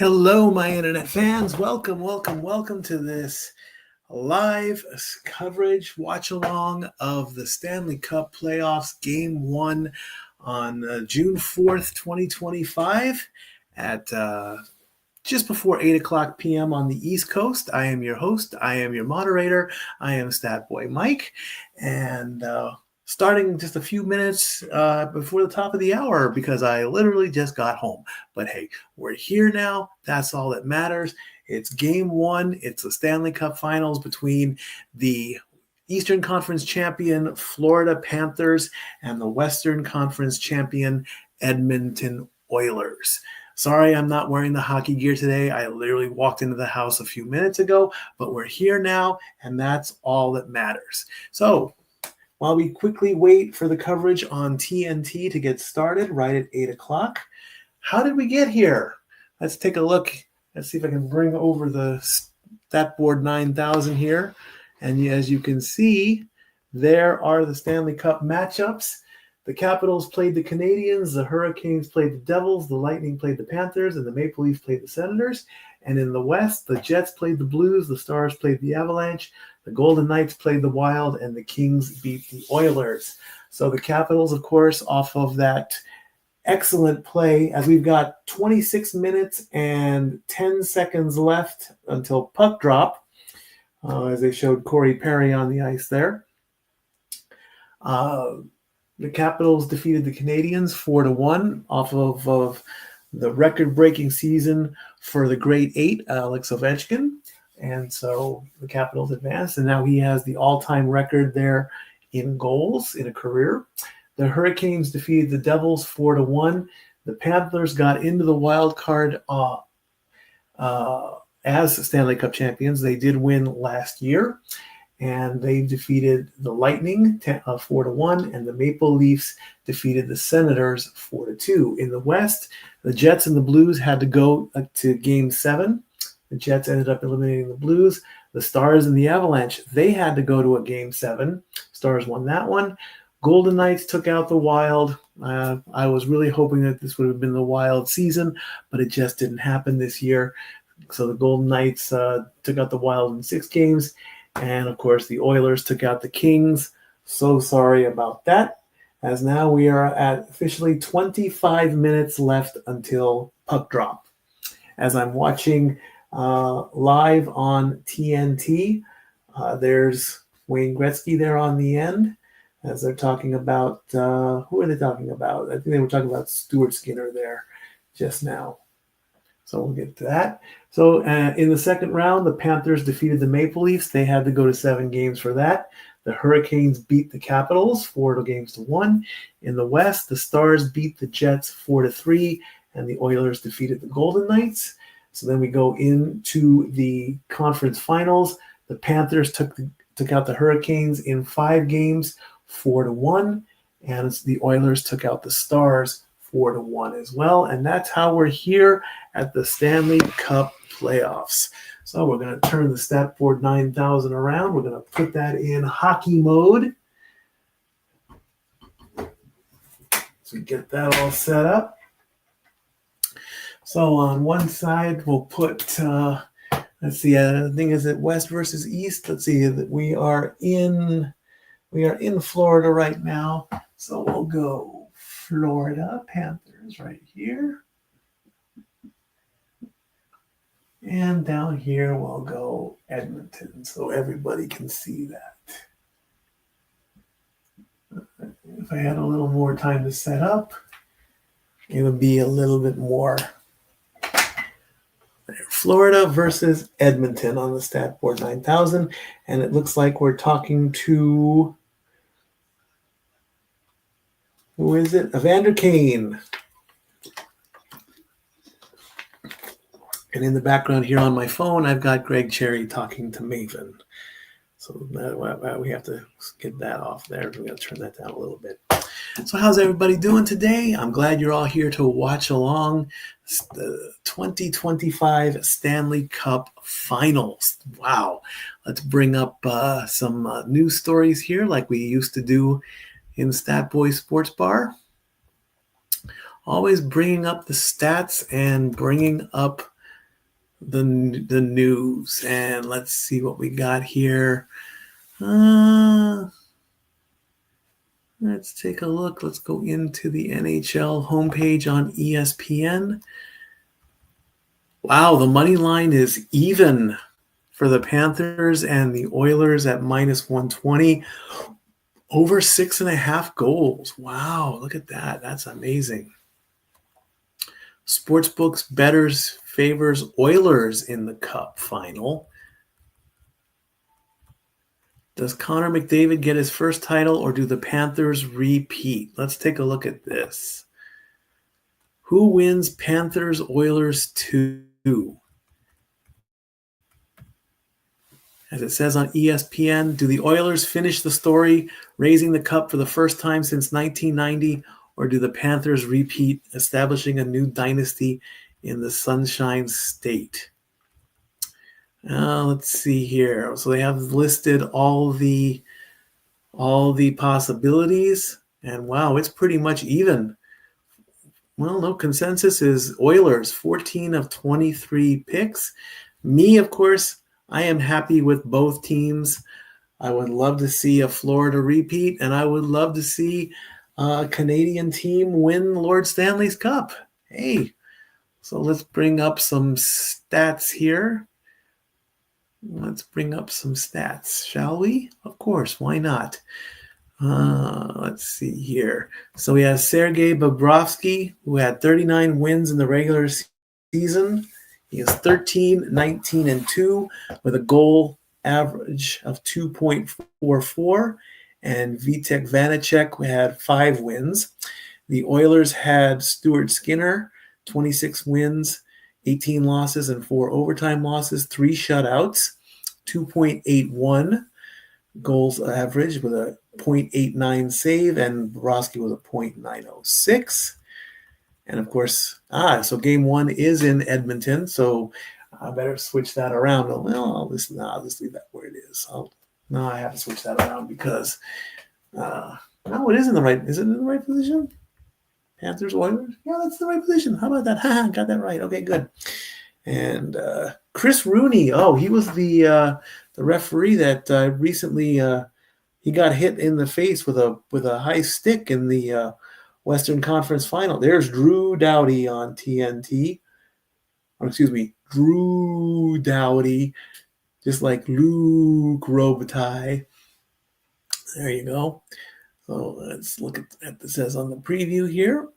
Hello, my internet fans. Welcome to this live coverage, watch along of the Stanley Cup playoffs, game one on June 4th, 2025 at just before 8 o'clock p.m. on the East Coast. I am your host. I am your moderator. I am Statboy Mike. And starting just a few minutes before the top of the hour because I literally just got home. But hey, we're here now. That's all that matters. It's game one. It's the Stanley Cup Finals between the Eastern Conference champion Florida Panthers and the Western Conference champion Edmonton Oilers. Sorry, I'm not wearing the hockey gear today. I literally walked into the house a few minutes ago, but we're here now, and that's all that matters. So, while we quickly wait for the coverage on TNT to get started right at 8 o'clock, how did we get here? Let's take a look. Let's see if I can bring over the Statboard 9000 here. And as you can see, there are the Stanley Cup matchups. The Capitals played the Canadiens, the Hurricanes played the Devils, the Lightning played the Panthers, and the Maple Leafs played the Senators. And in the West, the Jets played the Blues, the Stars played the Avalanche, the Golden Knights played the Wild, and the Kings beat the Oilers. So the Capitals, of course, off of that excellent play, as we've got 26 minutes and 10 seconds left until puck drop, as they showed Corey Perry on the ice there. The Capitals defeated the Canadiens 4-1 off of the record-breaking season for the Great Eight, Alex Ovechkin. And so the Capitals advanced, and now he has the all-time record there in goals in a career. The Hurricanes defeated the Devils 4-1. The Panthers got into the wild card as Stanley Cup champions. They did win last year, and they defeated the Lightning 4-1, and the Maple Leafs defeated the Senators 4-2. In the West, the Jets and the Blues had to go to Game 7. The Jets ended up eliminating the Blues. The Stars and the Avalanche, they had to go to a Game 7. Stars won that one. Golden Knights took out the Wild. I was really hoping that this would have been the Wild season, but it just didn't happen this year. So the Golden Knights took out the Wild in 6 games. And, of course, the Oilers took out the Kings. So sorry about that, as now we are at officially 25 minutes left until puck drop. As I'm watching live on TNT, there's Wayne Gretzky there on the end, as they're talking about, who are they talking about? I think they were talking about Stuart Skinner there just now. So we'll get to that. So in the second round, the Panthers defeated the Maple Leafs. They had to go to 7 games for that. The Hurricanes beat the Capitals 4-1. In the West, the Stars beat the Jets 4-3, and the Oilers defeated the Golden Knights. So then we go into the conference finals. The Panthers took out the Hurricanes in 5 games, 4-1, and the Oilers took out the Stars 4-1 as well. And that's how we're here at the Stanley Cup playoffs. So we're going to turn the Statboard 9000 around. We're going to put that in hockey mode. So we get that all set up. So on one side, we'll put, let's see, the thing is it West versus East. Let's see, that we are in Florida right now. So we'll go Florida Panthers right here. And down here, we'll go Edmonton, so everybody can see that. If I had a little more time to set up, it would be a little bit more. Florida versus Edmonton on the Statboard 9000, and it looks like we're talking to, who is it? Evander Kane. And in the background here on my phone, I've got Greg Cherry talking to Maven. So we have to get that off there. We got to turn that down a little bit. So how's everybody doing today? I'm glad you're all here to watch along the 2025 Stanley Cup Finals. Wow. Let's bring up some news stories here like we used to do in Statboy Sports Bar. Always bringing up the stats and bringing up the news. And let's see what we got here. Let's take a look. Let's go into the NHL homepage on ESPN. Wow, the money line is even for the Panthers and the Oilers at -120. Over 6.5 goals. Wow, look at that. That's amazing. Sportsbooks bettors favors Oilers in the Cup final. Does Connor McDavid get his first title, or do the Panthers repeat? Let's take a look at this. Who wins Panthers Oilers 2? As it says on ESPN, do the Oilers finish the story, raising the cup for the first time since 1990, or do the Panthers repeat, establishing a new dynasty in the Sunshine State? Let's see here. So they have listed all the possibilities, and wow, it's pretty much even. Well, no, consensus is Oilers, 14 of 23 picks. Me, of course, I am happy with both teams. I would love to see a Florida repeat, and I would love to see a Canadian team win Lord Stanley's Cup. Hey, so let's bring up some stats here. Let's bring up some stats, shall we? Of course, why not? Let's see here. So we have Sergei Bobrovsky, who had 39 wins in the regular season. He is 13, 19, and 2 with a goal average of 2.44. And Vitek Vanacek, who had 5 wins. The Oilers had Stuart Skinner, 26 wins, 18 losses, and 4 overtime losses, 3 shutouts, 2.81 goals average with a 0.89 save, and Bobrovsky with a 0.906. And of course, so game 1 is in Edmonton, so I better switch that around. Well, I'll just leave that where it is. I have to switch that around because no, it is in the right. Is it in the right position? Panthers, Oilers? Yeah, that's the right position. How about that? Got that right. Okay, good. And Chris Rooney, he was the referee that recently he got hit in the face with a high stick in the Western Conference Final. There's Drew Doughty on TNT. Or excuse me, Drew Doughty, just like Luke Robitaille. There you go. So let's look at what it says on the preview here.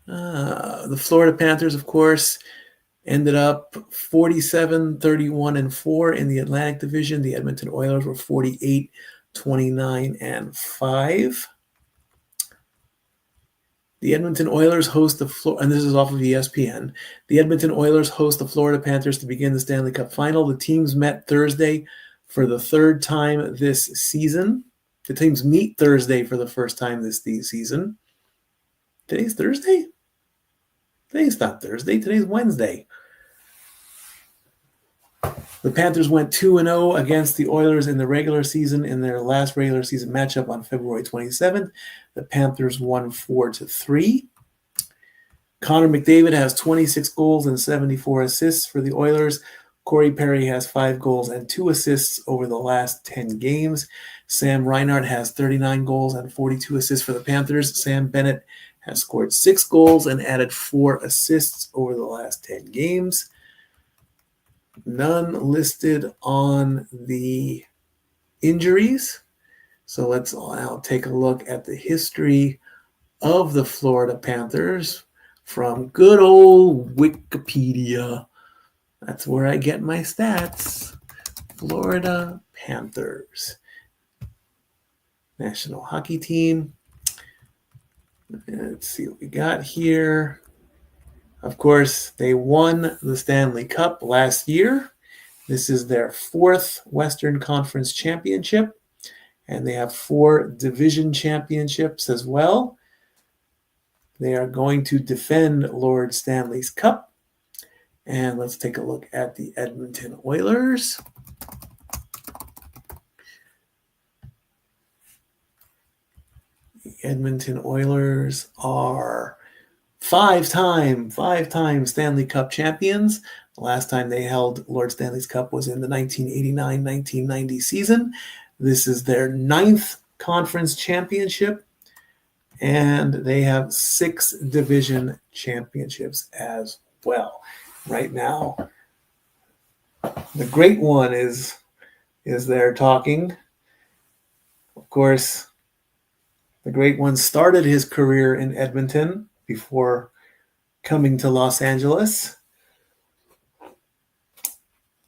The Florida Panthers, of course, ended up 47, 31, and 4 in the Atlantic Division. The Edmonton Oilers were 48, 29, and 5. The Edmonton Oilers host and this is off of ESPN. The Edmonton Oilers host the Florida Panthers to begin the Stanley Cup Final. The teams met Thursday for the third time this season. The teams meet Thursday for the first time this season. Today's Thursday? Today's not Thursday. Today's Wednesday. The Panthers went 2-0 against the Oilers in the regular season in their last regular season matchup on February 27th. The Panthers won 4-3. Connor McDavid has 26 goals and 74 assists for the Oilers. Corey Perry has 5 goals and 2 assists over the last 10 games. Sam Reinhart has 39 goals and 42 assists for the Panthers. Sam Bennett has scored 6 goals and added 4 assists over the last 10 games. None listed on the injuries. So let's now take a look at the history of the Florida Panthers from good old Wikipedia. That's where I get my stats. Florida Panthers. National Hockey Team. Let's see what we got here. Of course, they won the Stanley Cup last year. This is their 4th Western Conference championship, and they have 4 division championships as well. They are going to defend Lord Stanley's Cup. And let's take a look at the Edmonton Oilers. The Edmonton Oilers are five-time Stanley Cup champions. The last time they held Lord Stanley's Cup was in the 1989-1990 season. This is their 9th conference championship, and they have 6 division championships as well. Right now, the great one is there talking. Of course, the great one started his career in Edmonton before coming to Los Angeles.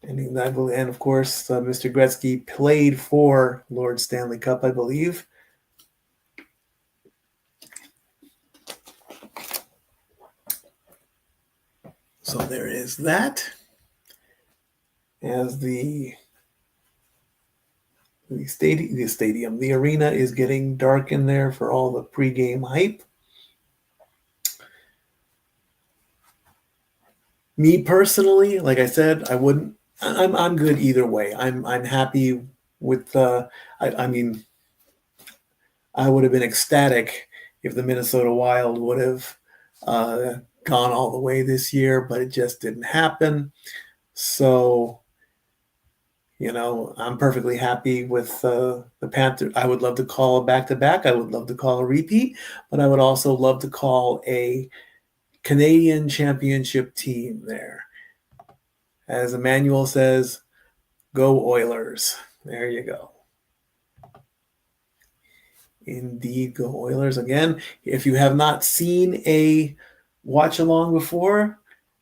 And of course, Mr. Gretzky played for Lord Stanley Cup, I believe. So there is that. As the arena is getting dark in there for all the pregame hype. Me personally, like I said, I'm good either way. I'm happy with I mean, I would have been ecstatic if the Minnesota Wild would have gone all the way this year, but it just didn't happen. So, I'm perfectly happy with the Panthers. I would love to call a back-to-back. I would love to call a repeat, but I would also love to call a Canadian championship team there. As Emmanuel says, go Oilers. There you go. Indeed, go Oilers. Again, if you have not seen a watch-along before,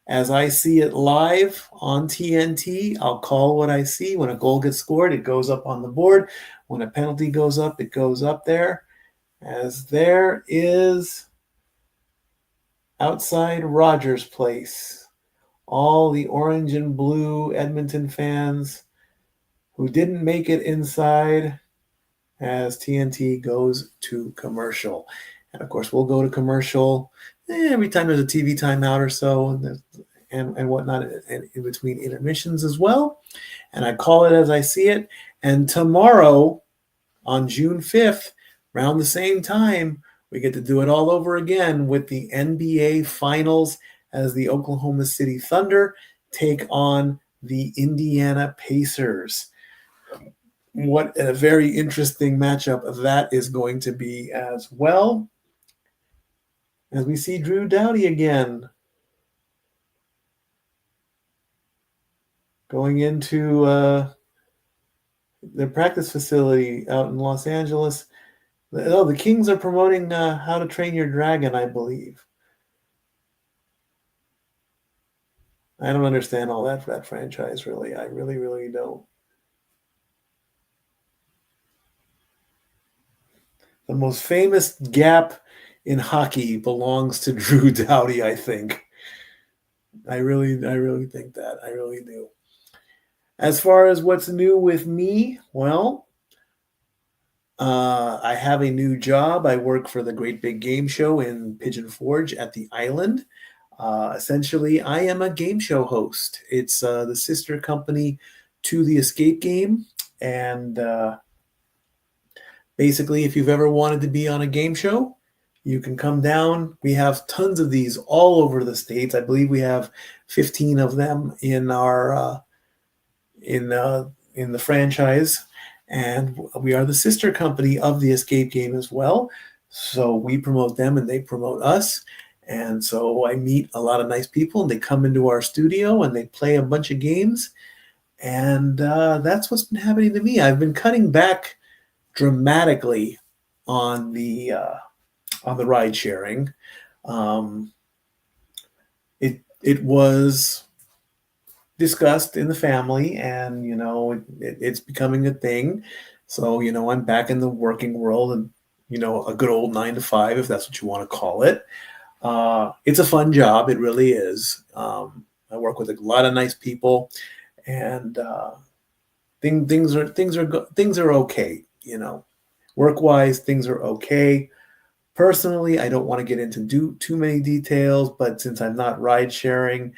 as I see it live on TNT, I'll call what I see. When a goal gets scored, it goes up on the board. When a penalty goes up, it goes up there. As there is outside Rogers Place, all the orange and blue Edmonton fans who didn't make it inside as TNT goes to commercial. And of course, we'll go to commercial every time there's a TV timeout or so, and whatnot, and in between intermissions as well. And I call it as I see it. And tomorrow, on June 5th, around the same time, we get to do it all over again with the NBA Finals as the Oklahoma City Thunder take on the Indiana Pacers. What a very interesting matchup that is going to be as well. As we see Drew Doughty again going into their practice facility out in Los Angeles. Oh, the Kings are promoting How to Train Your Dragon, I believe. I don't understand all that franchise, really. I really, really don't. The most famous gap in hockey belongs to Drew Doughty, I think. I really think that. I really do. As far as what's new with me, well, I have a new job. I work for the Great Big Game Show in Pigeon Forge at the Island. Essentially, I am a game show host. It's the sister company to the Escape Game. And basically, if you've ever wanted to be on a game show, you can come down. We have tons of these all over the States. I believe we have 15 of them in our in the franchise. And we are the sister company of the Escape Game as well. So we promote them and they promote us. And so I meet a lot of nice people and they come into our studio and they play a bunch of games. And that's what's been happening to me. I've been cutting back dramatically on the ride sharing. It was discussed in the family, and it's becoming a thing. So I'm back in the working world, and a good old 9 to 5, if that's what you want to call it. It's a fun job, it really is. I work with a lot of nice people, and things are okay. Work wise, things are okay. Personally, I don't want to get into too many details, but since I'm not ride sharing,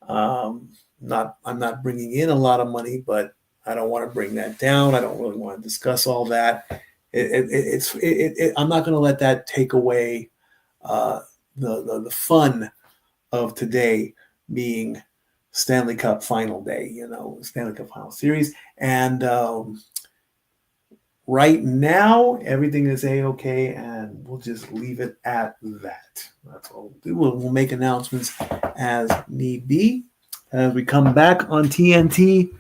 I'm not bringing in a lot of money, but I don't want to bring that down. I don't really want to discuss all that. I'm not going to let that take away the fun of today being Stanley Cup Final Day, Stanley Cup Final Series. And right now, everything is A-okay, and we'll just leave it at that. That's all we'll do. We'll make announcements as need be. As we come back on TNT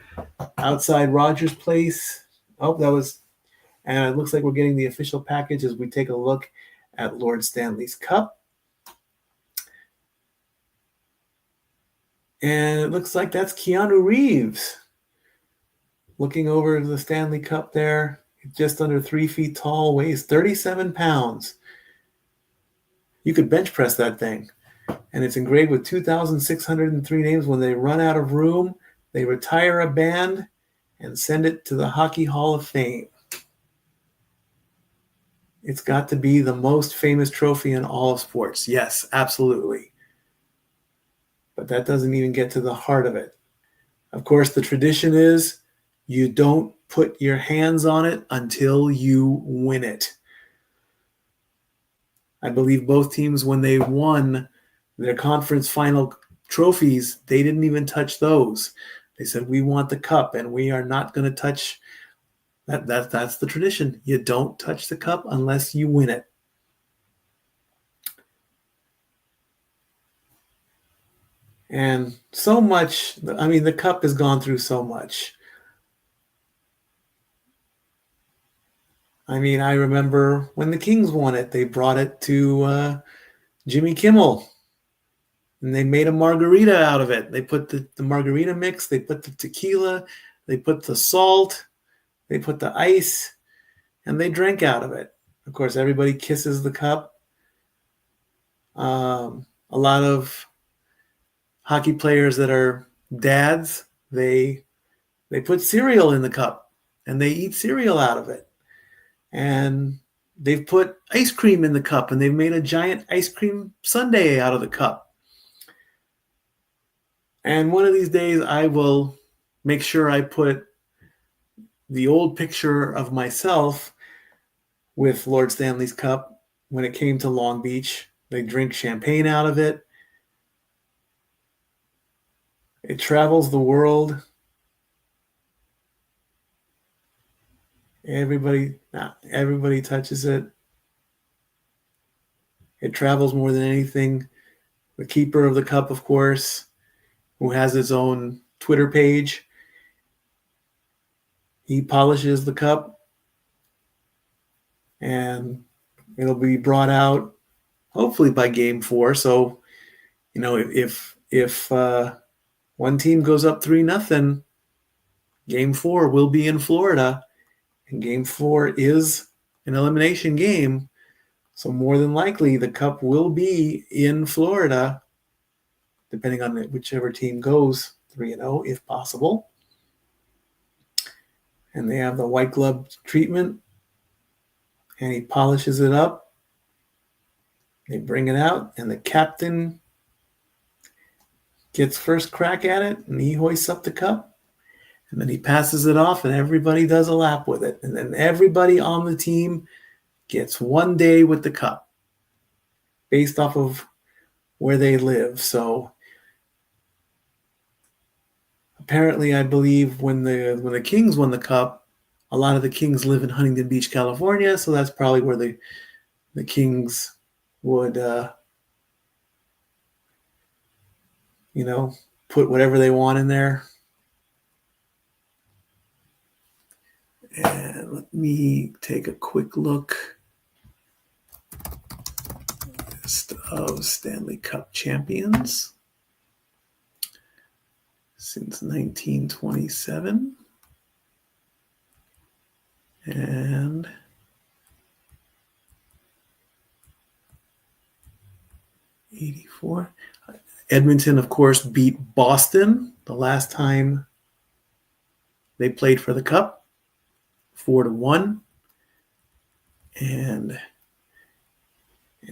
outside Rogers Place. And it looks like we're getting the official package as we take a look at Lord Stanley's Cup. And it looks like that's Keanu Reeves looking over the Stanley Cup there. Just under 3 feet tall, weighs 37 pounds. You could bench press that thing. And it's engraved with 2,603 names. When they run out of room, they retire a band and send it to the Hockey Hall of Fame. It's got to be the most famous trophy in all of sports. Yes, absolutely. But that doesn't even get to the heart of it. Of course, the tradition is you don't put your hands on it until you win it. I believe both teams, when they won their conference final trophies, they didn't even touch those. They said, we want the cup, and we are not going to touch that. That's the tradition. You don't touch the cup unless you win it. And so much, the cup has gone through so much. I remember when the Kings won it, they brought it to Jimmy Kimmel, and they made a margarita out of it. They put the margarita mix, they put the tequila, they put the salt, they put the ice, and they drank out of it. Of course, everybody kisses the cup. A lot of hockey players that are dads, they put cereal in the cup, and they eat cereal out of it. And they've put ice cream in the cup, and they've made a giant ice cream sundae out of the cup. And one of these days, I will make sure I put the old picture of myself with Lord Stanley's Cup when it came to Long Beach. They drink champagne out of it. It travels the world. Everybody touches it. It travels more than anything. The keeper of the cup, of course, who has his own Twitter page, he polishes the cup, and it'll be brought out hopefully by Game 4. So, if one team goes up 3-0, Game 4 will be in Florida, and Game 4 is an elimination game. So more than likely, the cup will be in Florida, depending on whichever team goes 3-0, if possible. And they have the white glove treatment, and he polishes it up. They bring it out, and the captain gets first crack at it, and he hoists up the cup, and then he passes it off, and everybody does a lap with it. And then everybody on the team gets 1 day with the cup based off of where they live. So apparently, I believe when the Kings won the cup, a lot of the Kings live in Huntington Beach, California. So that's probably where the Kings would, put whatever they want in there. And let me take a quick look. List of Stanley Cup champions since 1927. And '84. Edmonton, of course, beat Boston the last time they played for the Cup, 4-1. And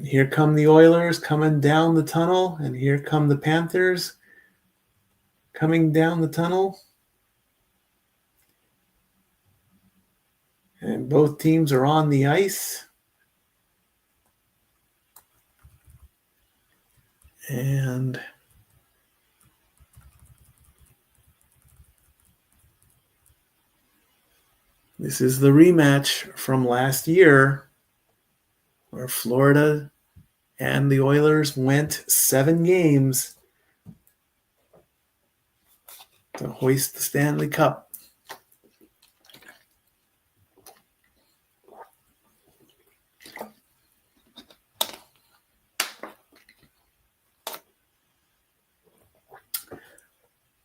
here come the Oilers coming down the tunnel, and here come the Panthers coming down the tunnel. And both teams are on the ice. And this is the rematch from last year where Florida and the Oilers went 7 games to hoist the Stanley Cup.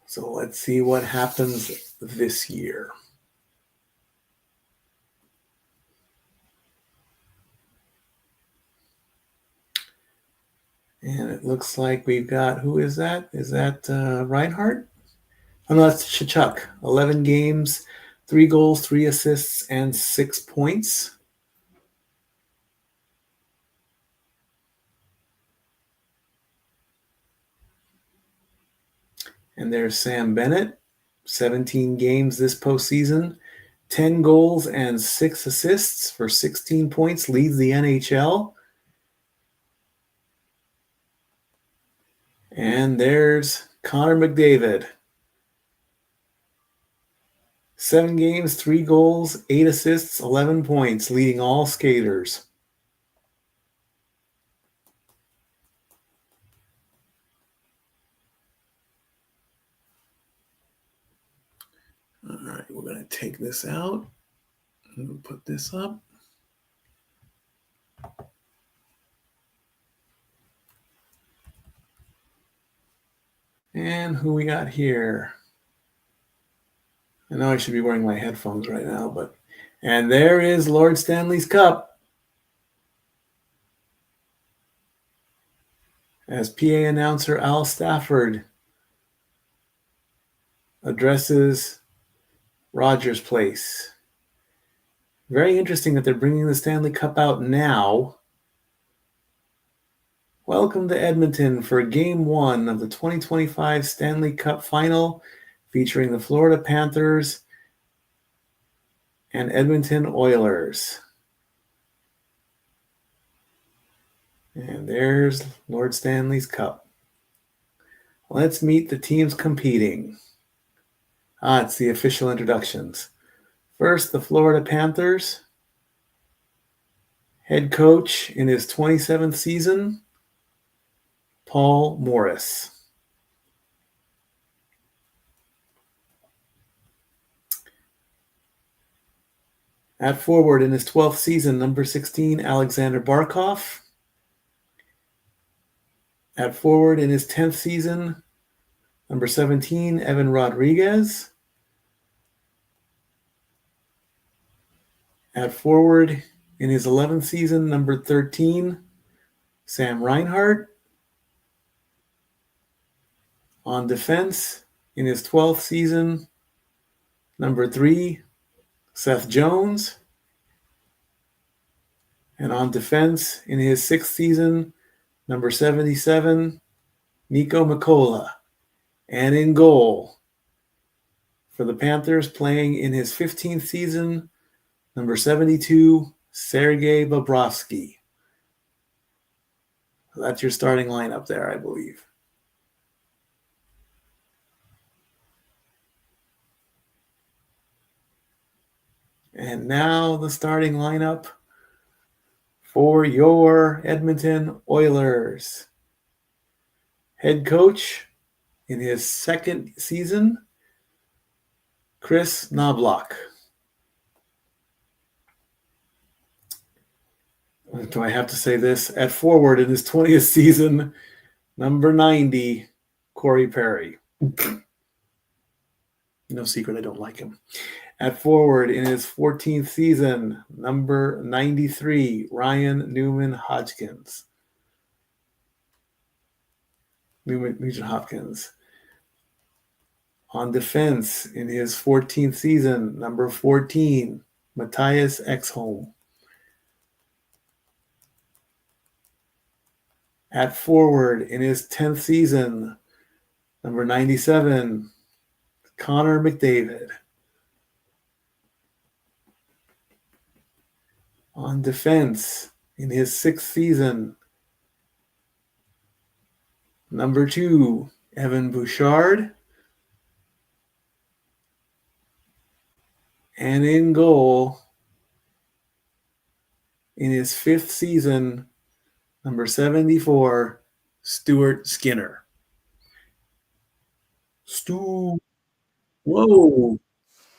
So let's see what happens this year. And it looks like we've got, who is that? Is that Reinhardt? Oh, no, that's Tkachuk. 11 games, 3 goals, 3 assists, and 6 points. And there's Sam Bennett, 17 games this postseason, 10 goals and 6 assists for 16 points, leads the NHL. And there's Connor McDavid. 7 games, 3 goals, 8 assists, 11 points, leading all skaters. All right, we're going to take this out and put this up. And who we got here? I know I should be wearing my headphones right now, but and there is Lord Stanley's Cup. As PA announcer Al Stafford addresses Rogers Place. Very interesting that they're bringing the Stanley Cup out now. Welcome to Edmonton for Game 1 of the 2025 Stanley Cup Final, featuring the Florida Panthers and Edmonton Oilers. And there's Lord Stanley's Cup. Let's meet the teams competing. It's the official introductions. First, the Florida Panthers. Head coach in his 27th season, Paul Morris. At forward in his 12th season, number 16, Alexander Barkov. At forward in his 10th season, number 17, Evan Rodriguez. At forward in his 11th season, number 13, Sam Reinhart. On defense in his 12th season, number 3, Seth Jones. And on defense in his 6th season, number 77, Nico Mikkola. And in goal for the Panthers, playing in his 15th season, number 72, Sergei Bobrovsky. That's your starting lineup there, I believe. And now the starting lineup for your Edmonton Oilers. Head coach in his 2nd season, Chris Knobloch. Do I have to say this? At forward in his 20th season, number 90, Corey Perry. No secret, I don't like him. At forward in his 14th season, number 93, Ryan Nugent-Hopkins. Nugent-Hopkins. On defense in his 14th season, number 14, Matthias Ekholm. At forward in his 10th season, number 97, Connor McDavid. On defense in his 6th season, Number 2, Evan Bouchard. And in goal, in his 5th season, number 74, Stuart Skinner. Stu. Whoa.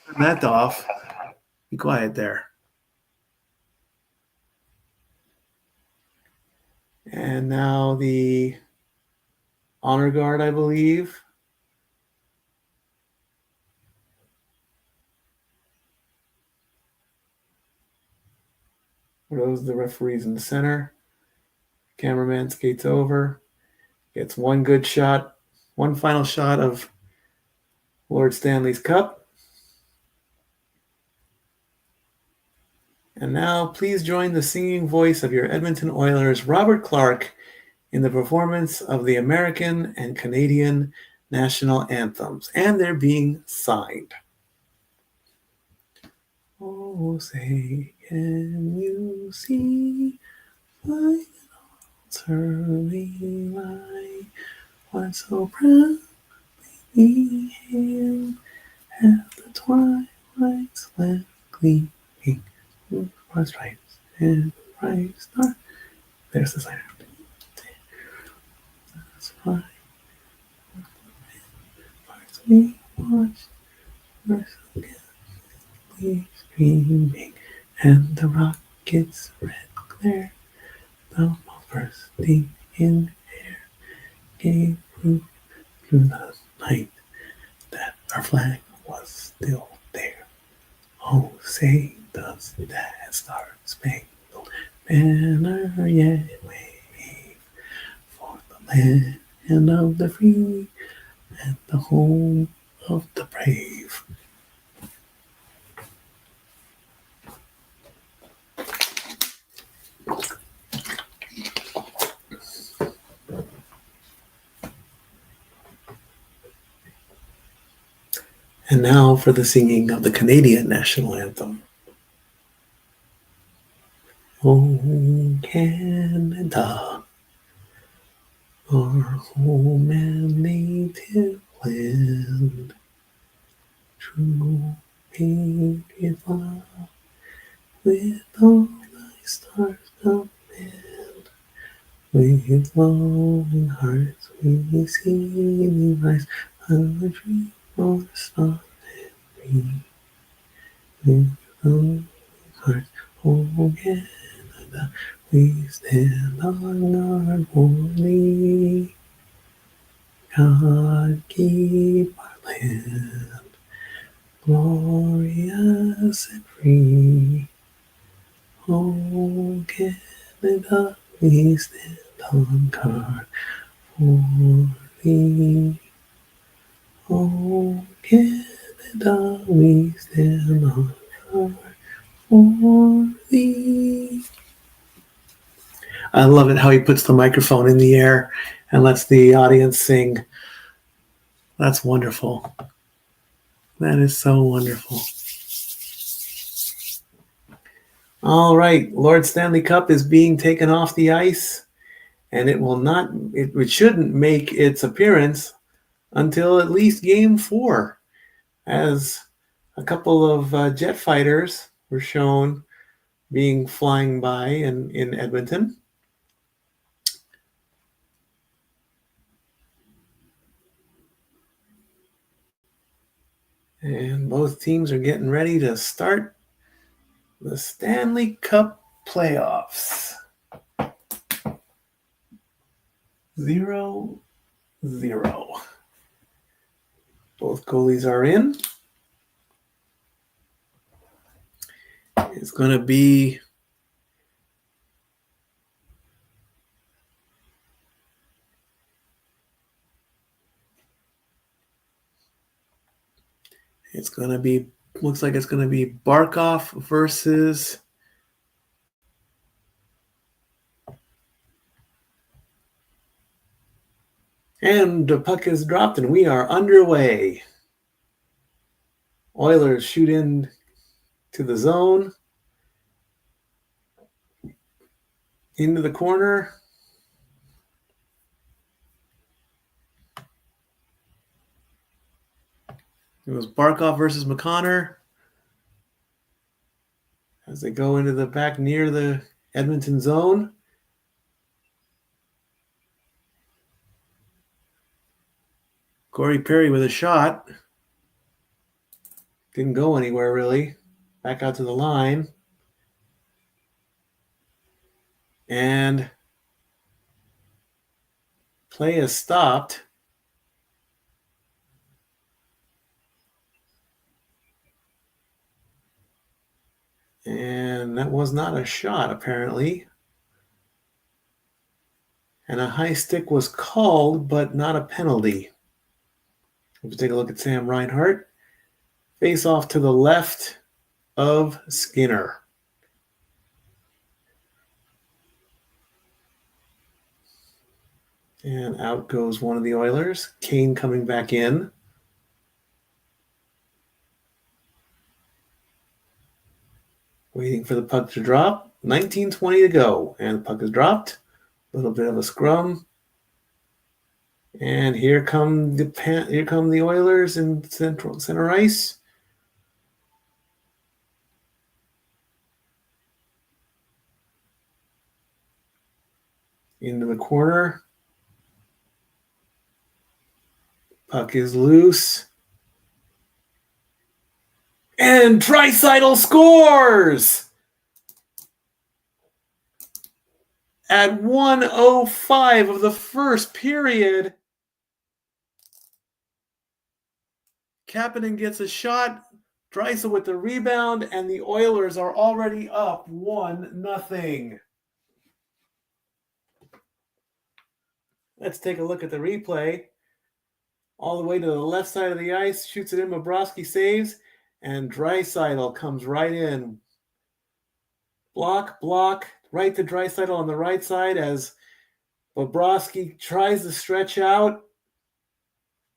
Turn that off. Be quiet there. And now the honor guard, I believe. For those the referees in the center. Cameraman skates over, gets one good shot, one final shot of Lord Stanley's Cup. And now please join the singing voice of your Edmonton Oilers, Robert Clark, in the performance of the American and Canadian national anthems. And they're being signed. Oh, say, can you see my early light? Was so proud we hailed at the twilight's left gleaming. Cross stripes and bright star. There's the sign. That's why we watched mercilessly streaming, and the rocket's red glare, the ball bursting in air, gave proof through the night that our flag was still there. Oh, say does that star-spangled banner yet wave for the land of the free and the home of the brave. And now for the singing of the Canadian national anthem. Oh, Canada, our home and native land, true patriot love, with all thy stars command. With loving hearts we see thee rise, a dream or star and free. With loving hearts, oh Canada, we stand on guard for thee. God keep our land glorious and free. Oh Canada, we stand on guard for thee. Oh Canada, we stand on guard for thee. I love it how he puts the microphone in the air and lets the audience sing. That's wonderful. That is so wonderful. All right, Lord Stanley Cup is being taken off the ice, and it shouldn't make its appearance until at least Game 4, as a couple of jet fighters were shown flying by in Edmonton. And both teams are getting ready to start the Stanley Cup playoffs. 0-0. Both goalies are in. It's going to be looks like it's going to be Barkov versus and the puck is dropped and we are underway. Oilers shoot in to the zone, into the corner. It was Barkov versus McConnor as they go into the back near the Edmonton zone. Corey Perry with a shot. Didn't go anywhere, really. Back out to the line. And play is stopped. And that was not a shot, apparently. And a high stick was called, but not a penalty. Let's take a look at Sam Reinhart. Face off to the left of Skinner. And out goes one of the Oilers. Kane coming back in. Waiting for the puck to drop. 19:20 to go. And the puck is dropped. A little bit of a scrum. And here come the Oilers in center ice. Into the corner. Puck is loose. And Draisaitl scores! At 1:05 of the first period. Kapanen gets a shot. Draisaitl with the rebound, and the Oilers are already up 1-0. Let's take a look at the replay. All the way to the left side of the ice, shoots it in, Bobrovsky saves, and Draisaitl comes right in. Block, right to Draisaitl on the right side as Bobrovsky tries to stretch out,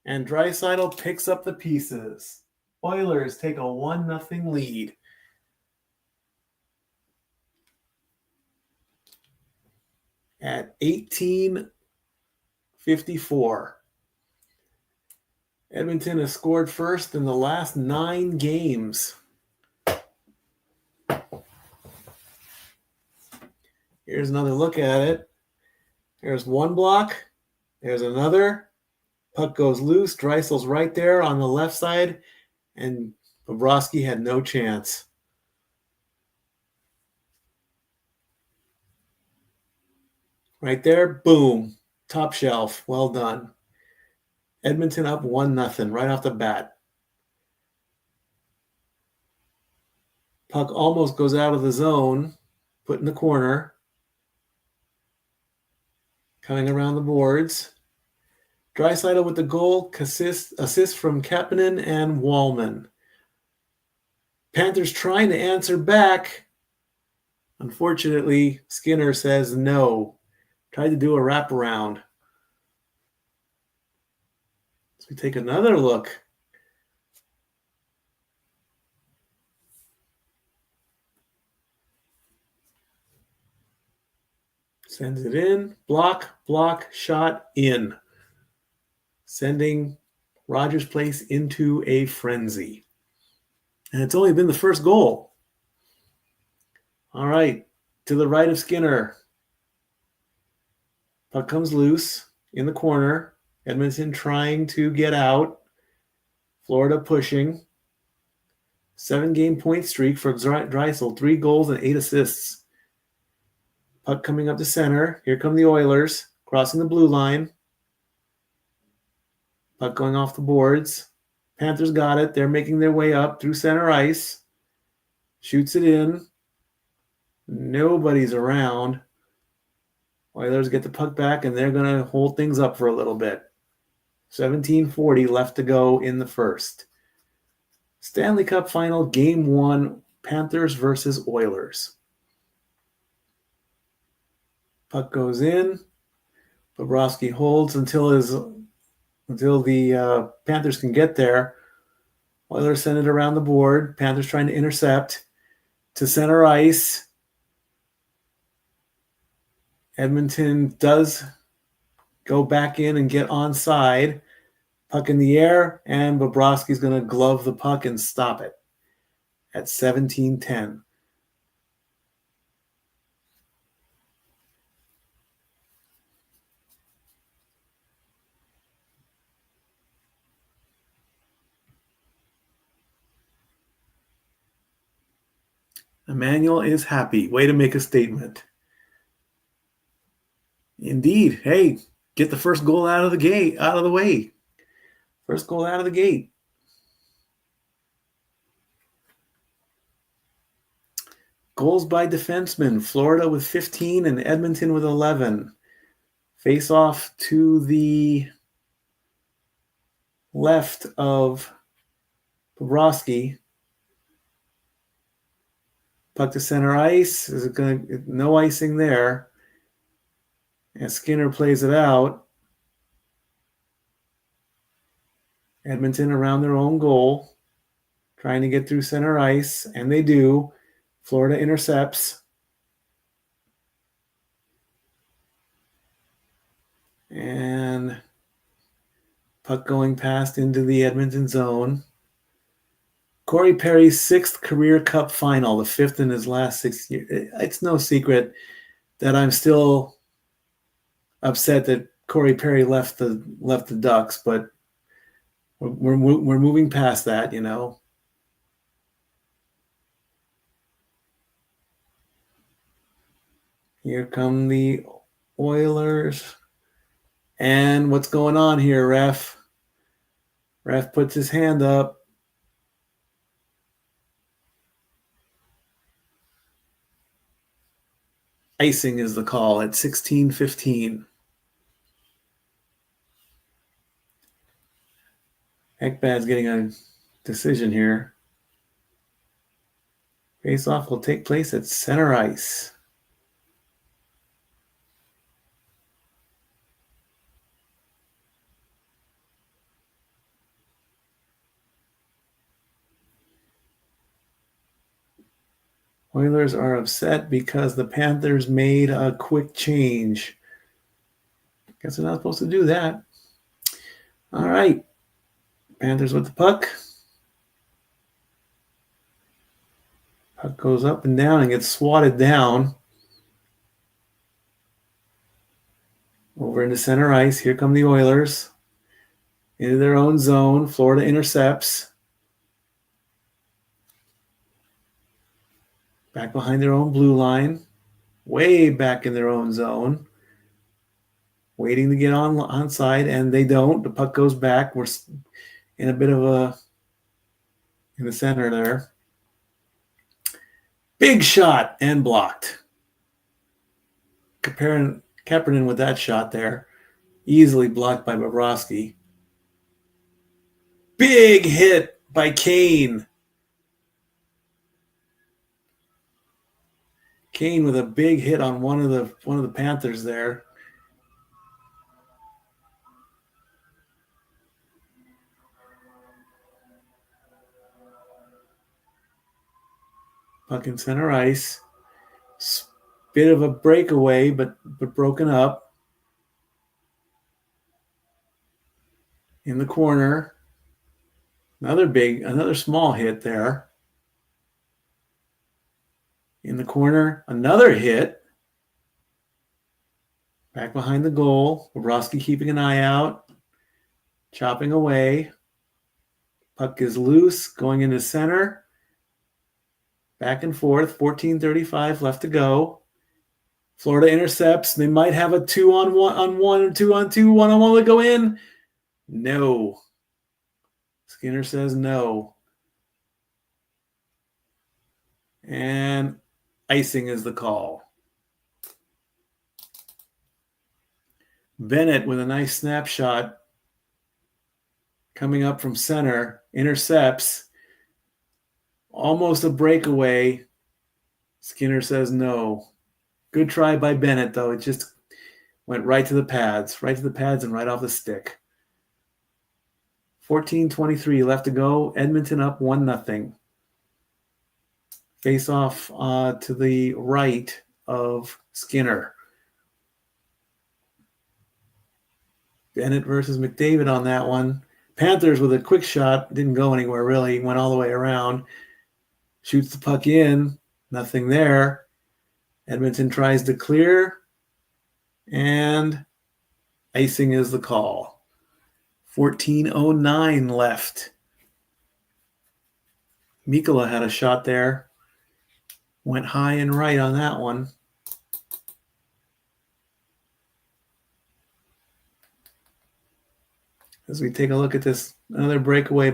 and Draisaitl picks up the pieces. Oilers take a 1-0 lead. At 18:54. Edmonton has scored first in the last 9 games. Here's another look at it. There's one block. There's another. Puck goes loose. Dreissel's right there on the left side, and Bobrovsky had no chance. Right there, boom. Top shelf. Well done. Edmonton up 1-0 right off the bat. Puck almost goes out of the zone, put in the corner. Coming around the boards. Draisaitl with the goal, assist from Kapanen and Wallman. Panthers trying to answer back. Unfortunately, Skinner says no. Tried to do a wraparound. We take another look. Sends it in. Block, shot, in. Sending Rogers Place into a frenzy. And it's only been the first goal. All right, to the right of Skinner. Puck comes loose in the corner. Edmonton trying to get out. Florida pushing. 7-game point streak for Draisaitl. 3 goals and 8 assists. Puck coming up to center. Here come the Oilers. Crossing the blue line. Puck going off the boards. Panthers got it. They're making their way up through center ice. Shoots it in. Nobody's around. Oilers get the puck back, and they're going to hold things up for a little bit. 17:40 left to go in the first. Stanley Cup Final, Game 1, Panthers versus Oilers. Puck goes in. Bobrovsky holds until the Panthers can get there. Oilers send it around the board. Panthers trying to intercept to center ice. Edmonton does go back in and get onside. Puck in the air, and Bobrovsky's going to glove the puck and stop it at 17-10. Emmanuel is happy. Way to make a statement. Indeed. Hey, get the first goal out of the way. First goal out of the gate. Goals by defensemen. Florida with 15 and Edmonton with 11. Face off to the left of Bobrovsky. Puck to center ice. Is it going to no icing there? And Skinner plays it out. Edmonton around their own goal, trying to get through center ice, and they do. Florida intercepts. And puck going past into the Edmonton zone. Corey Perry's 6th career Cup final, the 5th in his last 6 years. It's no secret that I'm still upset that Corey Perry left the Ducks, but we're moving past that, you know. Here come the Oilers. And what's going on here, ref? Ref puts his hand up. Icing is the call at 16-15. Ekbad's getting a decision here. Face-off will take place at center ice. Oilers are upset because the Panthers made a quick change. Guess they're not supposed to do that. All right. Panthers with the puck. Puck goes up and down and gets swatted down. Over into center ice. Here come the Oilers. Into their own zone. Florida intercepts. Back behind their own blue line. Way back in their own zone. Waiting to get onside, and they don't. The puck goes back. We're in a bit of in the center there. Big shot and blocked. Kapanen with that shot there. Easily blocked by Bobrovsky. Big hit by Kane. Kane with a big hit on one of the Panthers there. Puck in center ice. Bit of a breakaway, but broken up. In the corner. Another small hit there. In the corner, another hit. Back behind the goal. Bobrovsky keeping an eye out. Chopping away. Puck is loose, going into center. Back and forth, 14:35 left to go. Florida intercepts. They might have a 2-on-1 or 2-on-2, 1-on-1 would go in. No. Skinner says no. And icing is the call. Bennett with a nice snapshot coming up from center, intercepts. Almost a breakaway. Skinner says no. Good try by Bennett, though. It just went right to the pads and right off the stick. 14:23 left to go. Edmonton up 1-0. Face off to the right of Skinner. Bennett versus McDavid on that one. Panthers with a quick shot. Didn't go anywhere, really. Went all the way around. Shoots the puck in. Nothing there. Edmonton tries to clear. And icing is the call. 14:09 left. Mikkola had a shot there. Went high and right on that one. As we take a look at this, another breakaway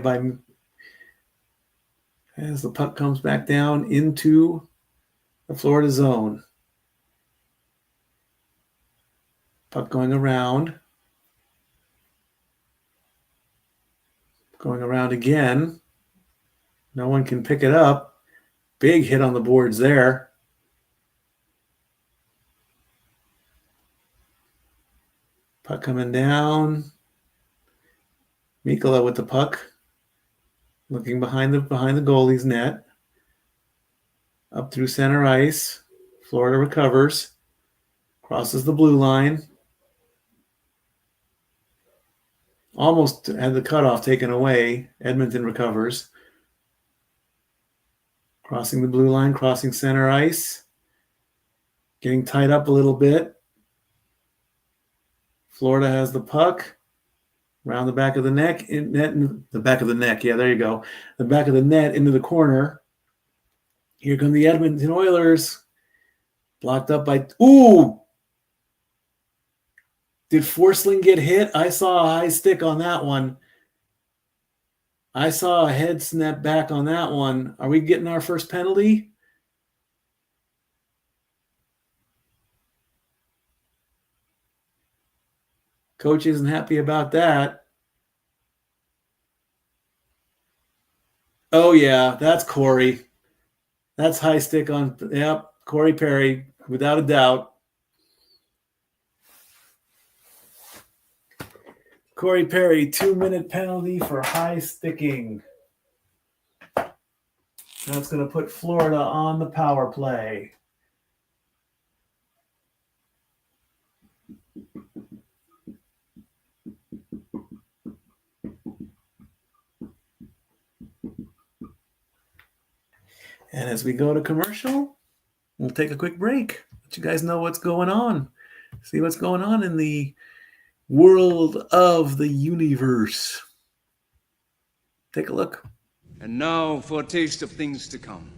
as the puck comes back down into the Florida zone. Puck going around. Going around again. No one can pick it up. Big hit on the boards there. Puck coming down. Mikkola with the puck. Looking behind the goalie's net. Up through center ice. Florida recovers. Crosses the blue line. Almost had the cutoff taken away. Edmonton recovers. Crossing the blue line, crossing center ice. Getting tied up a little bit. Florida has the puck. Around the back of the neck. The back of the neck. Yeah, there you go. The back of the net into the corner. Here come the Edmonton Oilers. Blocked up by... Ooh! Did Forsling get hit? I saw a high stick on that one. I saw a head snap back on that one. Are we getting our first penalty? Coach isn't happy about that. Oh, yeah, that's Corey. That's high stick on, yep, Corey Perry, without a doubt. Corey Perry, 2-minute penalty for high sticking. That's going to put Florida on the power play. And as we go to commercial, we'll take a quick break. Let you guys know what's going on. See what's going on in the world of the universe. Take a look. And now for a taste of things to come.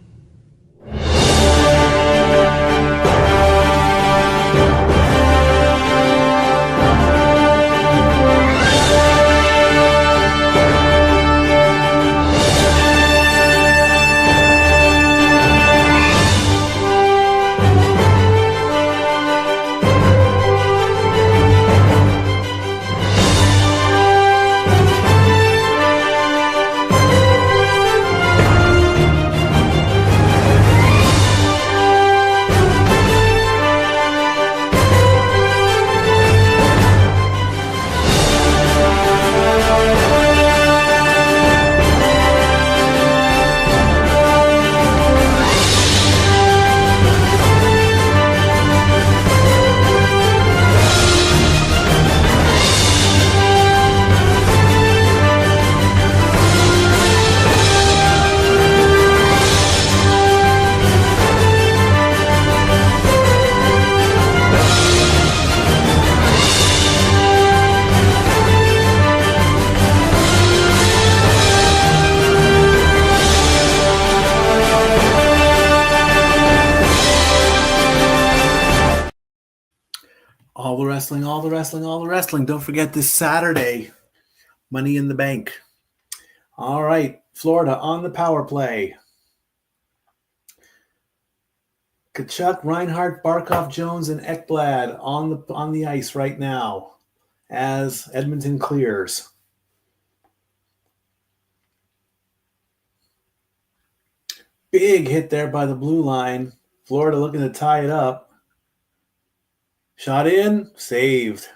All the wrestling. Don't forget this Saturday, Money in the Bank. All right, Florida on the power play. Kachuk, Reinhart, Barkov, Jones, and Ekblad on the ice right now as Edmonton clears. Big hit there by the blue line. Florida looking to tie it up. Shot in, saved.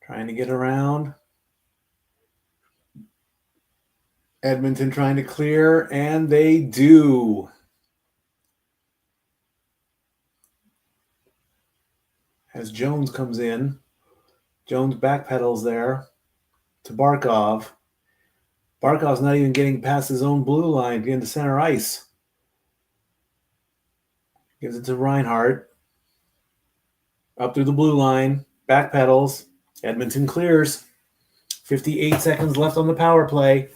Trying to get around. Edmonton trying to clear, and they do. As Jones comes in. Jones backpedals there to Barkov. Barkov's not even getting past his own blue line to get into center ice. Gives it to Reinhart. Up through the blue line. Backpedals. Edmonton clears. 58 seconds left on the power play.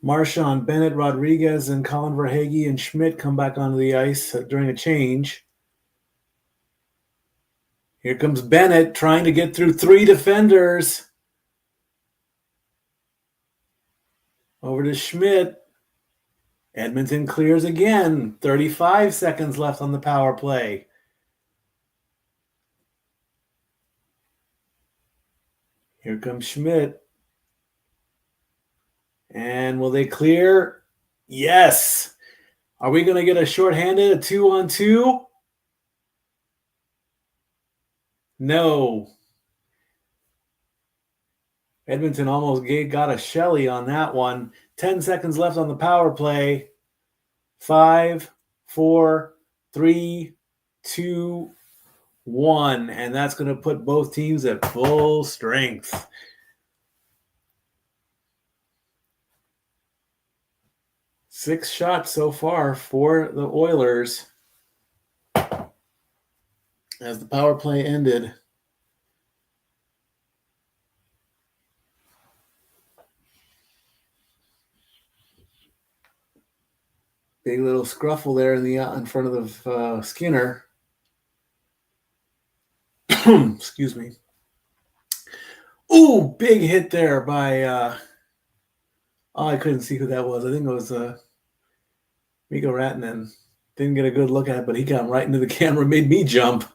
Marchand, Bennett, Rodriguez, and Colin Verhaeghe and Schmidt come back onto the ice during a change. Here comes Bennett trying to get through 3 defenders. Over to Schmidt. Edmonton clears again. 35 seconds left on the power play. Here comes Schmidt. And will they clear? Yes. Are we going to get a shorthanded, a 2-on-2? No. Edmonton almost got a Shelley on that one. 10 seconds left on the power play. 5, 4, 3, 2, 1. And that's going to put both teams at full strength. Six shots so far for the Oilers as the power play ended. Big little scruffle there in front of the Skinner. Excuse me. Ooh, big hit there by I couldn't see who that was. I think it was Mikko Rantanen. Didn't get a good look at it, but he got right into the camera, made me jump.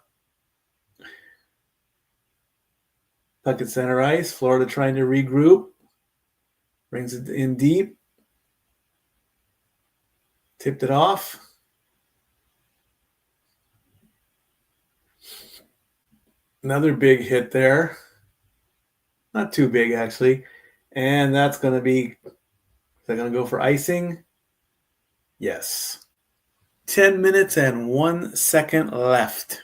Puck at center ice. Florida trying to regroup. Brings it in deep. Tipped it off. Another big hit there. Not too big, actually. And that's going to be, is that going to go for icing? Yes. 10 minutes and 1 second left.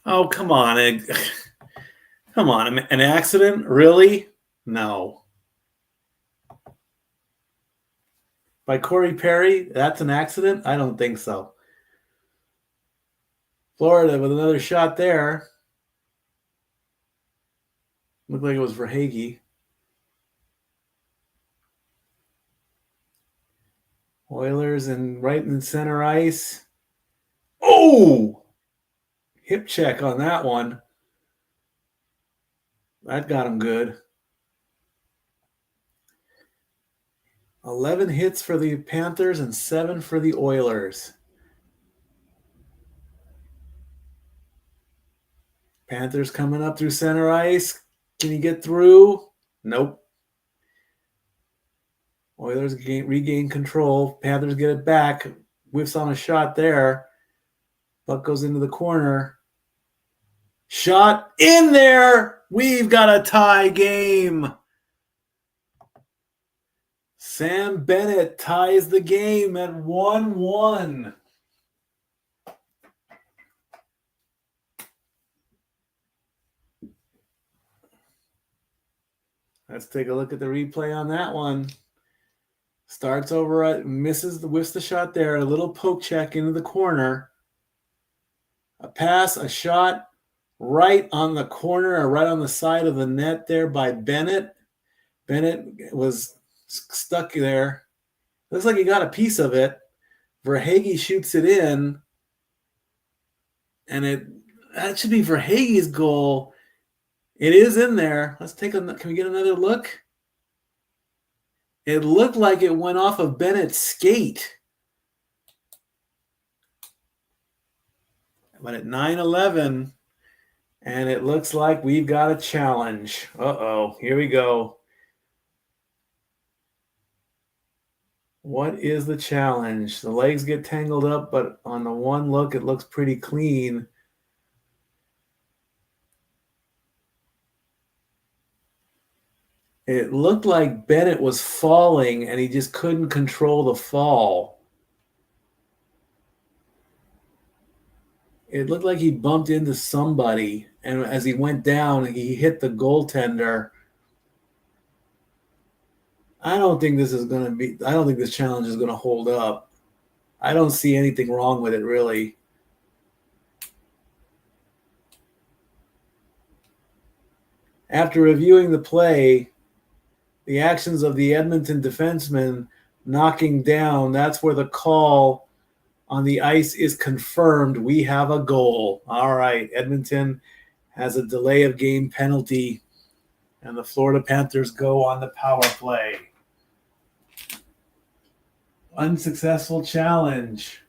Oh, come on. Come on. An accident? Really? No. By Corey Perry, that's an accident? I don't think so. Florida with another shot there. Looked like it was for Hagee. Oilers and right in center ice. Oh! Hip check on that one. That got him good. 11 hits for the Panthers and 7 for the Oilers. Panthers coming up through center ice. Can he get through? Nope. Oilers regain control. Panthers get it back. Whiffs on a shot there. Puck goes into the corner. Shot in there. We've got a tie game. Sam Bennett ties the game at 1-1. Let's take a look at the replay on that one. Starts over, whiffs the shot there. A little poke check into the corner. A pass, a shot right on the corner or right on the side of the net there by Bennett. Bennett was stuck there. Looks like he got a piece of it. Verhaeghe shoots it in. And that should be Verhaeghe's goal. It is in there. Let's take can we get another look? It looked like it went off of Bennett's skate. But at 9:11, and it looks like we've got a challenge. Uh-oh, here we go. What is the challenge? The legs get tangled up, but on the one look, it looks pretty clean. It looked like Bennett was falling, and he just couldn't control the fall. It looked like he bumped into somebody, and as he went down, he hit the goaltender. I don't think this challenge is going to hold up. I don't see anything wrong with it, really. After reviewing the play, the actions of the Edmonton defenseman knocking down, that's where the call on the ice is confirmed. We have a goal. All right, Edmonton has a delay of game penalty, and the Florida Panthers go on the power play. Unsuccessful challenge.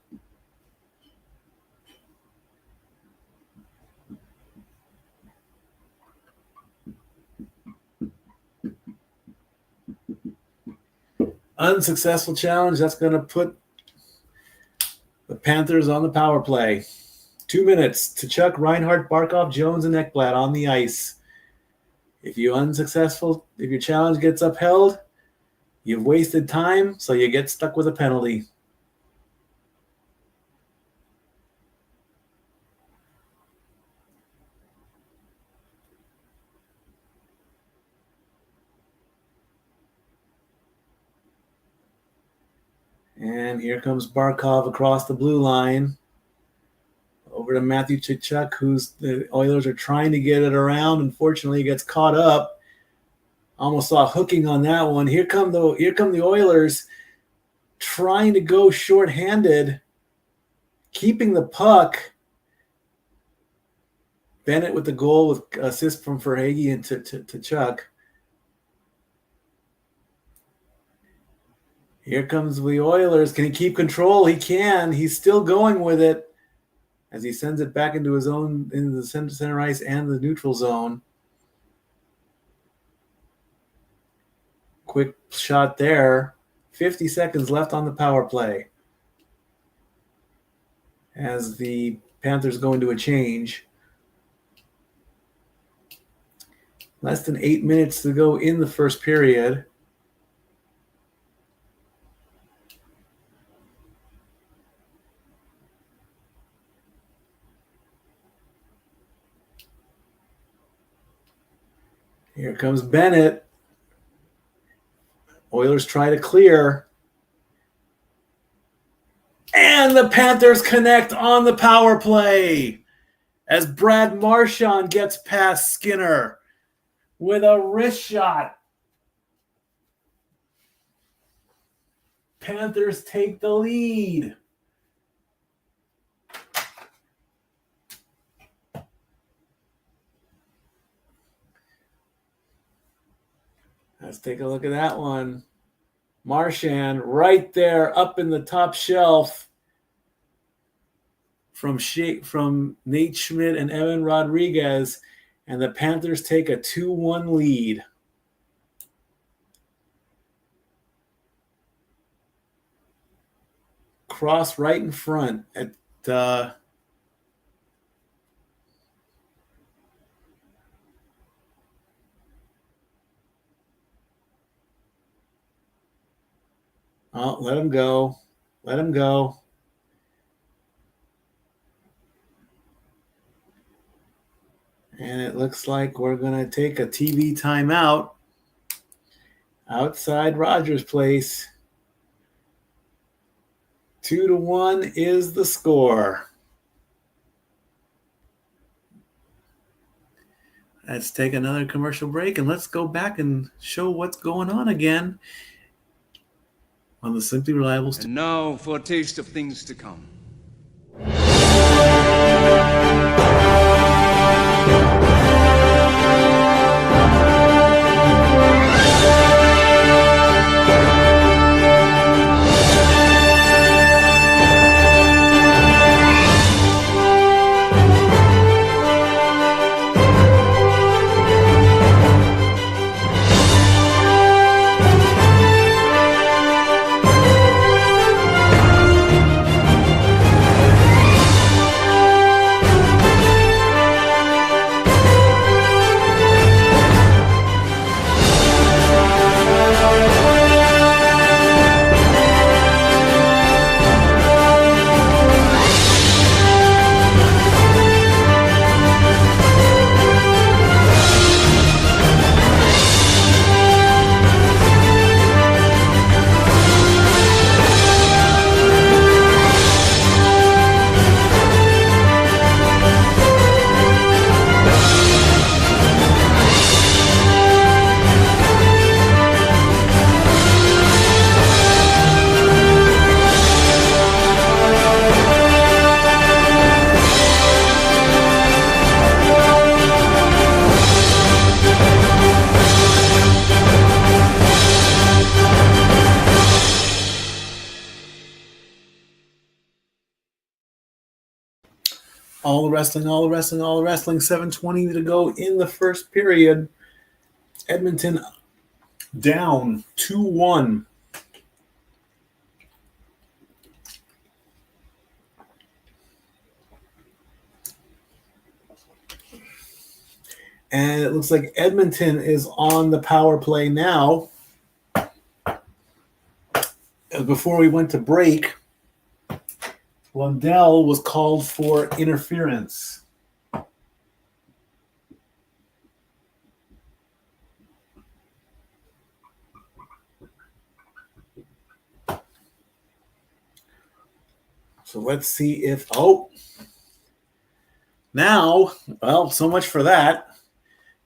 Unsuccessful challenge. That's going to put the Panthers on the power play. 2 minutes. Tkachuk, Reinhart, Barkov, Jones, and Ekblad on the ice. If your challenge gets upheld, you've wasted time, so you get stuck with a penalty. And here comes Barkov across the blue line. Over to Matthew Tkachuk, the Oilers are trying to get it around. Unfortunately, he gets caught up. Almost saw hooking on that one. Here come the Oilers trying to go shorthanded, keeping the puck. Bennett with the goal with assist from Verhaeghe and Tkachuk. Here comes the Oilers. Can he keep control? He can. He's still going with it as he sends it back into the center ice and the neutral zone. Quick shot there. 50 seconds left on the power play as the Panthers go into a change. Less than 8 minutes to go in the first period. Here comes Bennett. Oilers try to clear. And the Panthers connect on the power play as Brad Marchand gets past Skinner with a wrist shot. Panthers take the lead. Let's take a look at that one. Marchand right there up in the top shelf from Nate Schmidt and Evan Rodriguez, and the Panthers take a 2-1 lead. Cross right in front at oh, let him go. Let him go. And it looks like we're going to take a TV timeout outside Rogers Place. 2-1 is the score. Let's take another commercial break and let's go back and show what's going on again on the Simply Reliable And now for a taste of things to come. All the wrestling. 7:20 to go in the first period. Edmonton down 2-1. And it looks like Edmonton is on the power play now. Before we went to break, Lundell was called for interference. So let's see if, now, well, so much for that.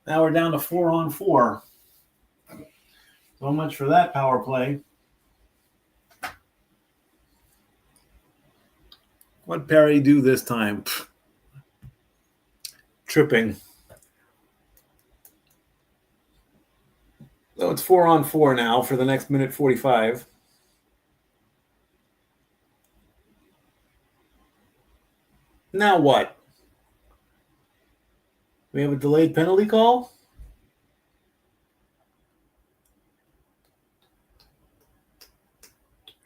Now we're down to 4-on-4. So much for that power play. What'd Perry do this time? Tripping. So it's 4-on-4 now for the next minute 45. Now what? We have a delayed penalty call?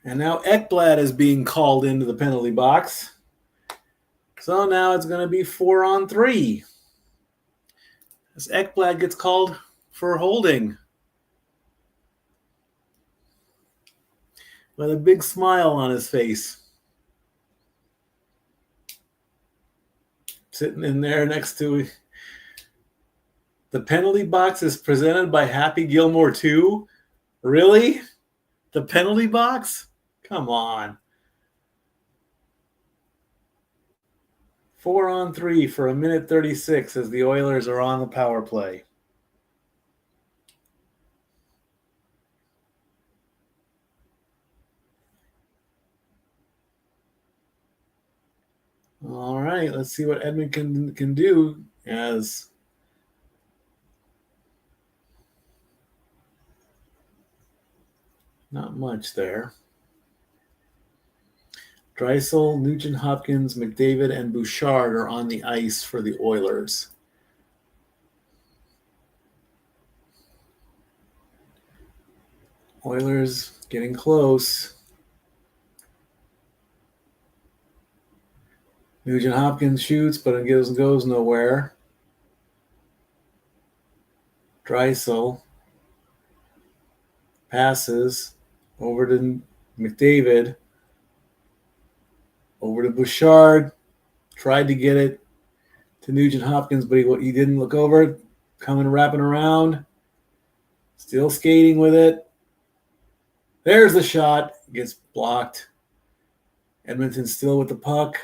And now Ekblad is being called into the penalty box. So now it's going to be 4-on-3. As Ekblad gets called for holding. With a big smile on his face. Sitting in there next to the penalty box is presented by Happy Gilmore 2. Really? The penalty box? Come on. 4-on-3 for a minute 36 as the Oilers are on the power play. All right, let's see what Edmonton can do as not much there. Draisaitl, Nugent-Hopkins, McDavid, and Bouchard are on the ice for the Oilers. Oilers getting close. Nugent-Hopkins shoots, but it goes nowhere. Draisaitl passes over to McDavid. Over to Bouchard. Tried to get it to Nugent-Hopkins, but he didn't look over. Coming, wrapping around. Still skating with it. There's the shot. Gets blocked. Edmonton still with the puck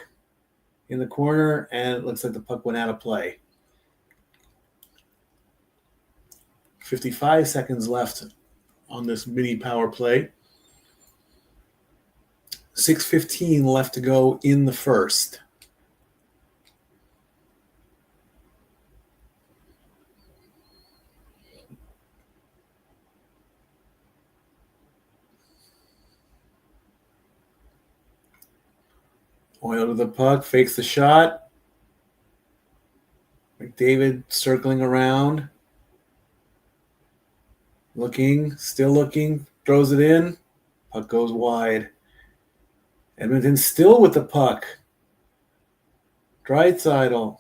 in the corner, and it looks like the puck went out of play. 55 seconds left on this mini power play. 6:15 left to go in the first. Oil to the puck, fakes the shot. McDavid circling around. Looking, still looking, throws it in. Puck goes wide. Edmonton still with the puck. Draisaitl.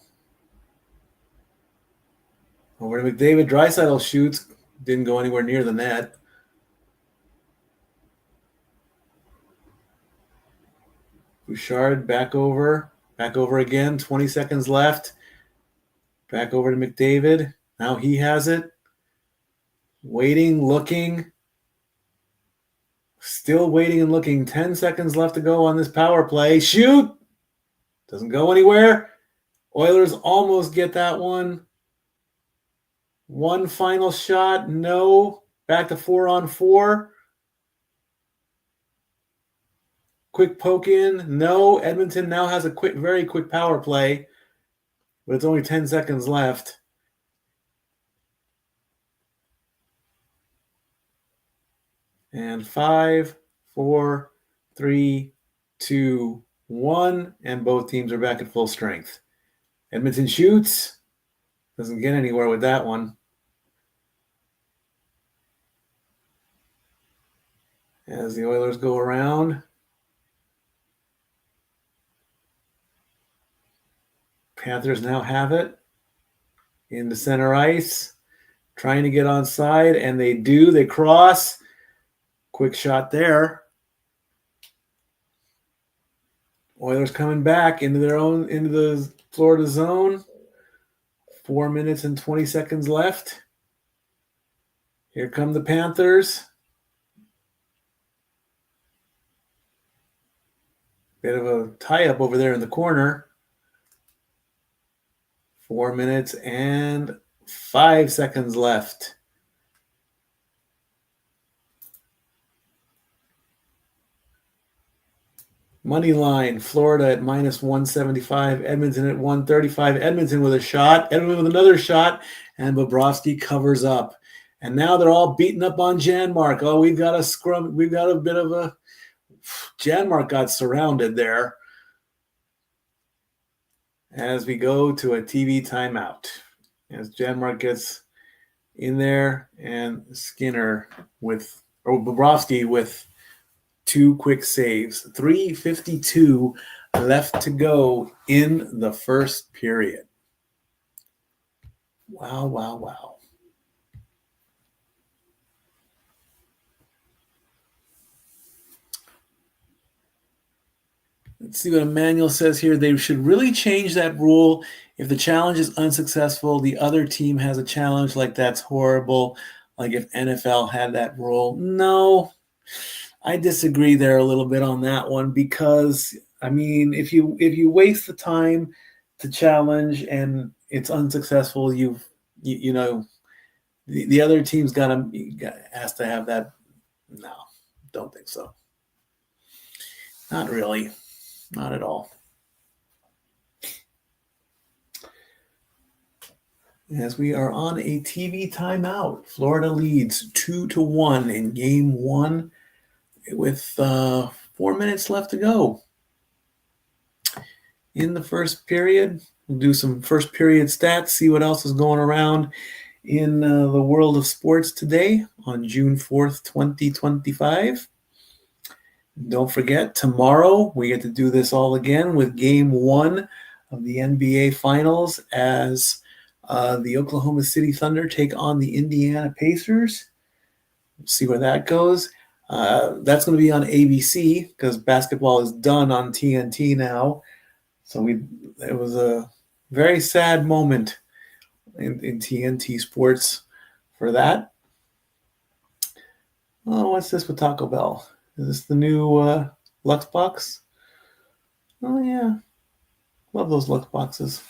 Over to McDavid. Draisaitl shoots. Didn't go anywhere near the net. Bouchard back over again. 20 seconds left. Back over to McDavid. Now he has it. Waiting, looking. Still waiting and looking. 10 seconds left to go on this power play. Shoot! Doesn't go anywhere. Oilers almost get that one. One final shot. No. Back to 4-on-4. Quick poke in. No. Edmonton now has a very quick power play. But it's only 10 seconds left. And 5, 4, 3, 2, 1. And both teams are back at full strength. Edmonton shoots. Doesn't get anywhere with that one. As the Oilers go around. Panthers now have it. In the center ice. Trying to get onside, and they do. They cross. Quick shot there. Oilers coming back into the Florida zone. 4 minutes and 20 seconds left. Here come the Panthers. Bit of a tie-up over there in the corner. 4 minutes and 5 seconds left. Money line, Florida at minus 175, Edmonton at 135. Edmonton with a shot, Edmonton with another shot, and Bobrovsky covers up. And now they're all beating up on Janmark. Oh, we've got a scrum. We've got a bit of a... Janmark got surrounded there. As we go to a TV timeout. As Janmark gets in there, and Bobrovsky with 2 quick saves. 3:52 left to go in the first period. Wow, wow, wow. Let's see what Emmanuel says here. They should really change that rule. If the challenge is unsuccessful, the other team has a challenge. Like, that's horrible. Like if NFL had that rule. No, I disagree there a little bit on that one, because I mean, if you waste the time to challenge and it's unsuccessful, the other team's has to have that. No, don't think so. Not really. Not at all. As we are on a TV timeout, Florida leads 2-1 in game 1 with 4 minutes left to go. In the first period, we'll do some first period stats, see what else is going around in the world of sports today on June 4th, 2025. Don't forget, tomorrow we get to do this all again with game 1 of the NBA Finals as the Oklahoma City Thunder take on the Indiana Pacers. We'll see where that goes. That's going to be on ABC because basketball is done on TNT now. So it was a very sad moment in TNT Sports for that. Oh, what's this with Taco Bell? Is this the new Lux box? Oh, yeah. Love those Lux boxes.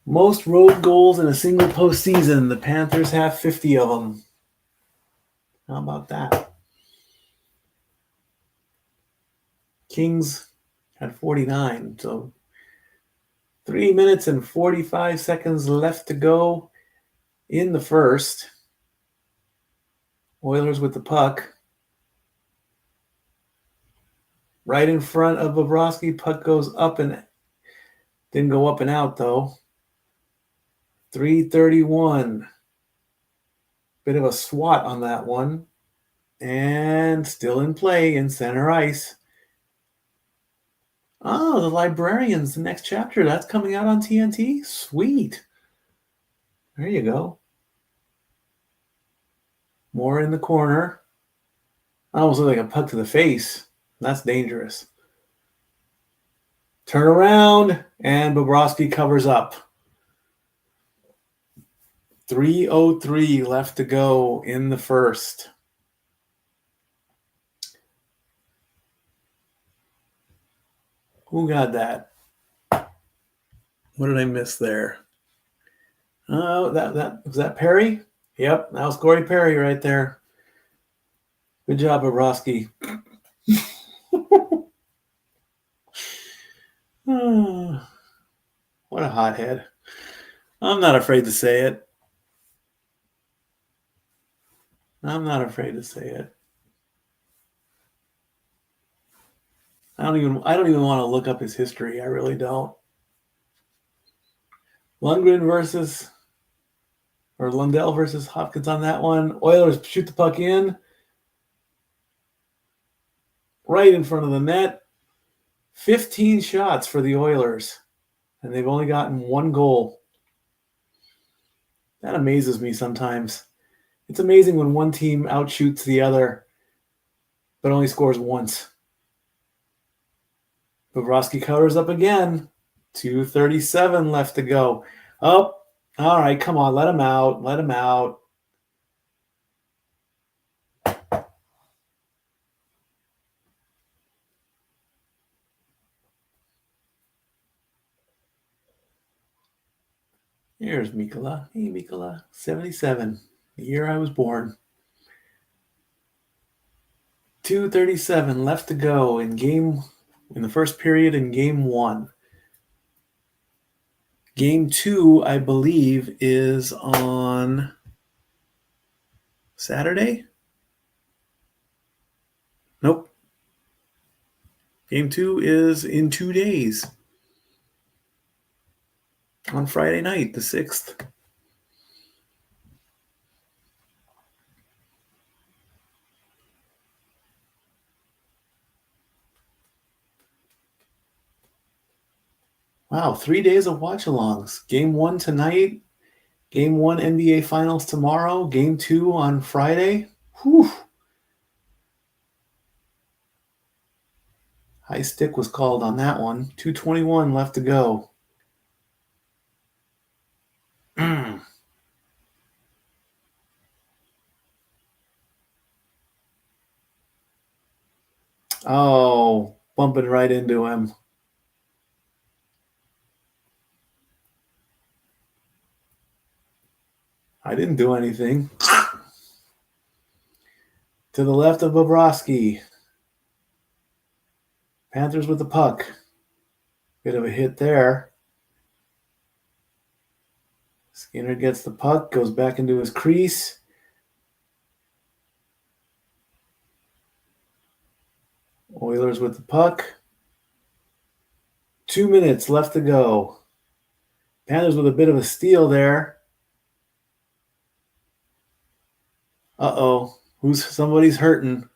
Most road goals in a single postseason. The Panthers have 50 of them. How about that? Kings had 49. So 3 minutes and 45 seconds left to go in the first. Oilers with the puck. Right in front of Bobrovsky. Puck goes up and didn't go up and out, though. 3:31. Bit of a swat on that one. And still in play in center ice. Oh, the Librarians, the next chapter. That's coming out on TNT? Sweet. There you go. More in the corner. Almost looked like a puck to the face. That's dangerous. Turn around, and Bobrovsky covers up. 3:03 left to go in the first. Who got that? What did I miss there? Oh, that was that Perry? Yep, that was Corey Perry right there. Good job, Bobrovsky. What a hothead. I'm not afraid to say it. I'm not afraid to say it. I don't even want to look up his history. I really don't. Lundell versus Hopkins on that one. Oilers shoot the puck in. Right in front of the net. 15 shots for the Oilers. And they've only gotten one goal. That amazes me sometimes. It's amazing when one team outshoots the other, but only scores once. Bobrovsky covers up again. 2:37 left to go. Oh, all right, come on, let him out. Let him out. Here's Mikola. Hey, Mikola. 77, the year I was born. 2:37 left to go in the first period in game one. Game two, I believe, is on Saturday? Nope. Game two is in 2 days. On Friday night, the 6th. Wow, 3 days of watch-alongs. Game one tonight, Game one NBA Finals tomorrow, Game two on Friday. Whew. High stick was called on that one. 2:21 left to go. Oh, bumping right into him. I didn't do anything. To the left of Bobrovsky. Panthers with the puck. Bit of a hit there. Skinner gets the puck, goes back into his crease. Oilers with the puck. 2 minutes left to go. Panthers with a bit of a steal there. Uh-oh. Somebody's hurting.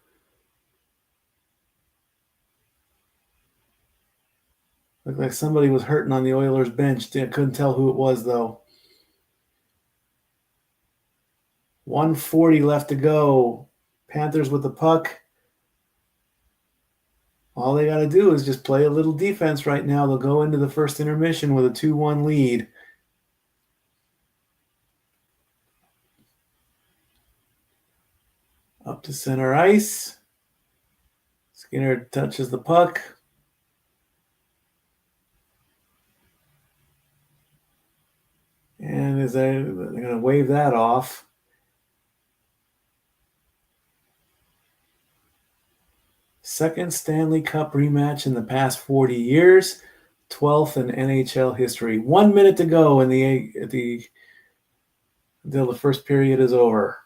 Looked like somebody was hurting on the Oilers bench. I couldn't tell who it was, though. 1:40 left to go. Panthers with the puck. All they got to do is just play a little defense right now. They'll go into the first intermission with a 2-1 lead. Up to center ice. Skinner touches the puck. And they're going to wave that off. Second Stanley Cup rematch in the past 40 years. 12th in NHL history. 1 minute to go until the first period is over.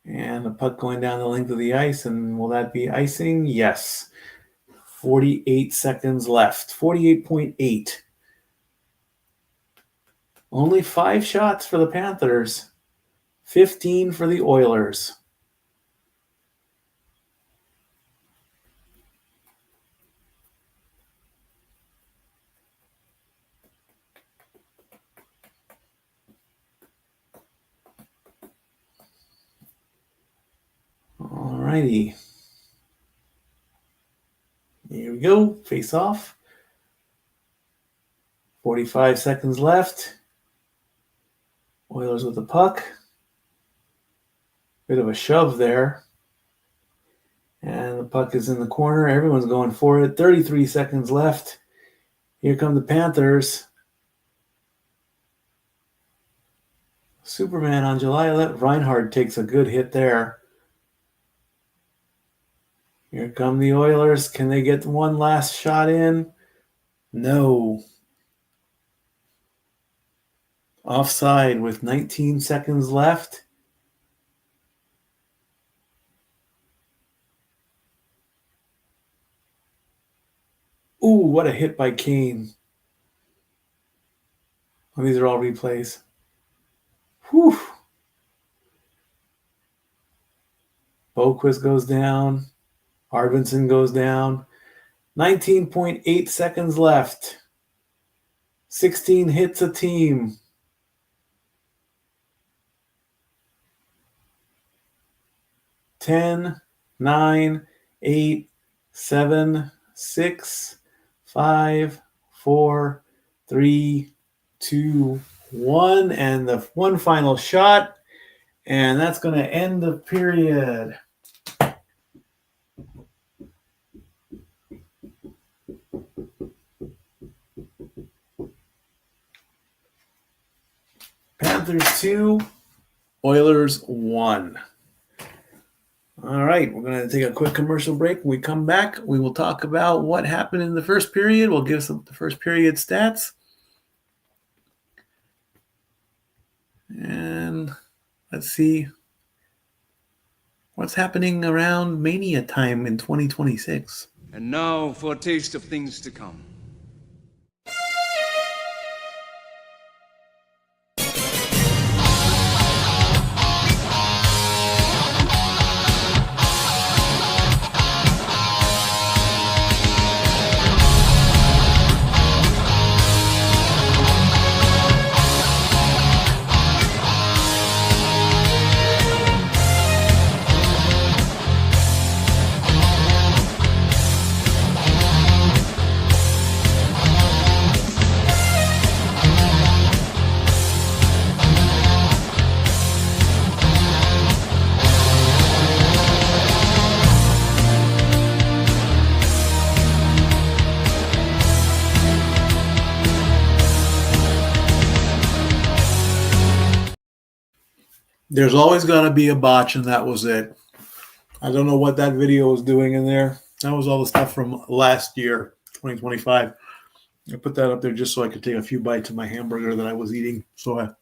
And the puck going down the length of the ice. And will that be icing? Yes. 48 seconds left. 48.8. Only 5 shots for the Panthers. 15 for the Oilers. All righty. Here we go. Face off. 45 seconds left. Oilers with the puck. Bit of a shove there. And the puck is in the corner. Everyone's going for it. 33 seconds left. Here come the Panthers. Superman on July 11th. Reinhard takes a good hit there. Here come the Oilers. Can they get one last shot in? No. Offside with 19 seconds left. Ooh, what a hit by Kane. Oh, these are all replays. Whew. Boquist goes down. Arvidsson goes down. 19.8 seconds left. 16 hits a team. 10, 9, 8, 7, 6, 5, 4, 3, 2, 1. And the one final shot. And that's going to end the period. Panthers 2, Oilers 1. All right, we're going to take a quick commercial break. When we come back, we will talk about what happened in the first period. We'll give some the first period stats. And let's see what's happening around Mania time in 2026. And now for a taste of things to come. There's always going to be a botch, and that was it. I don't know what that video was doing in there. That was all the stuff from last year, 2025. I put that up there just so I could take a few bites of my hamburger that I was eating. So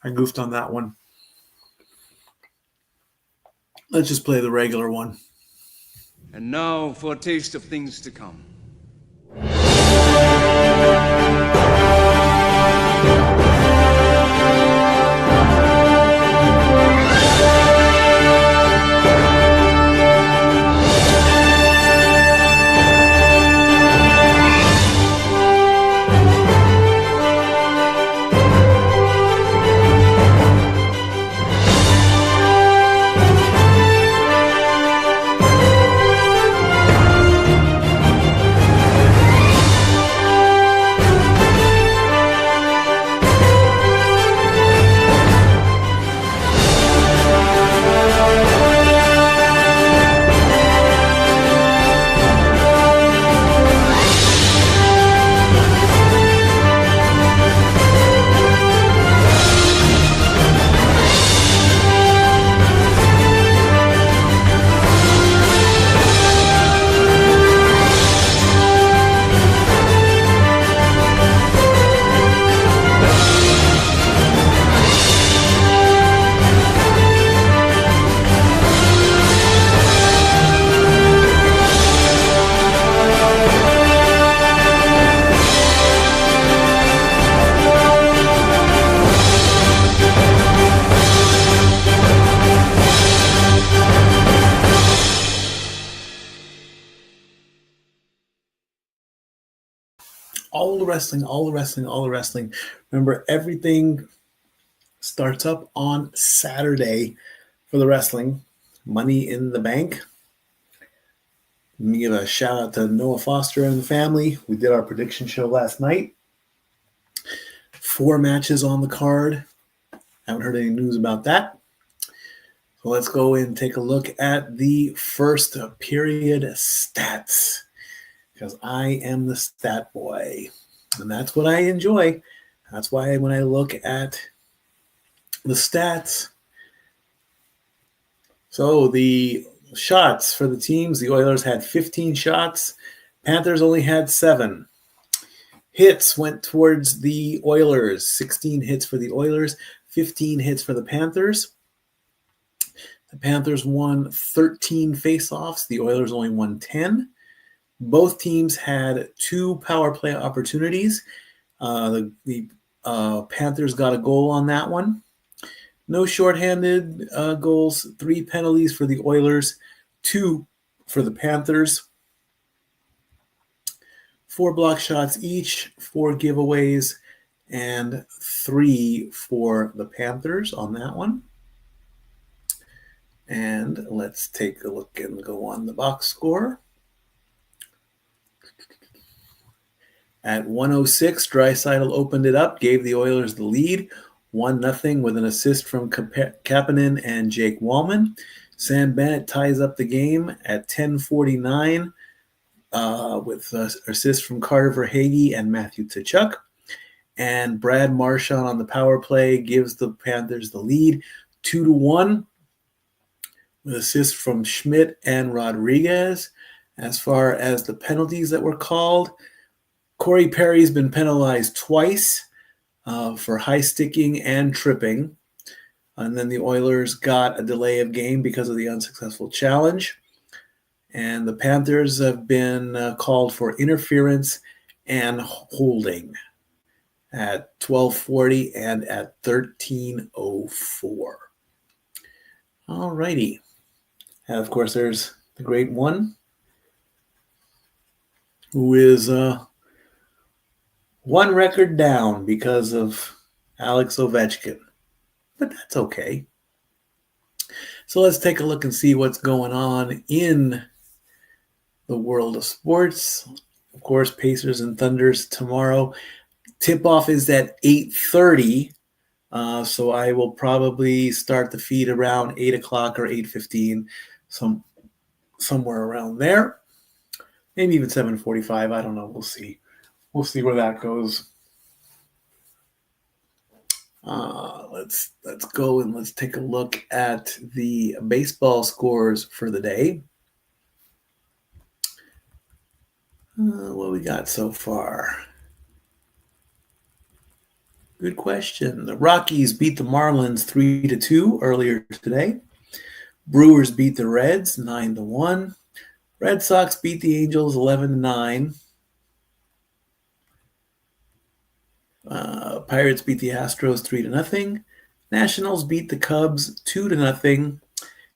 I goofed on that one. Let's just play the regular one. And now for a taste of things to come. All the wrestling. Remember, everything starts up on Saturday for the wrestling. Money in the Bank. Let me give a shout out to Noah Foster and the family. We did our prediction show last night. 4 matches on the card. Haven't heard any news about that. So let's go and take a look at the first period stats, because I am the stat boy, and that's what I enjoy. That's why when I look at the stats, so the shots for the teams, the Oilers had 15 shots. Panthers only had 7. Hits went towards the Oilers. 16 hits for the Oilers, 15 hits for the Panthers. The Panthers won 13 faceoffs. The Oilers only won 10. Both teams had 2 power play opportunities. The Panthers got a goal on that one. No shorthanded goals, 3 penalties for the Oilers, 2 for the Panthers. 4 block shots each, 4 giveaways, and 3 for the Panthers on that one. And let's take a look and go on the box score. At 1:06, Draisaitl opened it up, gave the Oilers the lead, 1-0 with an assist from Kapanen and Jake Wallman. Sam Bennett ties up the game at 10:49 with assist from Carter Verhaeghe and Matthew Tkachuk. And Brad Marchand on the power play gives the Panthers the lead, 2-1 with assists from Schmidt and Rodriguez. As far as the penalties that were called, Corey Perry's been penalized twice for high sticking and tripping. And then the Oilers got a delay of game because of the unsuccessful challenge. And the Panthers have been called for interference and holding at 12:40 and at 13:04. All righty. And of course, there's the great one, who is one record down because of Alex Ovechkin. But that's okay. So let's take a look and see what's going on in the world of sports. Of course, Pacers and Thunders tomorrow. Tip-off is at 8:30. So I will probably start the feed around 8 o'clock or 8:15, somewhere around there. Maybe even 7:45. I don't know. We'll see. We'll see where that goes. Let's go and let's take a look at the baseball scores for the day. What we got so far? Good question. The Rockies beat the Marlins 3-2 earlier today. Brewers beat the Reds 9-1. Red Sox beat the Angels 11-9. Pirates beat the Astros 3-0. Nationals beat the Cubs 2-0.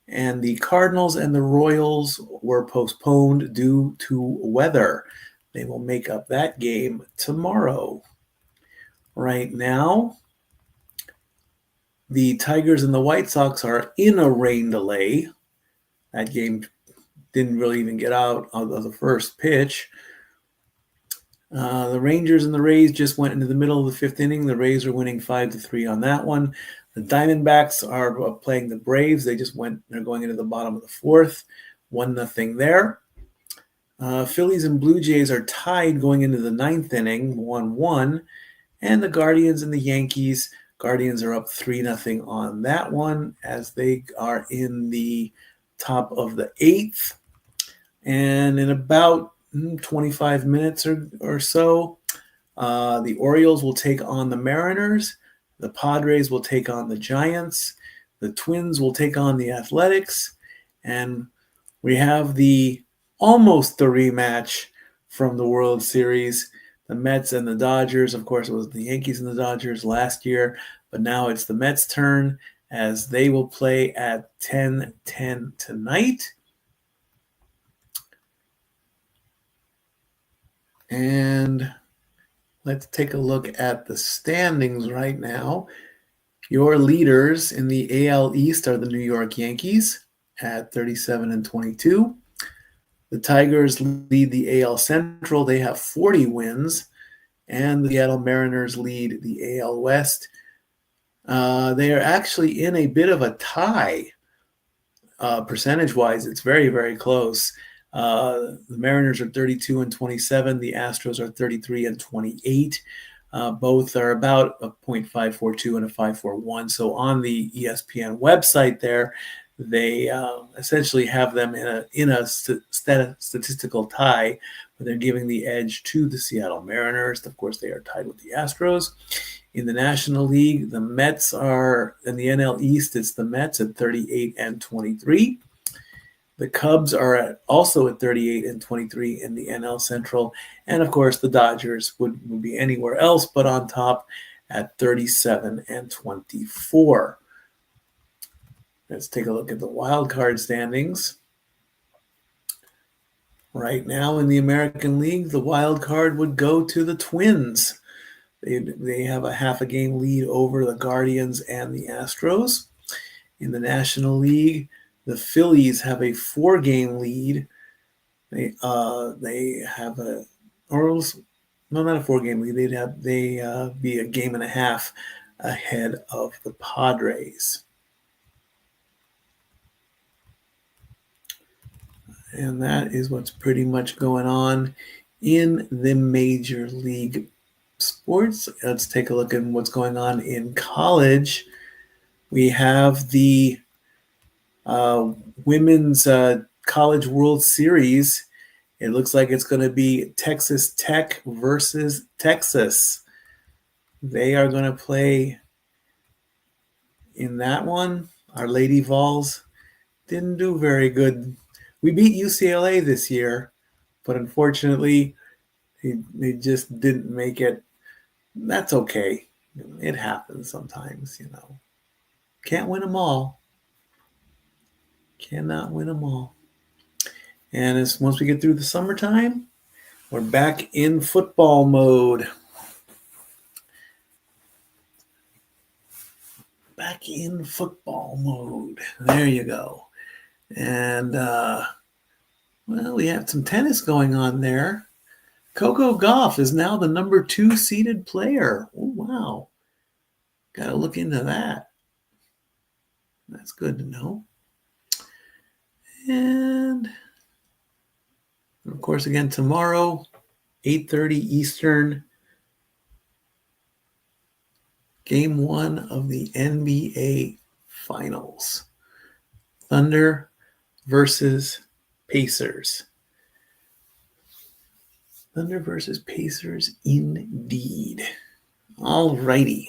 And the Cardinals and the Royals were postponed due to weather. They will make up that game tomorrow. Right now, the Tigers and the White Sox are in a rain delay. That game didn't really even get out of the first pitch. The Rangers and the Rays just went into the middle of the 5th inning. The Rays are winning 5-3 on that one. The Diamondbacks are playing the Braves. They're going into the bottom of the 4th. 1-0 there. Phillies and Blue Jays are tied going into the 9th inning, 1-1. And the Guardians and the Yankees, Guardians are up 3-0 on that one as they are in the top of the 8th. And in about 25 minutes or so, the Orioles will take on the Mariners. The Padres will take on the Giants. The Twins will take on the Athletics. And we have almost the rematch from the World Series. The Mets and the Dodgers. Of course, it was the Yankees and the Dodgers last year, but now it's the Mets' turn as they will play at 10:10 tonight. And let's take a look at the standings right now. Your leaders in the AL East are the New York Yankees at 37-22. The Tigers lead the AL Central. They have 40 wins. And the Seattle Mariners lead the AL West. They are actually in a bit of a tie. Percentage-wise, it's very, very close. The Mariners are 32-27. The Astros are 33-28. Both are about a .542 and a .541. So on the ESPN website there, they essentially have them in a statistical tie, but they're giving the edge to the Seattle Mariners. Of course, they are tied with the Astros. In the National League, the Mets are in the NL East. It's the Mets at 38-23. The Cubs are also at 38-23 in the NL Central. And of course, the Dodgers would be anywhere else but on top at 37-24. Let's take a look at the wild card standings. Right now in the American League, the wild card would go to the Twins. They have a half a game lead over the Guardians and the Astros. In the National League, the Phillies have a 4-game lead. They have a, or no, not a 4-game lead. They be a game and a half ahead of the Padres. And that is what's pretty much going on in the Major League sports. Let's take a look at what's going on in college. We have the Women's College World Series. It looks like it's going to be Texas Tech versus Texas. They are going to play in that one. Our Lady Vols didn't do very good. We beat UCLA this year, but unfortunately, they just didn't make it. That's okay. It happens sometimes, you know. Can't win them all. Cannot win them all. And once we get through the summertime, we're back in football mode. Back in football mode. There you go. And, well, we have some tennis going on there. Coco Gauff is now the number 2 seeded player. Oh, wow. Got to look into that. That's good to know. And, of course, again, tomorrow, 8:30 Eastern, Game 1 of the NBA Finals. Thunder versus Pacers. Thunder versus Pacers indeed. All righty.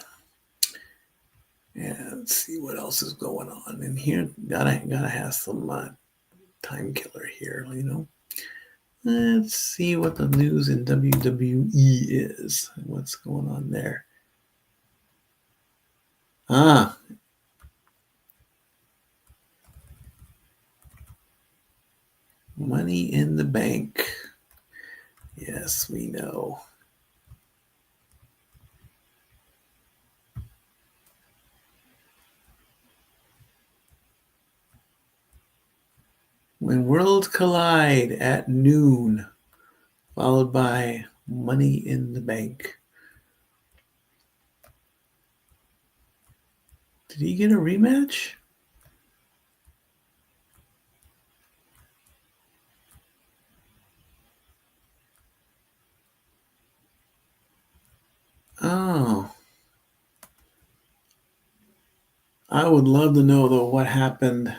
Yeah, let's see what else is going on in here. Gotta have some time killer here, you know. Let's see what the news in WWE is. What's going on there? Money in the Bank. Yes, we know. When Worlds Collide at noon, followed by Money in the Bank. Did he get a rematch? Oh. I would love to know, though, what happened.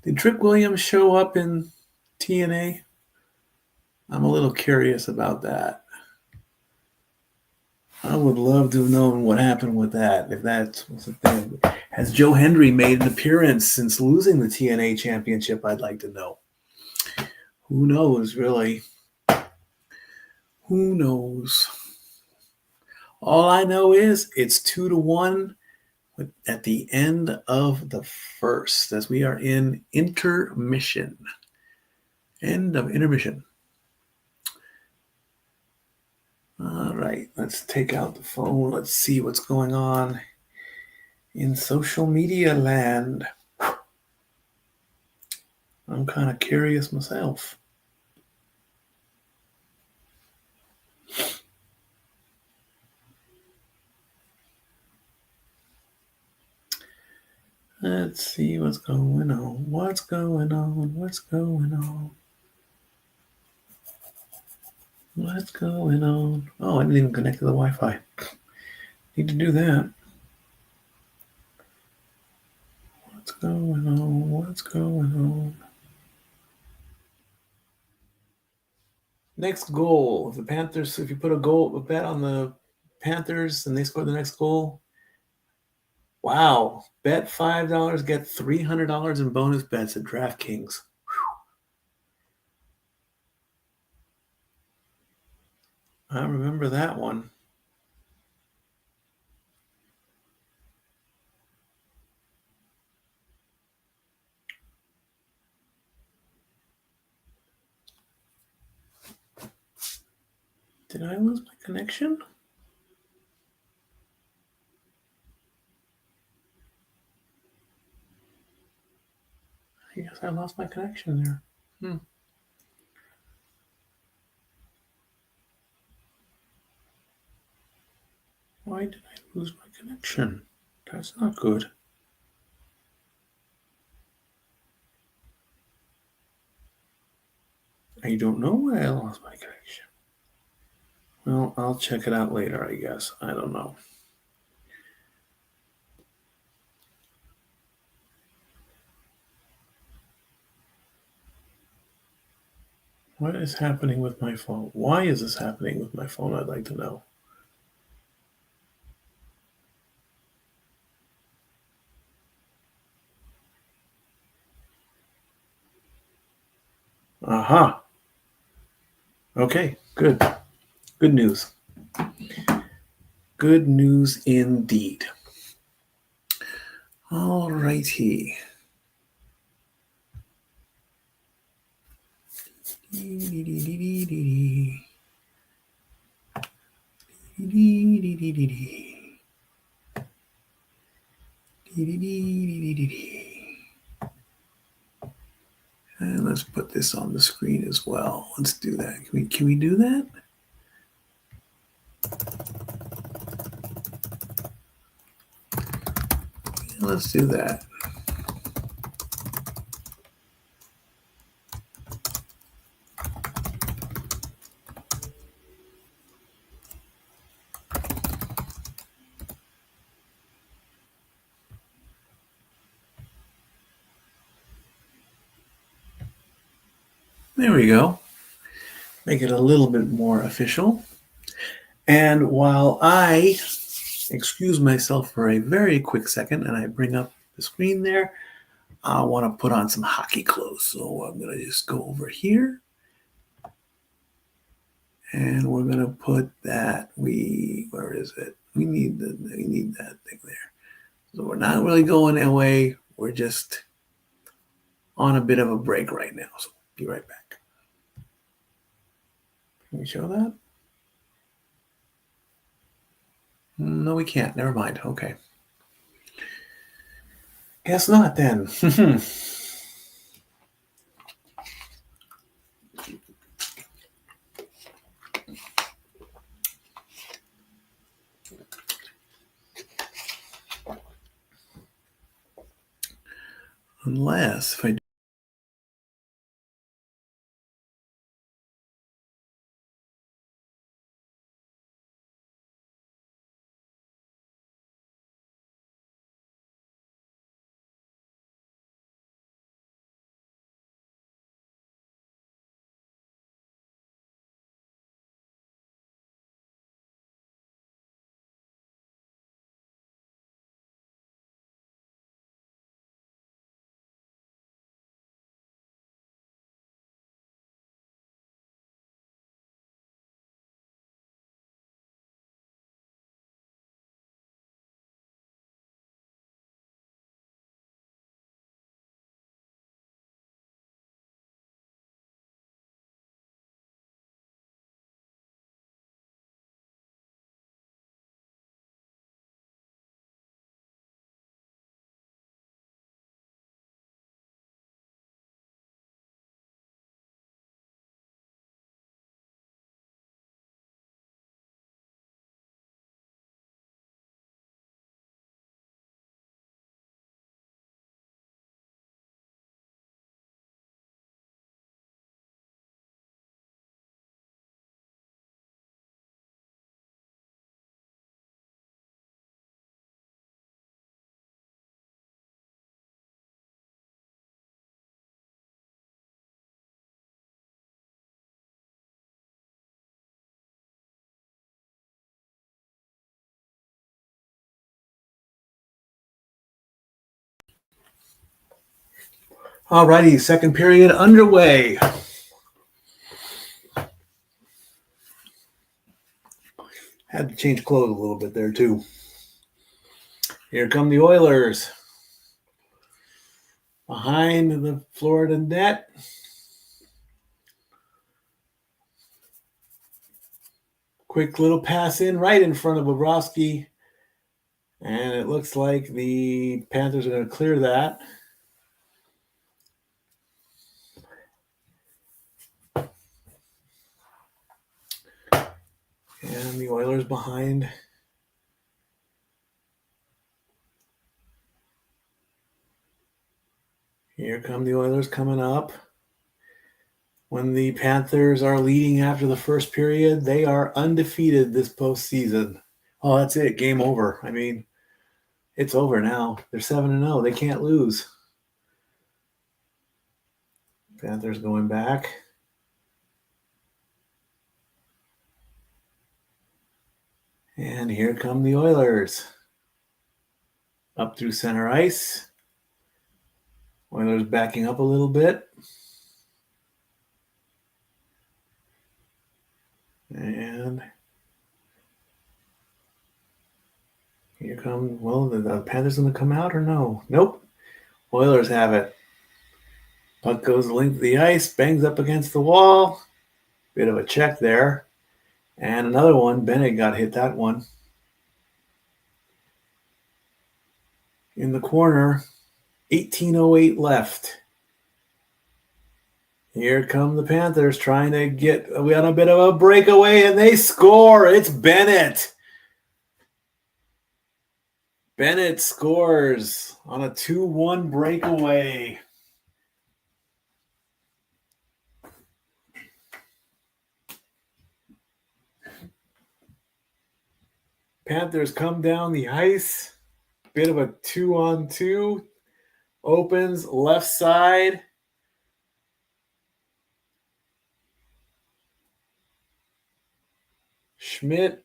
Did Trick Williams show up in TNA? I'm a little curious about that. I would love to have known what happened with that, if that's the thing. Has Joe Hendry made an appearance since losing the TNA championship? I'd like to know. Who knows, really? Who knows? All I know is it's 2-1 at the end of the first, as we are in intermission. End of intermission. All right, let's take out the phone. Let's see what's going on in social media land. I'm kind of curious myself. Let's see what's going on. What's going on? What's going on? What's going on? Oh, I didn't even connect to the Wi-Fi. Need to do that. What's going on? What's going on? Next goal. If the Panthers, if you put a bet on the Panthers and they score the next goal, wow. Bet $5, get $300 in bonus bets at DraftKings. I remember that one. Did I lose my connection? I guess I lost my connection there. Why did I lose my connection? That's not good. I don't know why I lost my connection. Well, I'll check it out later, I guess. I don't know. What is happening with my phone? Why is this happening with my phone? I'd like to know. Aha. Okay, good. Good news. Good news indeed. All righty. And let's put this on the screen as well. Let's do that. Can we do that? Let's do that. There we go. Make it a little bit more official. And while I excuse myself for a very quick second and I bring up the screen there, I want to put on some hockey clothes. So I'm going to just go over here. And we're going to put that, where is it? We need that thing there. So we're not really going away. We're just on a bit of a break right now. So be right back. Can we show that? No, we can't. Never mind. Okay. Guess not then. Unless if I Alrighty, second period underway. Had to change clothes a little bit there too. Here come the Oilers. Behind the Florida net. Quick little pass in right in front of Bobrovsky. And it looks like the Panthers are going to clear that. And the Oilers behind. Here come the Oilers coming up. When the Panthers are leading after the first period, they are undefeated this postseason. Oh, that's it. Game over. I mean, it's over now. They're 7-0. They can't lose. Panthers going back. And here come the Oilers. Up through center ice. Oilers backing up a little bit. And here come, well, the Panthers going to come out or no? Nope. Oilers have it. Puck goes the length of the ice, bangs up against the wall. Bit of a check there. And another one. Bennett got hit that one. In the corner. 18:08 left. Here come the Panthers trying to get on a bit of a breakaway, and they score. It's Bennett. Bennett scores on a 2-1 breakaway. Panthers come down the ice. Bit of a 2-on-2. Opens left side. Schmidt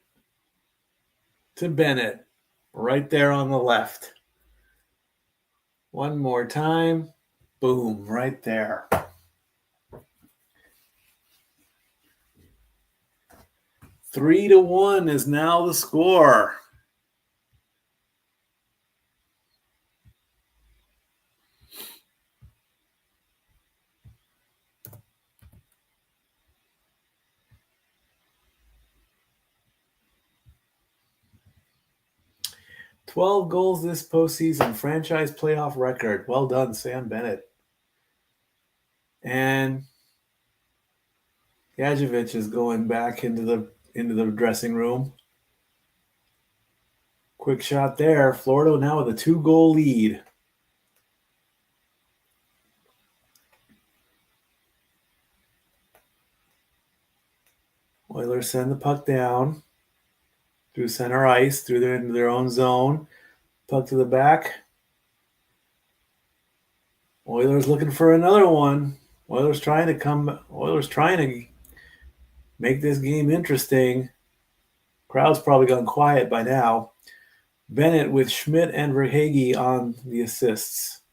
to Bennett. Right there on the left. One more time. Boom, right there. Three to 1 is now the score. "12 goals this postseason, franchise playoff record. Well done, Sam Bennett." And Gadjevich is going back into the dressing room. Quick shot there. Florida now with a 2-goal lead. Oilers send the puck down through center ice, into their own zone. Puck to the back. Oilers looking for another one. Oilers trying to make this game interesting. Crowd's probably gone quiet by now. Bennett with Schmidt and Verhaeghe on the assists.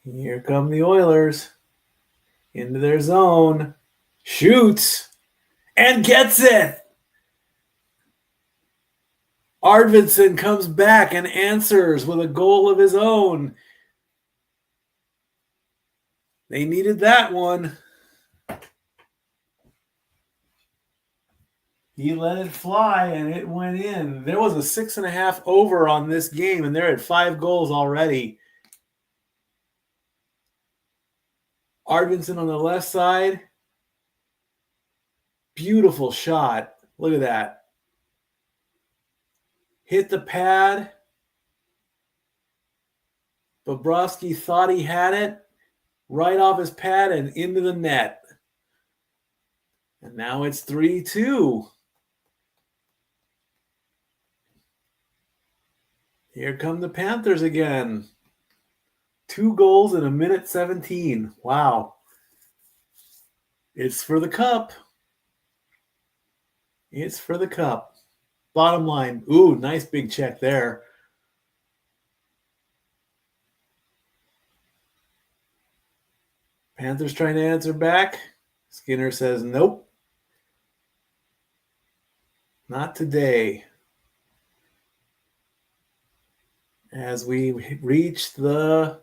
Here come the Oilers. Into their zone. Shoots. And gets it. Arvidsson comes back and answers with a goal of his own. They needed that one. He let it fly, and it went in. There was a 6.5 over on this game, and they're at 5 goals already. Arvidsson on the left side. Beautiful shot. Look at that. Hit the pad. Bobrovsky thought he had it. Right off his pad and into the net. And now it's 3-2. Here come the Panthers again. 2 goals in a minute 17. Wow. It's for the cup. It's for the cup. Bottom line. Ooh, nice big check there. Panthers trying to answer back. Skinner says, nope. Not today. As we reach the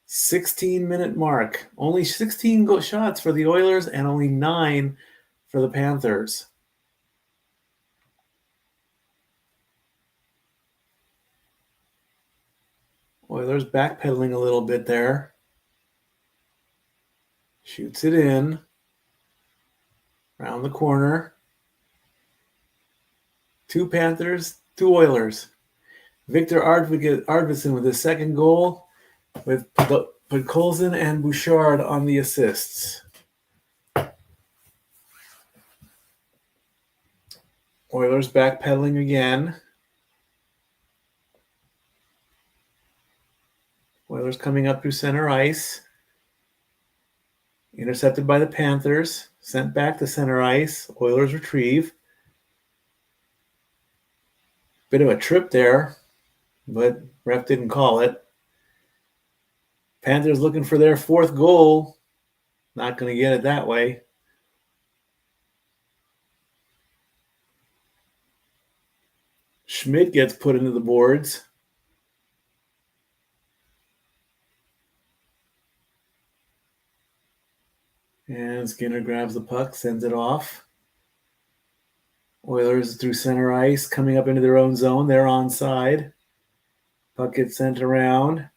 16-minute mark. Only 16 shots for the Oilers and only 9 for the Panthers. Oilers backpedaling a little bit there. Shoots it in. Around the corner. 2 Panthers, 2 Oilers. Victor Arvidsson with his second goal, with Podkolzin and Bouchard on the assists. Oilers backpedaling again. Oilers coming up through center ice. Intercepted by the Panthers. Sent back to center ice. Oilers retrieve. Bit of a trip there, but ref didn't call it. Panthers looking for their 4th goal. Not going to get it that way. Schmidt gets put into the boards. And Skinner grabs the puck, sends it off. Oilers through center ice, coming up into their own zone. They're onside. Puck gets sent around.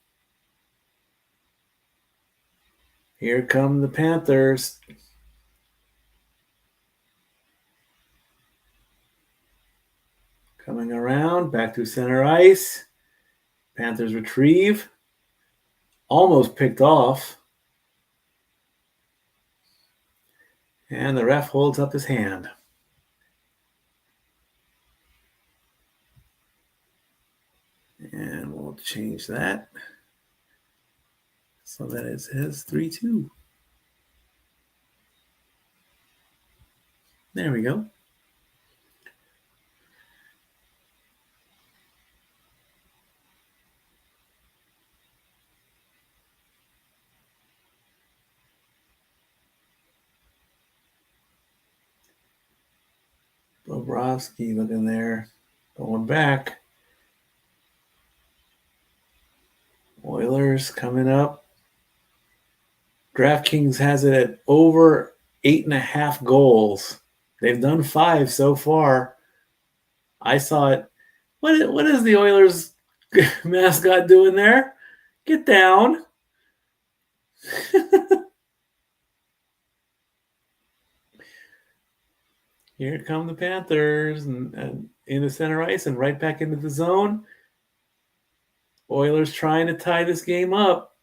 Here come the Panthers. Coming around, back to center ice. Panthers retrieve. Almost picked off. And the ref holds up his hand. And we'll change that so that it says 3-2. There we go. Bobrovsky looking there, going back. Oilers coming up. DraftKings has it at over 8.5 goals. They've done 5 so far. I saw it. What is the Oilers mascot doing there? Get down. Here come the Panthers and in the center ice and right back into the zone. Oilers trying to tie this game up.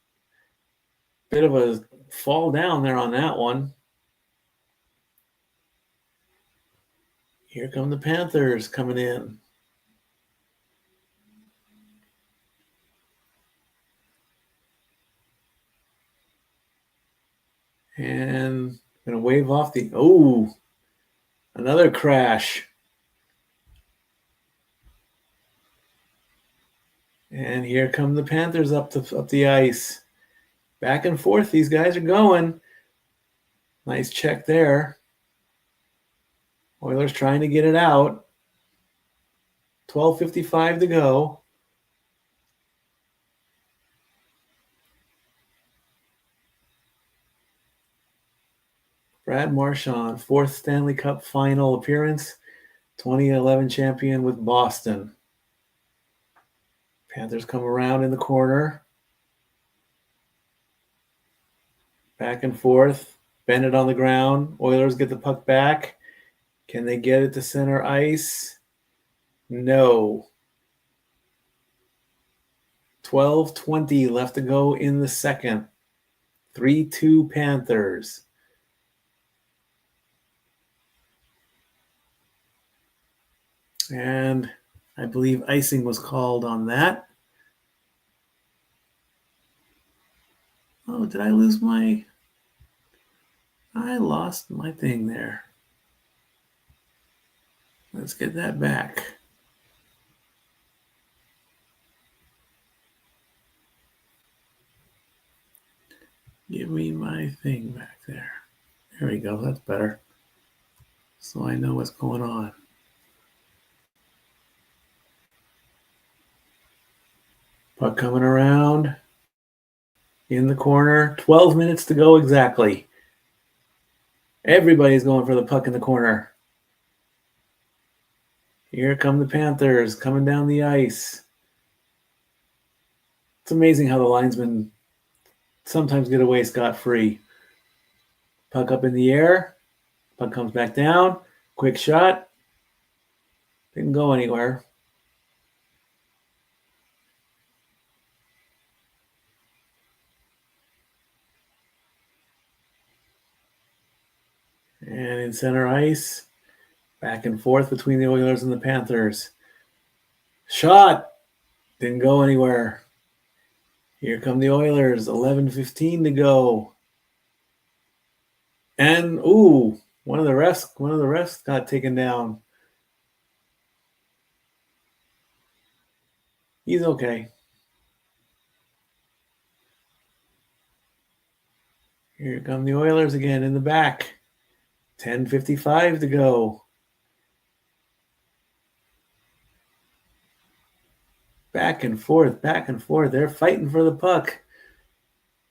Bit of a fall down there on that one. Here come the Panthers coming in. And going to wave off the... Oh, another crash. And here come the Panthers up the ice. Back and forth, these guys are going. Nice check there. Oilers trying to get it out. 12:55 to go. Brad Marchand, 4th Stanley Cup final appearance, 2011 champion with Boston. Panthers come around in the corner. Back and forth. Bennett on the ground. Oilers get the puck back. Can they get it to center ice? No. 12:20 left to go in the second. 3-2 Panthers. And I believe icing was called on that. Oh, did I lose my... I lost my thing there. Let's get that back. Give me my thing back there. There we go. That's better. So I know what's going on. Puck coming around in the corner. 12 minutes to go exactly. Everybody's going for the puck in the corner. Here come the Panthers coming down the ice. It's amazing how the linesmen sometimes get away scot-free. Puck up in the air. Puck comes back down. Quick shot. Didn't go anywhere. And in center ice, back and forth between the Oilers and the Panthers. Shot. Didn't go anywhere. Here come the Oilers. 11:15 to go. And one of the refs got taken down. He's okay. Here come the Oilers again in the back. 10:55 to go. Back and forth, back and forth. They're fighting for the puck.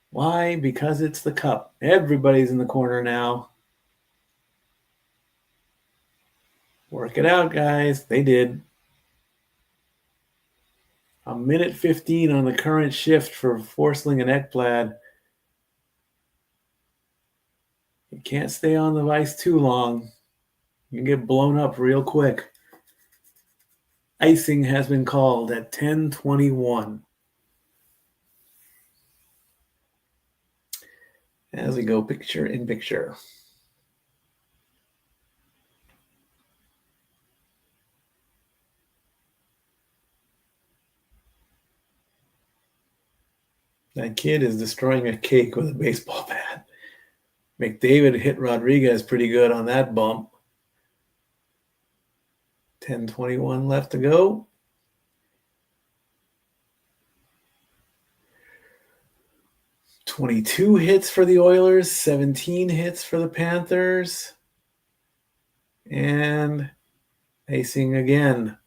Why? Because it's the Cup. Everybody's in the corner now. Work it out, guys. They did. 1:15 on the current shift for Forsling and Ekblad. You can't stay on the ice too long. You can get blown up real quick. Icing has been called at 10:21. As we go picture in picture. That kid is destroying a cake with a baseball bat. McDavid hit Rodriguez pretty good on that bump. 10:21 left to go. "22 hits for the Oilers, 17 hits for the Panthers. And icing again.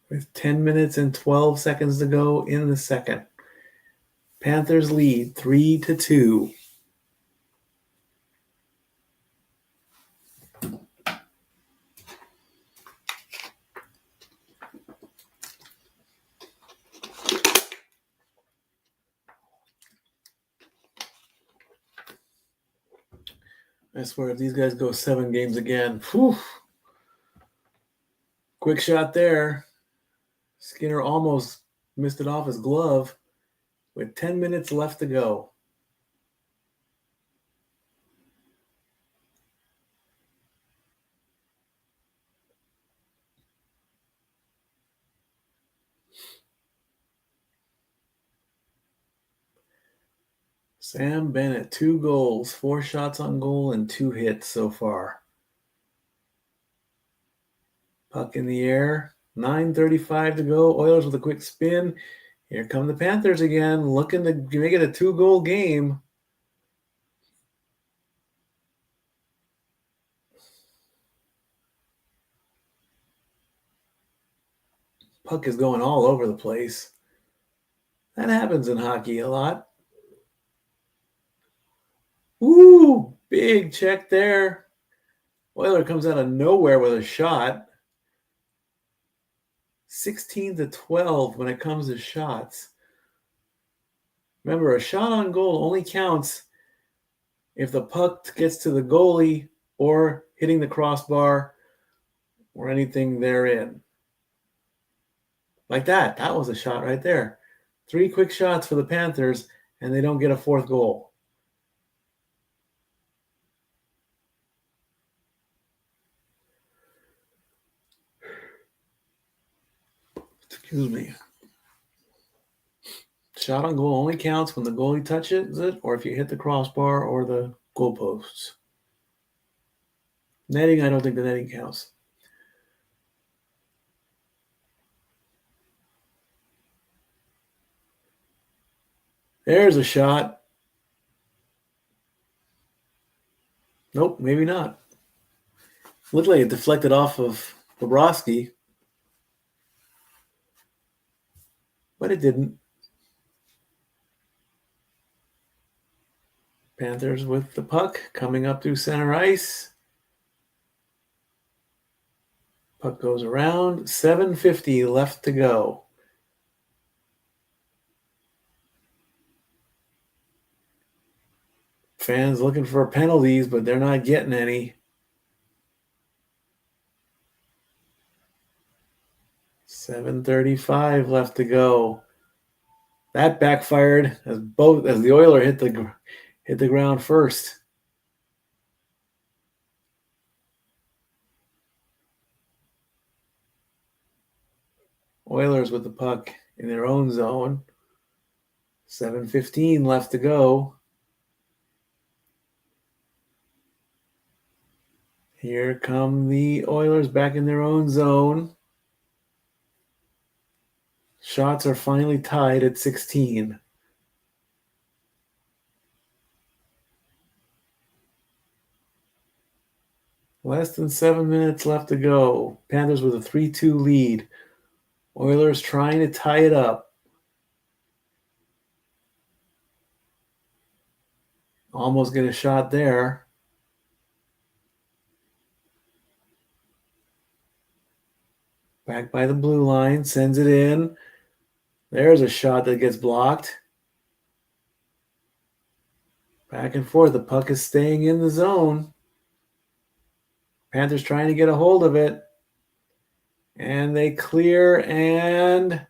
With 10 minutes and 12 seconds to go in the second. Panthers lead 3-2. I swear, if these guys go 7 games again, whew. Quick shot there. Skinner almost missed it off his glove with 10 minutes left to go. Sam Bennett, 2 goals, 4 shots on goal, and 2 hits so far. Puck in the air, 9:35 to go. Oilers with a quick spin. Here come the Panthers again, looking to make it a 2-goal game. Puck is going all over the place. That happens in hockey a lot. Ooh, big check there. Oiler comes out of nowhere with a shot. 16-12 when it comes to shots. Remember, a shot on goal only counts if the puck gets to the goalie or hitting the crossbar or anything therein. Like that. That was a shot right there. 3 quick shots for the Panthers, and they don't get a 4th goal. Excuse me. Shot on goal only counts when the goalie touches it or if you hit the crossbar or the goalposts. Netting, I don't think the netting counts. There's a shot. Nope, maybe not. Looked like it deflected off of Bobrovsky, but it didn't. Panthers with the puck coming up through center ice. Puck goes around. 7:50 left to go. Fans looking for penalties, but they're not getting any. 7:35 left to go. That backfired as the Oiler hit the ground first. Oilers with the puck in their own zone. 7:15 left to go. Here come the Oilers back in their own zone. Shots are finally tied at 16. Less than 7 minutes left to go. Panthers with a 3-2 lead. Oilers trying to tie it up. Almost get a shot there. Back by the blue line, sends it in. There's a shot that gets blocked. Back and forth, the puck is staying in the zone. Panthers trying to get a hold of it. And they clear and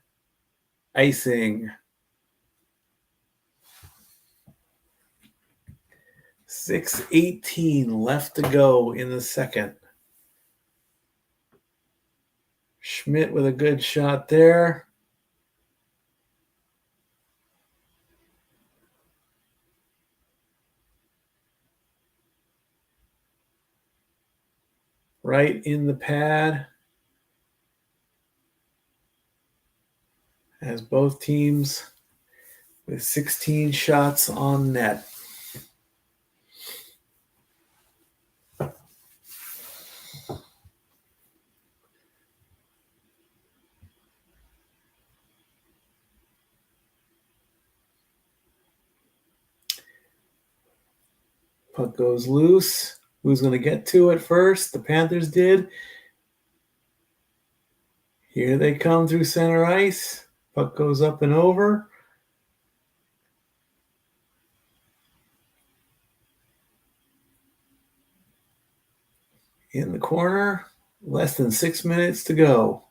icing. 6:18 left to go in the second. Schmidt with a good shot there. Right in the pad. As both teams with 16 shots on net. Puck goes loose. Who's going to get to it first? The Panthers did. Here they come through center ice. Puck goes up and over. In the corner. Less than 6 minutes to go.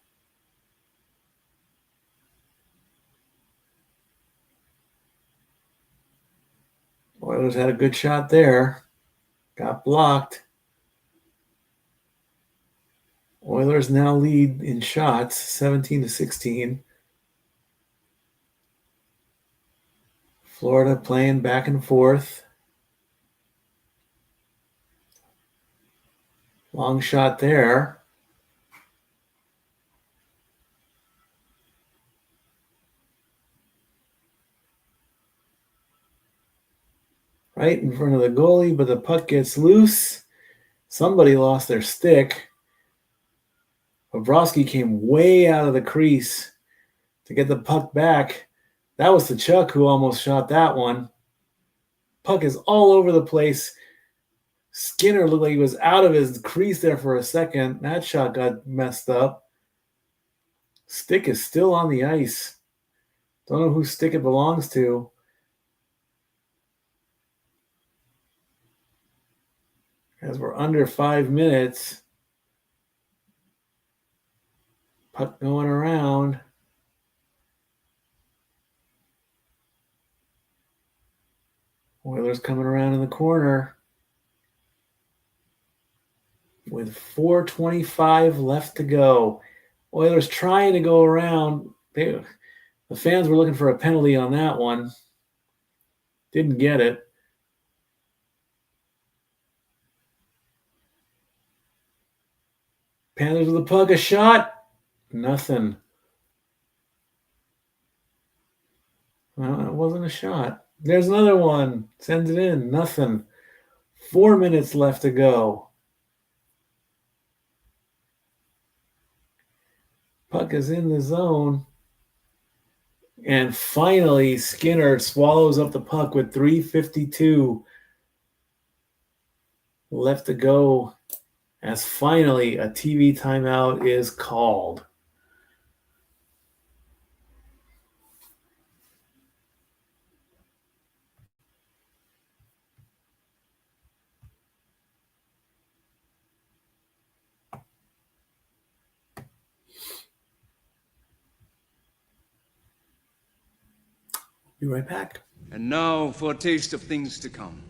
Oilers had a good shot there. Got blocked. Oilers now lead in shots, 17-16. Florida playing back and forth. Long shot there. Right in front of the goalie, but the puck gets loose. Somebody lost their stick. Bobrovsky came way out of the crease to get the puck back. That was Tkachuk who almost shot that one. Puck is all over the place. Skinner looked like he was out of his crease there for a second. That shot got messed up. Stick is still on the ice. Don't know whose stick it belongs to. As we're under 5 minutes. Puck going around. Oilers coming around in the corner. With 4:25 left to go. Oilers trying to go around. The fans were looking for a penalty on that one. Didn't get it. Panthers with the puck, a shot. Nothing. Well, it wasn't a shot. There's another one. Sends it in. Nothing. 4 minutes left to go. Puck is in the zone. And finally, Skinner swallows up the puck with 3:52 left to go, as finally a TV timeout is called. Be right back. And now for a taste of things to come.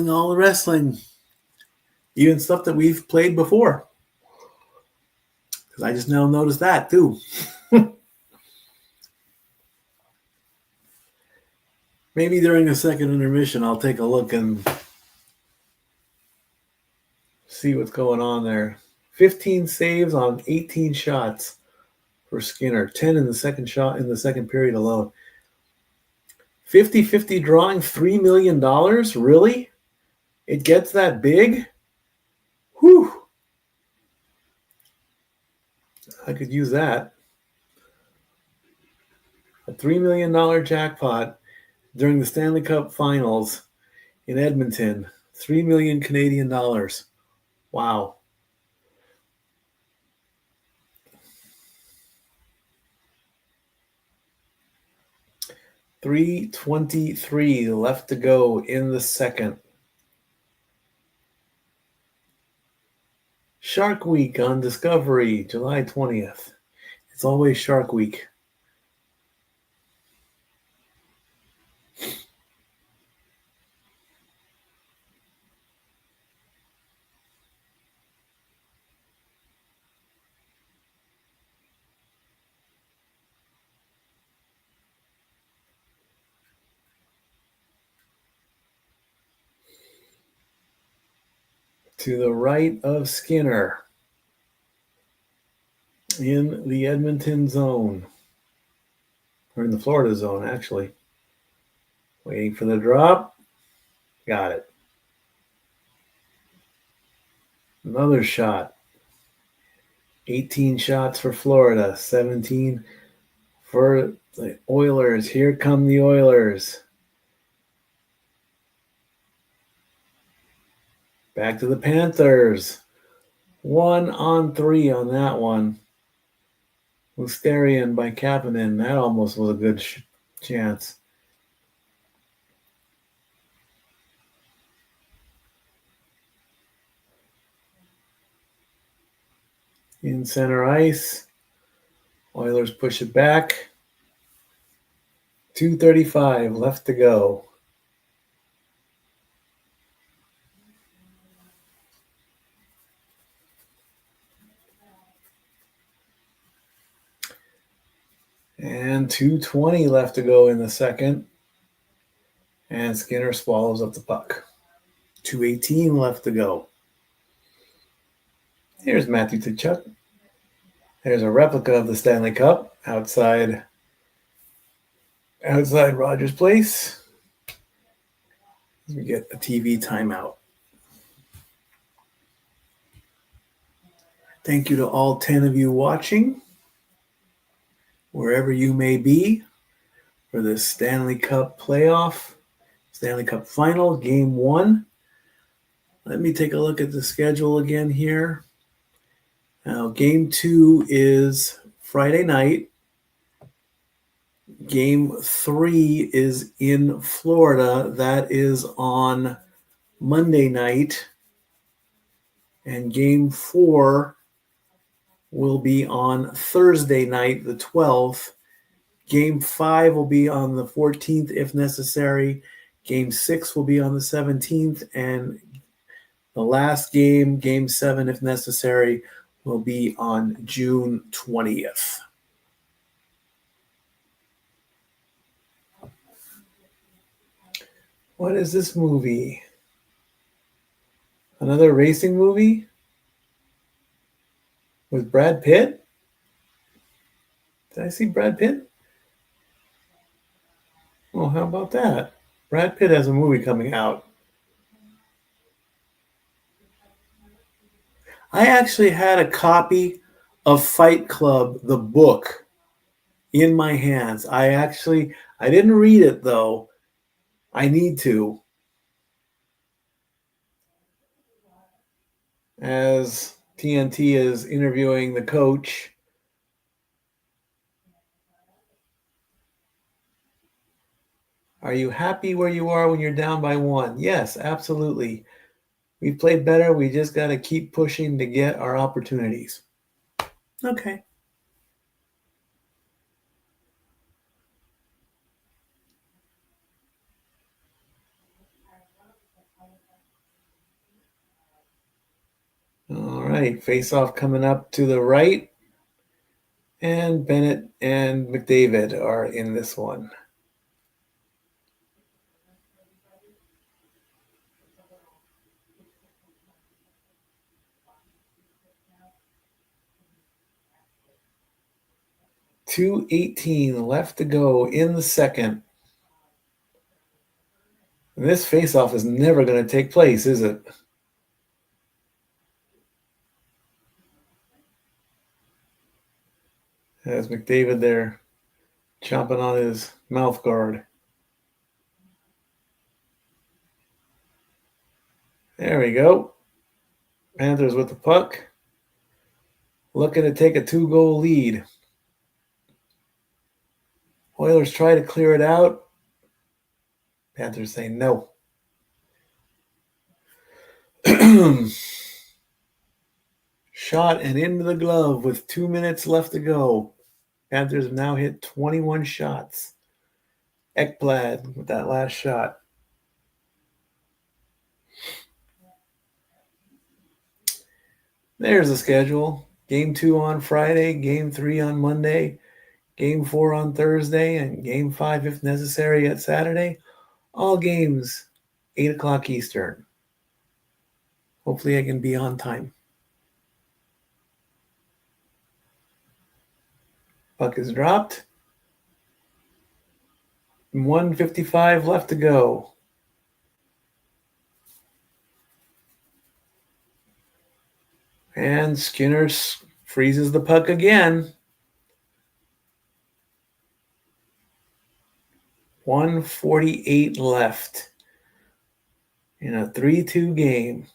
All the wrestling. Even stuff that we've played before. Because I just now noticed that too. Maybe during the second intermission, I'll take a look and see what's going on there. 15 saves on 18 shots for Skinner. 10 in the second period alone. 50-50 drawing, $3 million? Really? It gets that big? Whew. I could use that. A $3 million jackpot during the Stanley Cup Finals in Edmonton. 3 million Canadian dollars. Wow. .323 left to go in the second. Shark Week on Discovery, July 20th. It's always Shark Week. To the right of Skinner in the Edmonton zone, or in the Florida zone, actually. Waiting for the drop. Got it. Another shot. 18 shots for Florida, 17 for the Oilers. Here come the Oilers. Back to the Panthers. 1-on-3 on that one. Musterian by Kapanen. That almost was a good chance. In center ice. Oilers push it back. 2:35 left to go. And 2:20 left to go in the second. And Skinner swallows up the puck. 2:18 left to go. Here's Matthew Tkachuk. There's a replica of the Stanley Cup outside Rogers Place. We get a TV timeout. Thank you to all 10 of you watching, wherever you may be, for this Stanley Cup playoff, Stanley Cup final, Game 1. Let me take a look at the schedule again here. Now, Game 2 is Friday night. Game 3 is in Florida. That is on Monday night. And Game 4 will be on Thursday night, the 12th. Game 5 will be on the 14th if necessary. Game 6 will be on the 17th. And the last game, Game 7 if necessary, will be on June 20th. What is this movie? Another racing movie? With Brad Pitt? Did I see Brad Pitt? Well, how about that? Brad Pitt has a movie coming out. I actually had a copy of Fight Club, the book, in my hands. I didn't read it, though. I need to. As TNT is interviewing the coach. Are you happy where you are when you're down by 1? Yes, absolutely. We've played better. We just got to keep pushing to get our opportunities. Okay. All right, face-off coming up to the right. And Bennett and McDavid are in this one. .218 left to go in the second. This face-off is never going to take place, is it? As McDavid there chomping on his mouth guard. There we go. Panthers with the puck. Looking to take a 2-goal lead. Oilers try to clear it out. Panthers say no. Shot and into the glove with 2 minutes left to go. Panthers have now hit 21 shots. Ekblad with that last shot. There's the schedule. Game 2 on Friday, Game 3 on Monday, Game 4 on Thursday, and Game 5, if necessary, at Saturday. All games, 8 o'clock Eastern. Hopefully I can be on time. Puck is dropped. 1:55 left to go. And Skinner freezes the puck again. 1:48 left in a 3-2 game.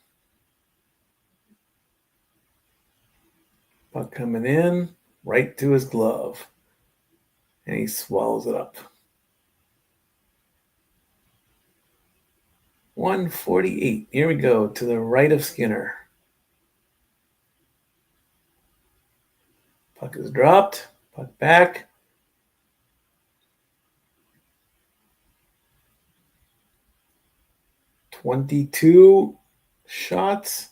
Puck coming in, right to his glove. And he swallows it up. 1:48. Here we go, to the right of Skinner. Puck is dropped. Puck back. .22 shots.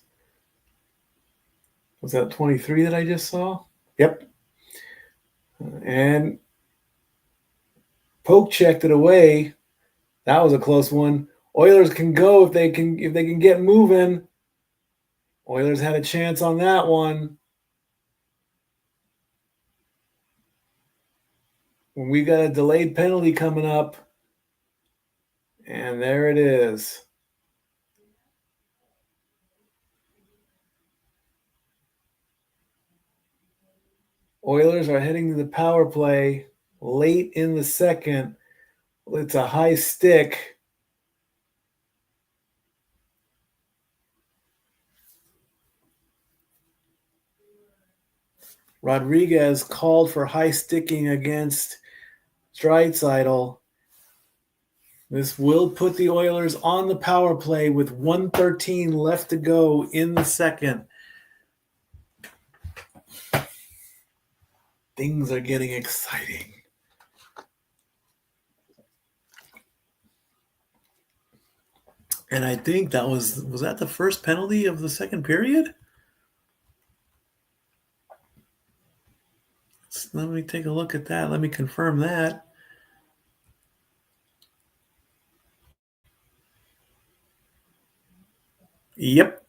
Was that 23 that I just saw? Yep. And Poke checked it away. That was a close one. Oilers can go if they can get moving. Oilers had a chance on that one. We got a delayed penalty coming up. And there it is. Oilers are heading to the power play late in the second. It's a high stick. Rodriguez called for high sticking against Draisaitl. This will put the Oilers on the power play with 1:13 left to go in the second. Things are getting exciting. And I think that was that the first penalty of the second period? Let me take a look at that. Let me confirm that. Yep.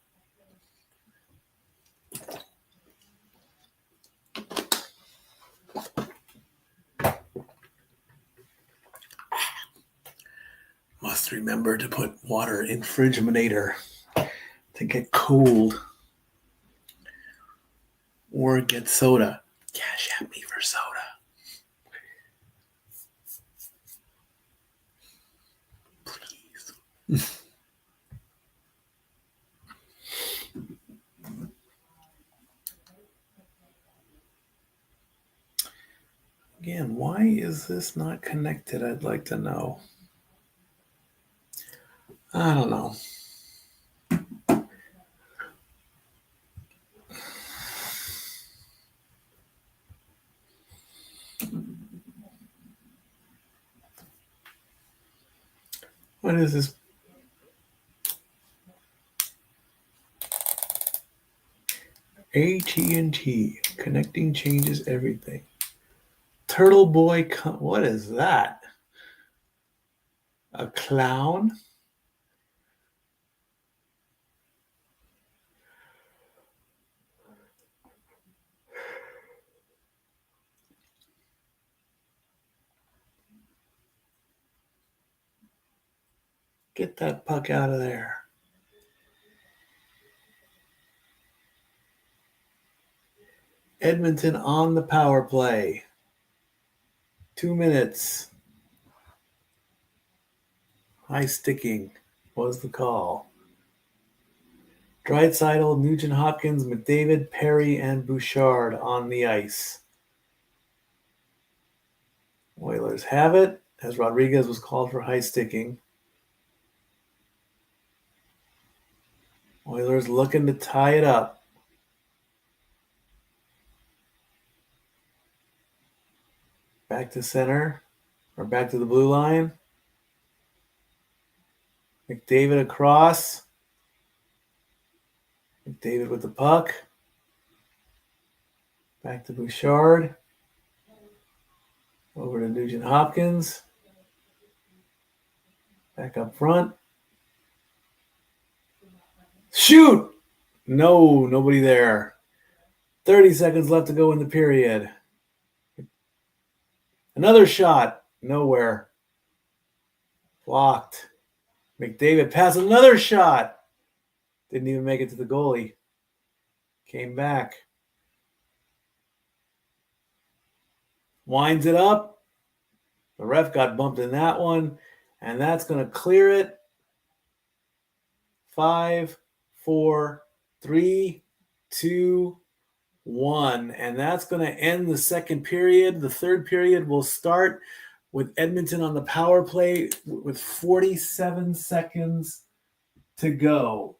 Must remember to put water in Frigminator to get cold. Or get soda. Cash at me for soda. Please. Again, why is this not connected? I'd like to know. I don't know. What is this? AT&T. Connecting changes everything. Turtle Boy. What is that? A clown? Get that puck out of there. Edmonton on the power play. 2 minutes. High sticking was the call. Draisaitl, Nugent Hopkins, McDavid, Perry, and Bouchard on the ice. Oilers have it, as Rodriguez was called for high sticking. Oilers looking to tie it up. Back to center, or back to the blue line. McDavid across. McDavid with the puck. Back to Bouchard. Over to Nugent Hopkins. Back up front. Shoot! No, nobody there. 30 seconds left to go in the period. Another shot. Nowhere. Blocked. McDavid passed another shot. Didn't even make it to the goalie. Came back. Winds it up. The ref got bumped in that one. And that's going to clear it. 5, 4, 3, 2, 1. And that's going to end the second period. The third period will start with Edmonton on the power play with 47 seconds to go.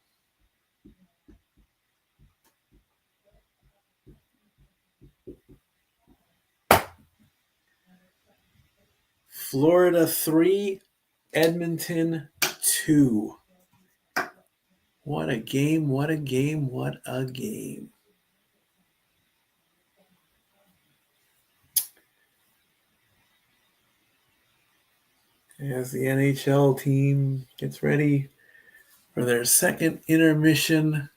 Florida 3, Edmonton 2. What a game, what a game, what a game. as the NHL team gets ready for their second intermission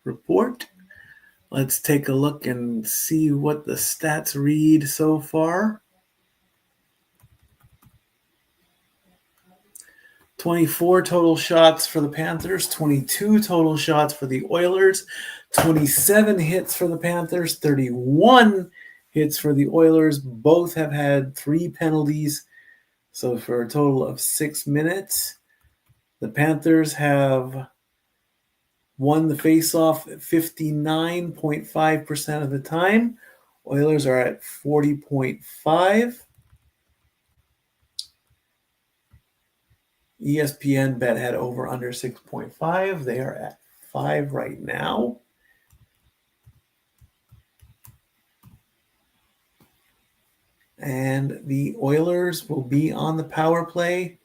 report. Let's take a look and see what the stats read so far. 24 total shots for the Panthers, 22 total shots for the Oilers, 27 hits for the Panthers, 31 hits for the Oilers. Both have had 3 penalties, so for a total of 6 minutes. The Panthers have won the faceoff 59.5% of the time. Oilers are at 40.5%. ESPN bet had over under 6.5. They are at 5 right now. And the Oilers will be on the power play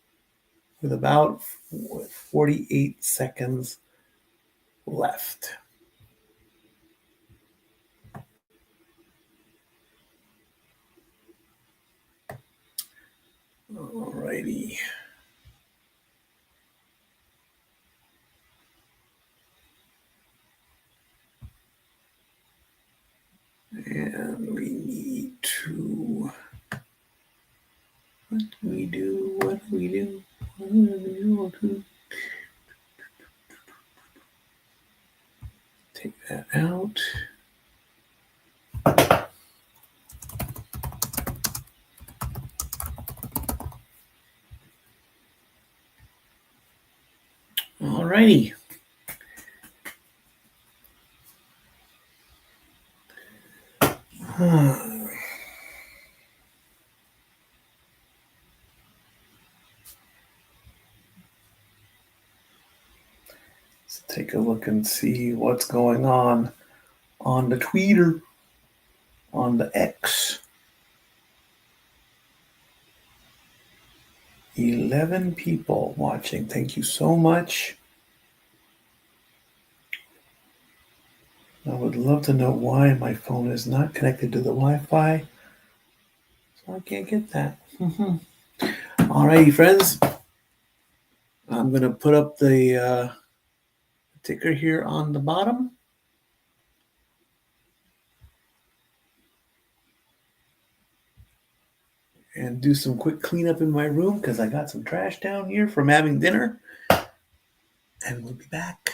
with about 48 seconds left. All righty. And we need to, what do we do? Take that out. All righty. Let's take a look and see what's going on the Twitter, on the X. 11 people watching. Thank you so much. I would love to know why my phone is not connected to the Wi-Fi. So I can't get that. All righty, friends. I'm going to put up the ticker here on the bottom. And do some quick cleanup in my room because I got some trash down here from having dinner. And we'll be back.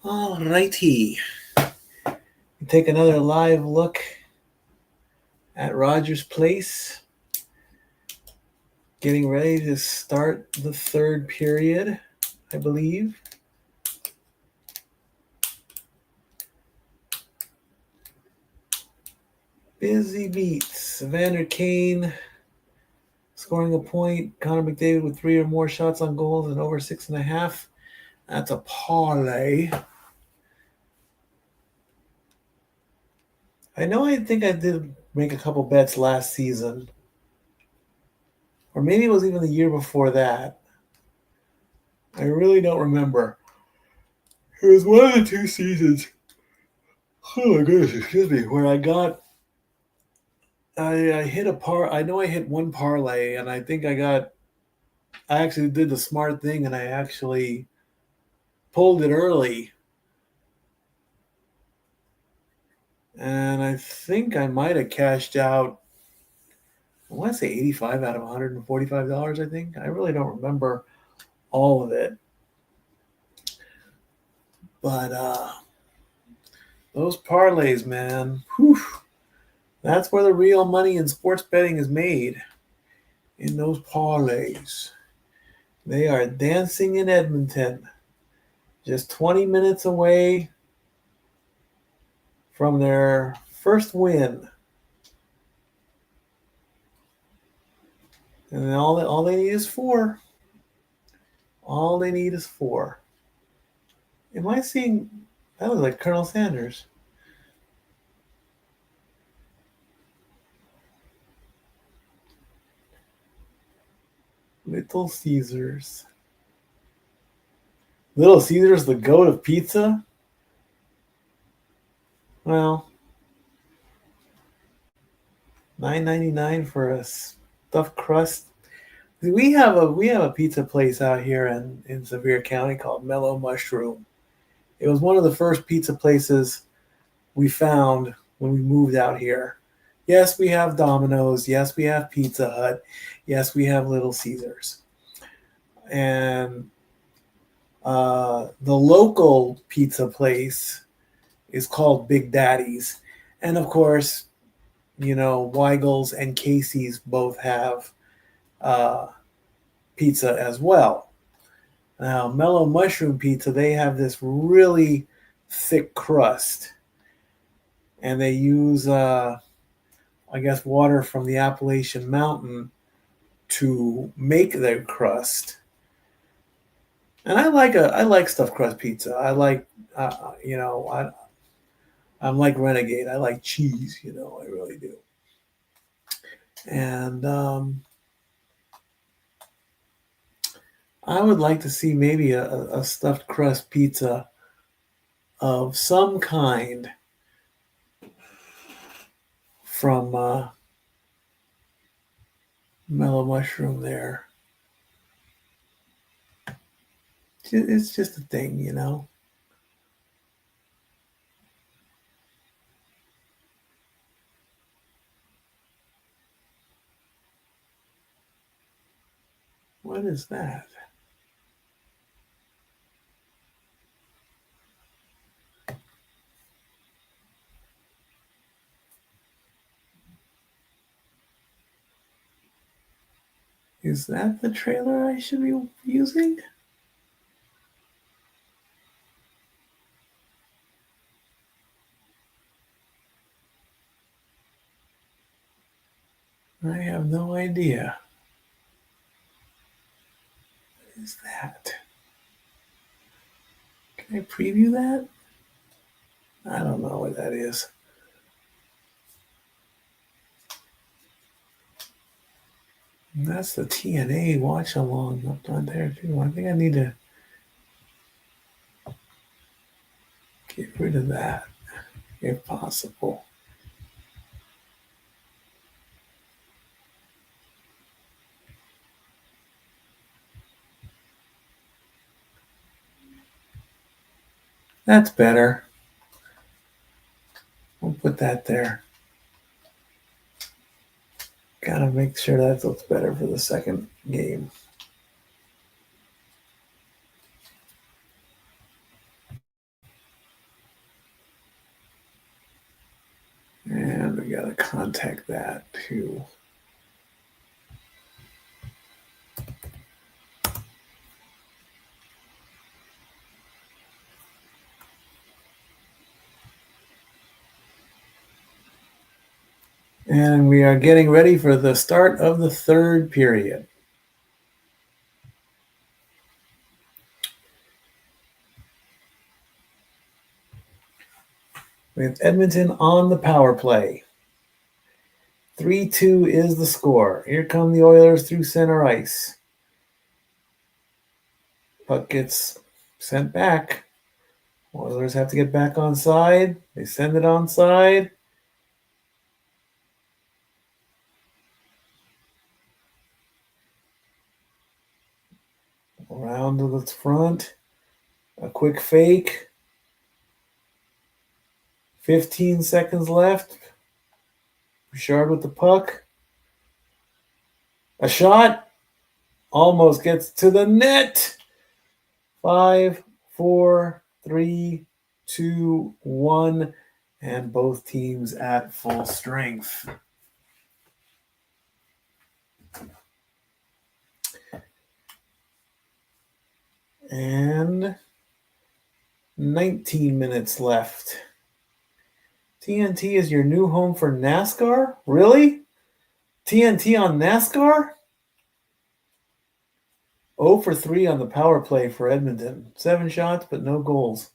All righty. Take another live look at Rogers Place. Getting ready to start the third period, I believe. Busy beats. Evander Kane scoring a point. Connor McDavid with 3 or more shots on goals and over 6.5. That's a parlay. I think I did make a couple bets last season. Or maybe it was even the year before that. I really don't remember. It was one of the 2 seasons. Oh my goodness, excuse me. Where I hit I know I hit one parlay, and I think I actually did the smart thing, and I actually pulled it early. And I think I might have cashed out, I want to say 85 out of $145, I think. I really don't remember all of it. But those parlays, man, whew, that's where the real money in sports betting is made, in those parlays. They are dancing in Edmonton, just 20 minutes away from their first win. And all they need is 4. All they need is 4. Am I seeing... That was like Colonel Sanders. Little Caesars. Little Caesars, the goat of pizza? Well, $9.99 for a stuffed crust. We have a pizza place out here in Sevier County called Mellow Mushroom. It was one of the first pizza places we found when we moved out here. Yes, we have Domino's. Yes, we have Pizza Hut. Yes, we have Little Caesars. And the local pizza place is called Big Daddy's. And of course, Weigel's and Casey's both have pizza as well. Now, Mellow Mushroom Pizza, they have this really thick crust. And they use, water from the Appalachian Mountain to make their crust. And I like stuffed crust pizza. I like, I'm like Renegade. I like cheese, I really do. And I would like to see maybe a stuffed crust pizza of some kind from Mellow Mushroom there. It's just a thing, What is that? Is that the trailer I should be using? I have no idea. What is that? Can I preview that? I don't know what that is. And that's the TNA watch along up on there too. I think I need to get rid of that if possible. That's better. We'll put that there. Gotta make sure that looks better for the second game. got to contact that too. And we are getting ready for the start of the third period. With Edmonton on the power play. 3-2 is the score. Here come the Oilers through center ice. Puck gets sent back. Oilers have to get back on side. They send it on side. Around to the front. A quick fake. 15 seconds left. Bouchard with the puck. A shot. Almost gets to the net. 5, 4, 3, 2, 1. And both teams at full strength. And 19 minutes left. TNT is your new home for NASCAR? Really? TNT on NASCAR? 0 for 3 on the power play for Edmonton. 7 shots, but no goals.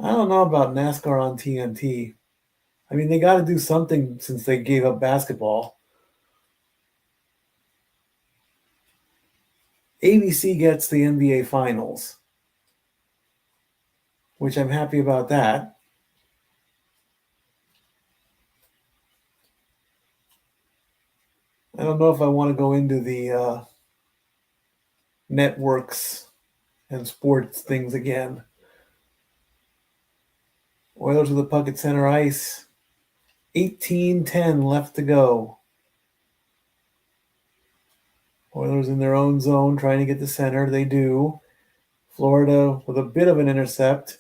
I don't know about NASCAR on TNT. I mean, they got to do something since they gave up basketball. ABC gets the NBA Finals, which I'm happy about that. I don't know if I want to go into the networks and sports things again. Oilers with the puck at center ice. 18-10 left to go. Oilers in their own zone trying to get to center. They do. Florida with a bit of an intercept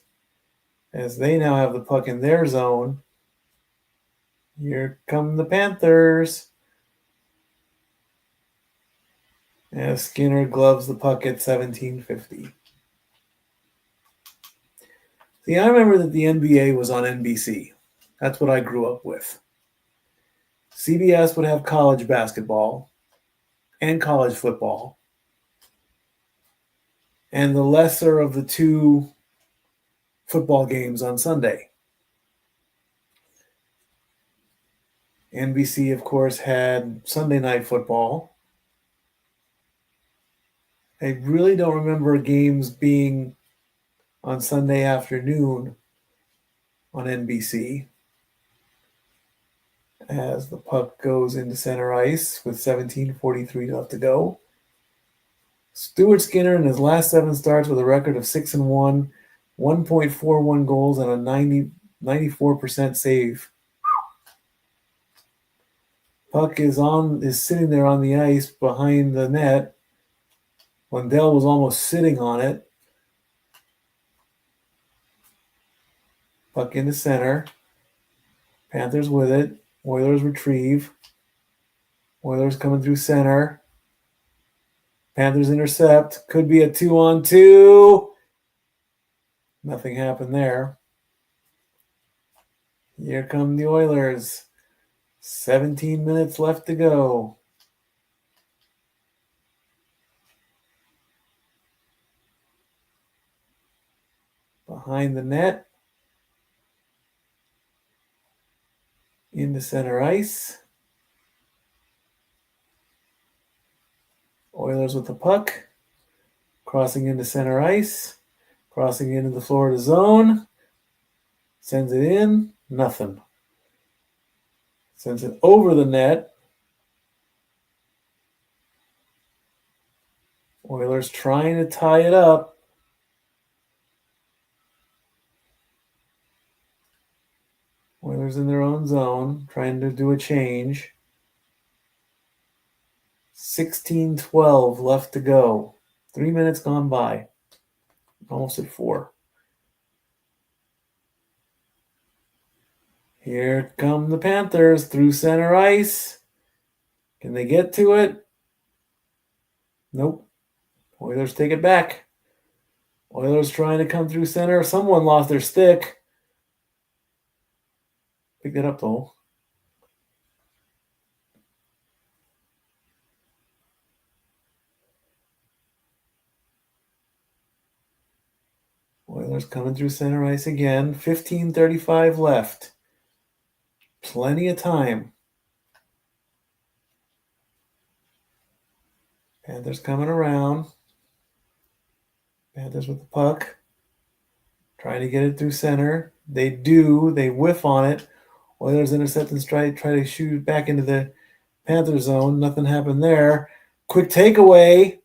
as they now have the puck in their zone. Here come the Panthers. As Skinner gloves the puck at 17:50. See, I remember that the NBA was on NBC. That's what I grew up with. CBS would have college basketball and college football. And the lesser of the two football games on Sunday. NBC, of course, had Sunday night football. I really don't remember games being on Sunday afternoon on NBC. As the puck goes into center ice with 17:43 left to go. Stuart Skinner in his last 7 starts with a record of 6-1, 1.41 goals, and a 94% save. Puck is sitting there on the ice behind the net. Lundell was almost sitting on it. Puck into center. Panthers with it. Oilers retrieve. Oilers coming through center. Panthers intercept. Could be a 2-on-2. Nothing happened there. Here come the Oilers. 17 minutes left to go. Behind the net. Into center ice. Oilers with the puck. Crossing into center ice. Crossing into the Florida zone. Sends it in. Nothing. Sends it over the net. Oilers trying to tie it up. Oilers in their own zone, trying to do a change. 16-12 left to go. 3 minutes gone by. Almost at 4. Here come the Panthers through center ice. Can they get to it? Nope. Oilers take it back. Oilers trying to come through center. Someone lost their stick. Pick that up, though. Oilers coming through center ice again. 15:35 left. Plenty of time. Panthers coming around. Panthers with the puck. Trying to get it through center. They do. They whiff on it. Oilers intercept and try to shoot it back into the Panther zone. Nothing happened there. Quick takeaway.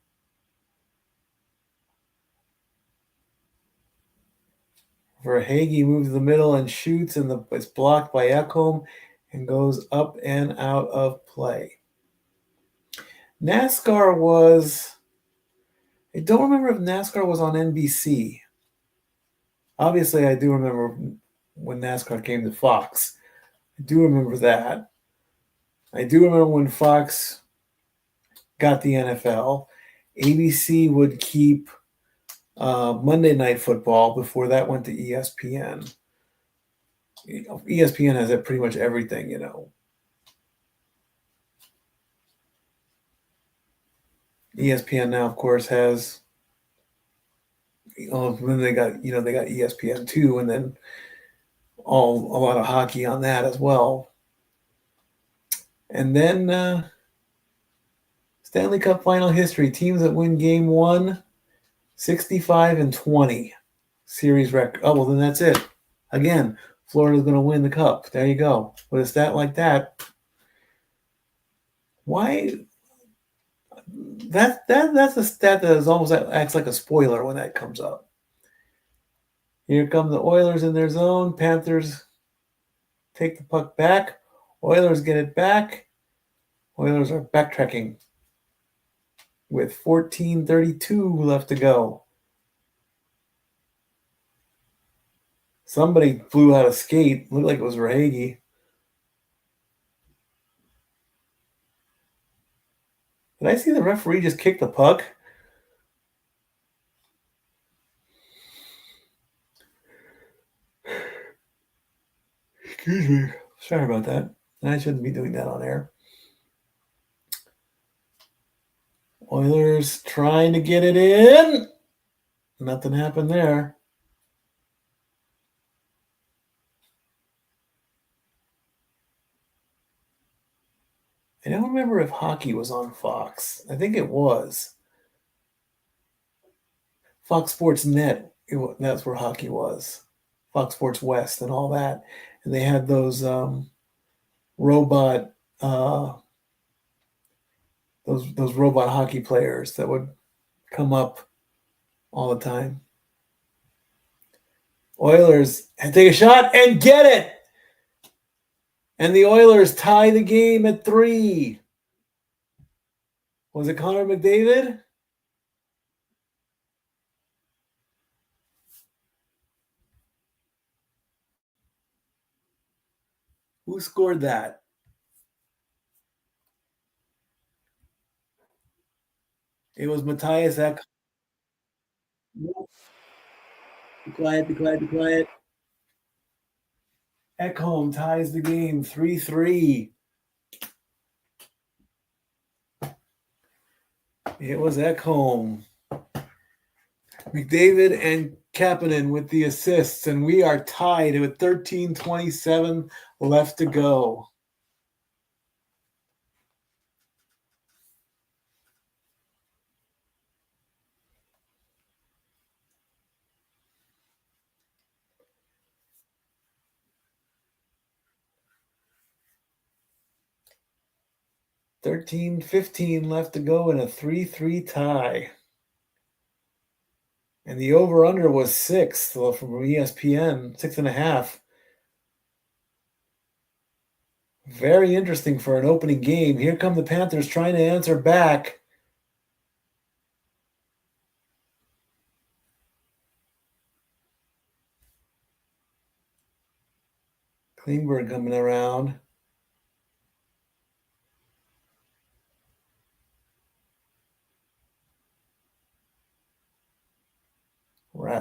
Verhaeghe moves to the middle and shoots, and it's blocked by Ekholm and goes up and out of play. NASCAR was... I don't remember if NASCAR was on NBC. Obviously, I do remember when NASCAR came to Fox. I do remember that. I do remember when Fox got the NFL. ABC would keep Monday Night Football before that went to ESPN. ESPN has pretty much everything, you know. ESPN now, of course, has. Then they got ESPN2, and then a lot of hockey on that as well. And then Stanley Cup final history: teams that win Game 1, 65-20 series record. Oh well, then that's it. Again, Florida's going to win the cup. There you go. With a stat like that, why? That's a stat that is almost acts like a spoiler when that comes up. Here come the Oilers in their zone. Panthers take the puck back. Oilers get it back. Oilers are backtracking with 14:32 left to go. Somebody flew out of skate. Looked like it was Verhaeghe. Did I see the referee just kick the puck? Excuse me. Sorry about that. I shouldn't be doing that on air. Oilers trying to get it in. Nothing happened there. I don't remember if hockey was on Fox. I think it was. Fox Sports Net, that's where hockey was. Fox Sports West and all that. And they had those robot those robot hockey players that would come up all the time. Oilers take a shot and get it. And the Oilers tie the game at 3. Was it Connor McDavid? Who scored that? It was Matthias Ekholm. Be quiet, be quiet, be quiet. Ekholm ties the game 3-3. It was Ekholm. McDavid and Kapanen with the assists, and we are tied with 13:27 left to go. $13:15 left to go in a 3-3 tie. And the over-under was 6 from ESPN, 6.5. Very interesting for an opening game. Here come the Panthers trying to answer back. Klingberg coming around.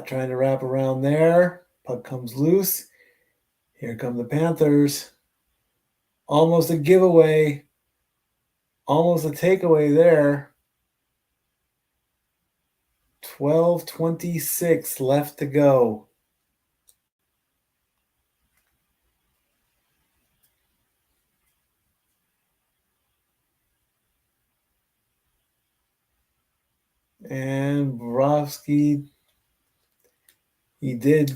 Trying to wrap around there. Puck comes loose. Here come the Panthers. Almost a giveaway. Almost a takeaway there. 12:26 left to go. And Bobrovsky, he did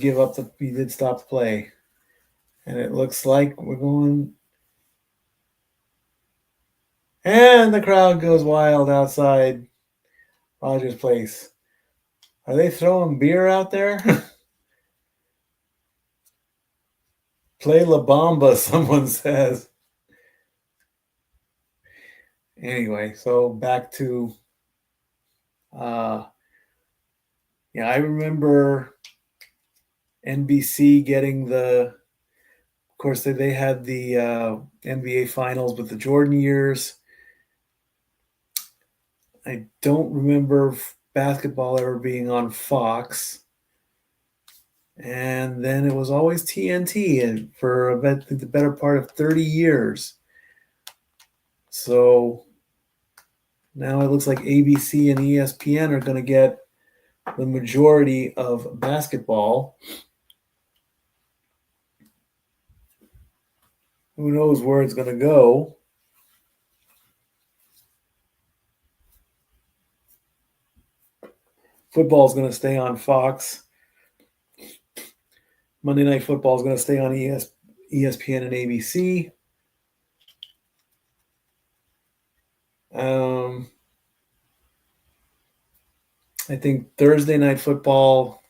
stop the play. And it looks like we're going. And the crowd goes wild outside Rogers Place. Are they throwing beer out there? Play La Bamba, someone says. Anyway, so back to, I remember NBC getting of course, they had the NBA Finals with the Jordan years. I don't remember basketball ever being on Fox. And then it was always TNT and for the better part of 30 years. So now it looks like ABC and ESPN are going to get the majority of basketball. Who knows where it's going to go? Football is going to stay on Fox. Monday Night Football is going to stay on ESPN and ABC. I think Thursday Night Football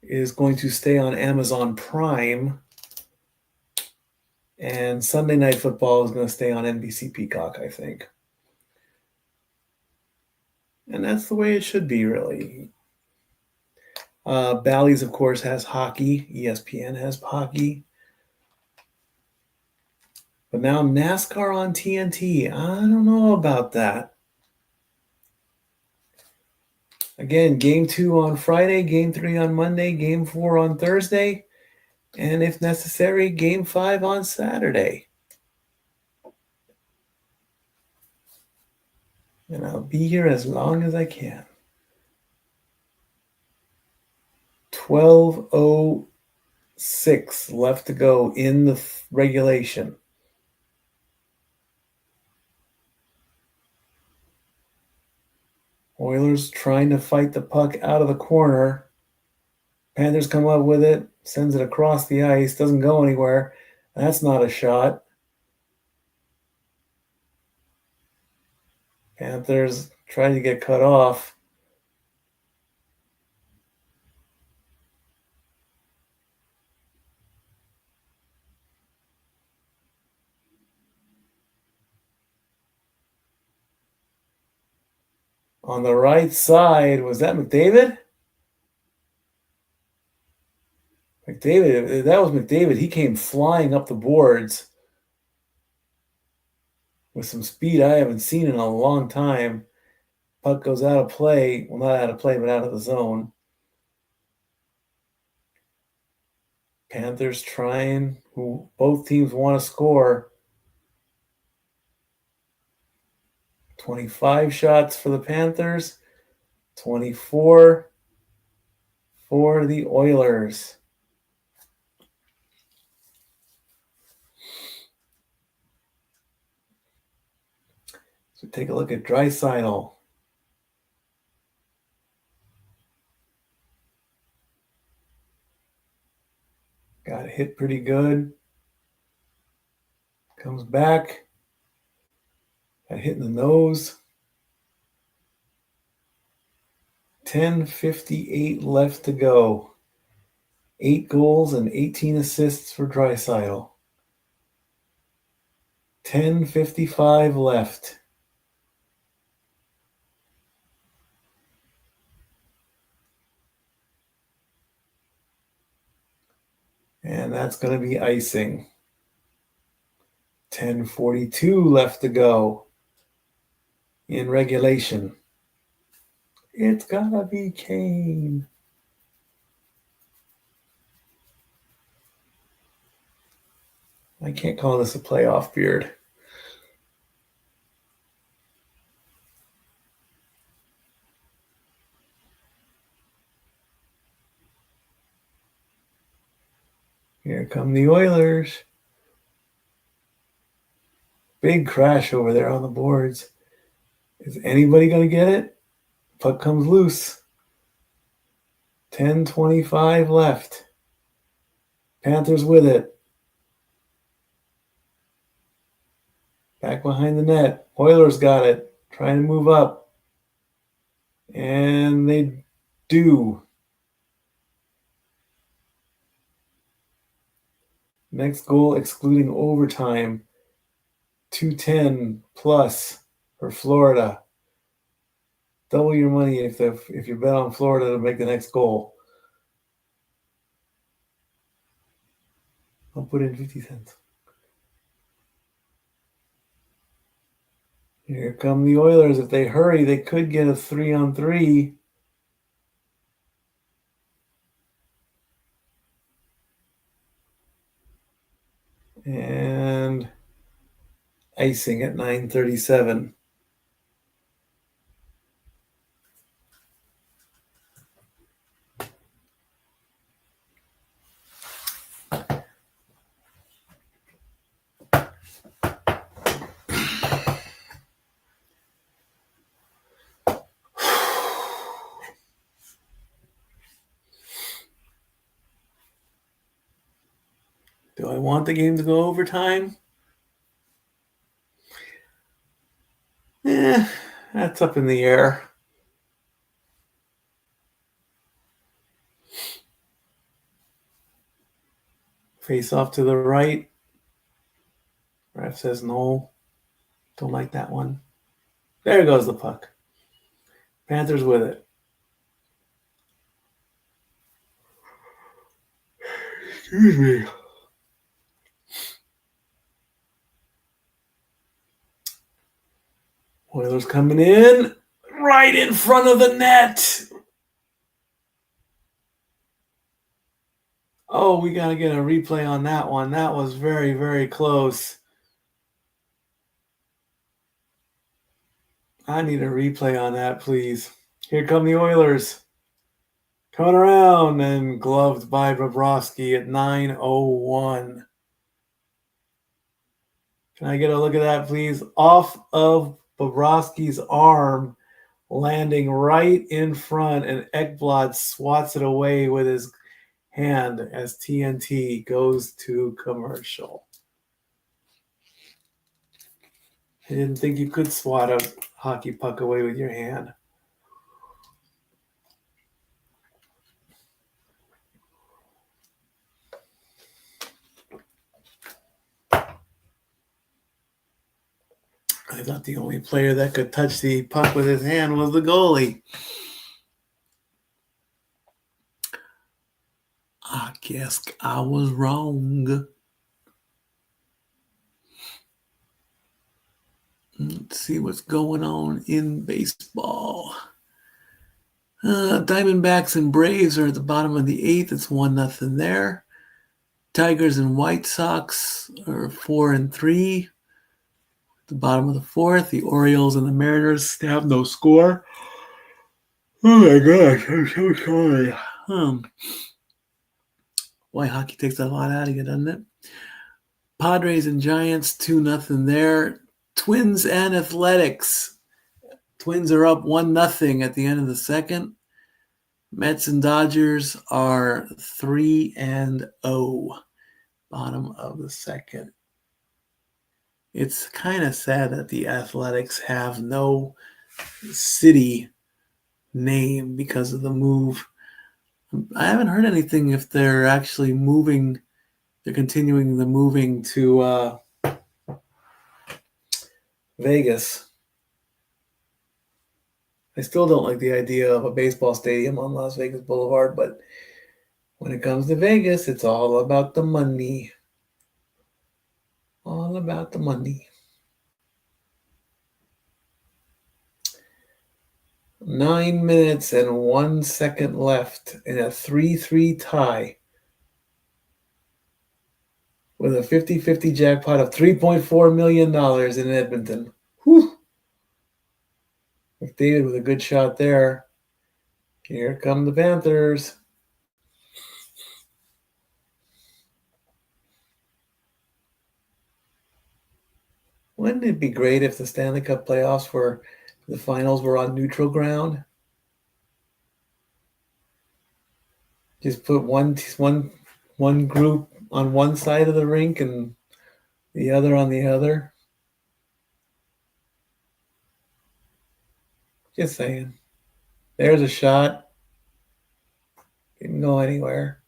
is going to stay on Amazon Prime. And Sunday Night Football is going to stay on NBC Peacock, I think. And that's the way it should be, really. Bally's, of course, has hockey. ESPN has hockey. But now NASCAR on TNT. I don't know about that. Again, Game 2 on Friday, Game 3 on Monday, Game 4 on Thursday, and if necessary, Game 5 on Saturday. And I'll be here as long as I can. 12:06 left to go in the regulation. Oilers trying to fight the puck out of the corner. Panthers come up with it, sends it across the ice, doesn't go anywhere. That's not a shot. Panthers try to get cut off. On the right side, was that McDavid? That was McDavid. He came flying up the boards with some speed I haven't seen in a long time. Puck goes out of play. Well, not out of play, but out of the zone. Panthers trying. Both teams want to score. 25 shots for the Panthers. 24 for the Oilers. So take a look at Draisaitl. Got hit pretty good. Comes back. Got hit in the nose. 10:58 left to go. 8 goals and 18 assists for Draisaitl. 10:55 left. And that's going to be icing. 10:42 left to go in regulation. It's got to be Kane. I can't call this a playoff beard. Here come the Oilers. Big crash over there on the boards. Is anybody going to get it? Puck comes loose. 10:25 left. Panthers with it. Back behind the net. Oilers got it. Trying to move up. And they do. Next goal excluding overtime. 210 plus for Florida. Double your money if you bet on Florida to make the next goal. I'll put in 50 cents. Here come the Oilers. If they hurry, they could get a 3-on-3. And icing at 9:37. Do I want the game to go overtime? That's up in the air. Face off to the right. Ref says no. Don't like that one. There goes the puck. Panthers with it. Excuse me. Oilers coming in. Right in front of the net. Oh, we got to get a replay on that one. That was very, very close. I need a replay on that, please. Here come the Oilers. Coming around and gloved by Bobrovsky at 9:01. Can I get a look at that, please? Off of Bobrovsky's arm, landing right in front, and Ekblad swats it away with his hand as TNT goes to commercial. I didn't think you could swat a hockey puck away with your hand. I thought the only player that could touch the puck with his hand was the goalie. I guess I was wrong. Let's see what's going on in baseball. Diamondbacks and Braves are at the bottom of the 8th. It's 1-0 there. Tigers and White Sox are 4-3. The bottom of the 4th, the Orioles and the Mariners have no score. Oh my gosh, I'm so sorry. Boy, hockey takes a lot out of you, doesn't it? Padres and Giants, 2-0 there. Twins and Athletics. Twins are up 1-0 at the end of the second. Mets and Dodgers are 3-0. Bottom of the second. It's kind of sad that the Athletics have no city name because of the move. I haven't heard anything if they're actually moving. They're continuing the moving to Vegas. I still don't like the idea of a baseball stadium on Las Vegas Boulevard, but When it comes to Vegas, it's all about the money. All about the money. 9 minutes and 1 second left in a 3-3 tie with a 50-50 jackpot of $3.4 million in Edmonton. Whew. McDavid with a good shot there. Here come the Panthers. Wouldn't it be great if the Stanley Cup playoffs the finals were on neutral ground? Just put one group on one side of the rink and the other on the other. Just saying. There's a shot. Didn't go anywhere.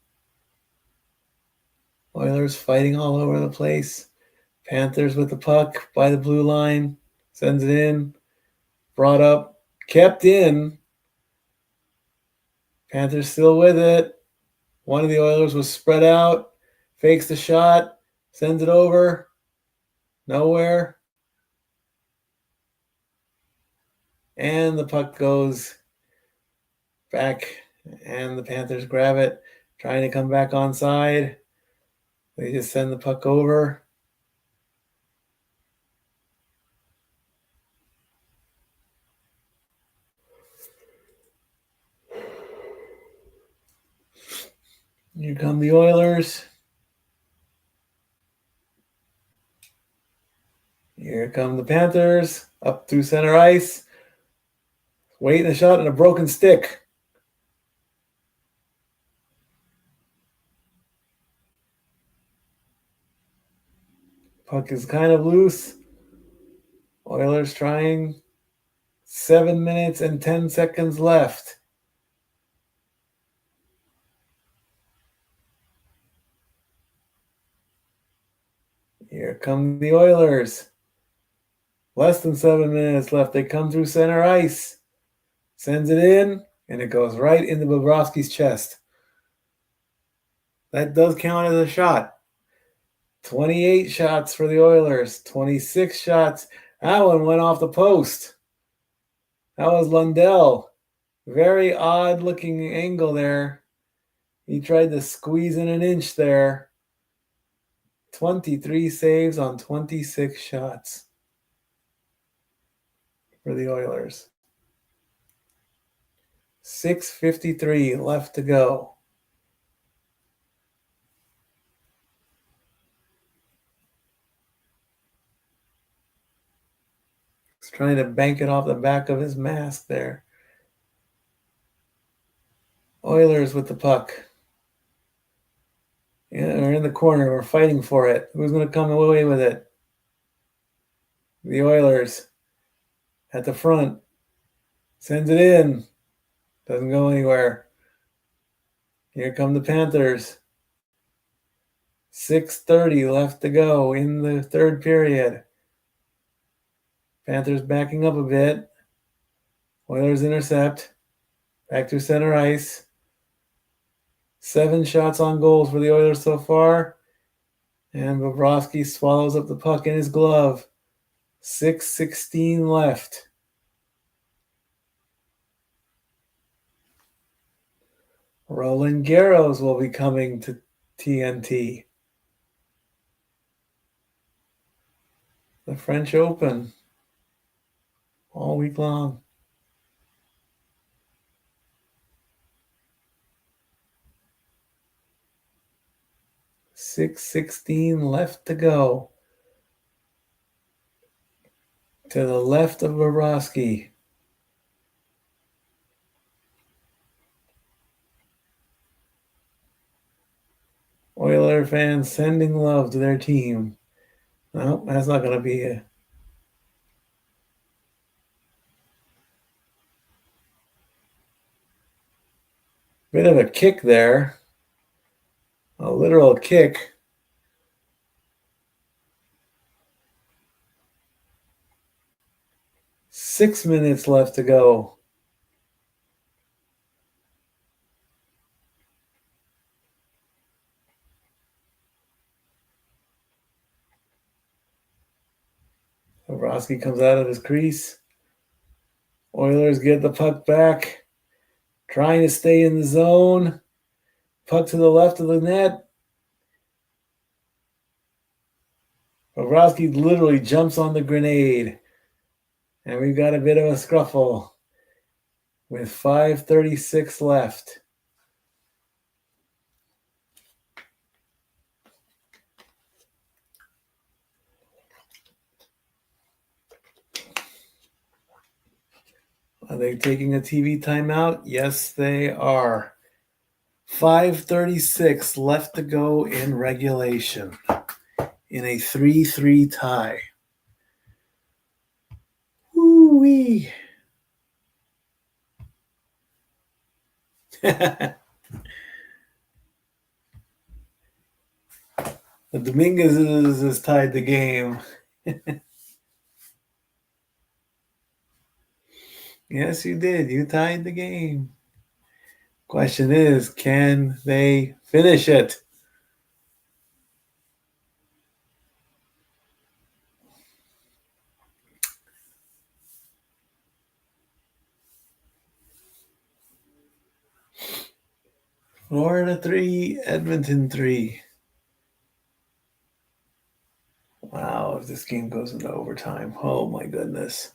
Oilers fighting all over the place. Panthers with the puck by the blue line. Sends it in. Brought up. Kept in. Panthers still with it. One of the Oilers was spread out. Fakes the shot. Sends it over. Nowhere. And the puck goes back. And the Panthers grab it. Trying to come back onside. They just send the puck over. Here come the Oilers. Here come the Panthers. Up through center ice. Waiting a shot and a broken stick. Puck is kind of loose. Oilers trying. 7 minutes and 10 seconds left. Here come the Oilers. Less than 7 minutes left. They come through center ice. Sends it in, and it goes right into Bobrovsky's chest. That does count as a shot. 28 shots for the Oilers. 26 shots. That one went off the post. That was Lundell. Very odd looking angle there. He tried to squeeze in an inch there. 23 saves on 26 shots for the Oilers. 6:53 left to go. He's trying to bank it off the back of his mask there. Oilers with the puck. Yeah, we're in the corner. We're fighting for it. Who's going to come away with it? The Oilers at the front. Sends it in. Doesn't go anywhere. Here come the Panthers. 6:30 left to go in the third period. Panthers backing up a bit. Oilers intercept. Back to center ice. 7 shots on goals for the Oilers so far. And Bobrovsky swallows up the puck in his glove. 6:16 left. Roland Garros will be coming to TNT. The French Open. All week long. $6:16 left to go. To the left of Bobrovsky. Oiler fans sending love to their team. No, that's not going to be a bit of a kick there. A literal kick. Six minutes left to go. Bobrovsky comes out of his crease. Oilers get the puck back, trying to stay in the zone. Puck to the left of the net. Bobrovsky literally jumps on the grenade. And we've got a bit of a scruffle with 5:36 left. Are they taking a TV timeout? Yes, they are. 5:36 left to go in regulation in a 3-3 tie. Woo-wee. The Dominguez has tied the game. Yes, you did. You tied the game. Question is, can they finish it? Florida 3, Edmonton 3. Wow, if this game goes into overtime. Oh my goodness.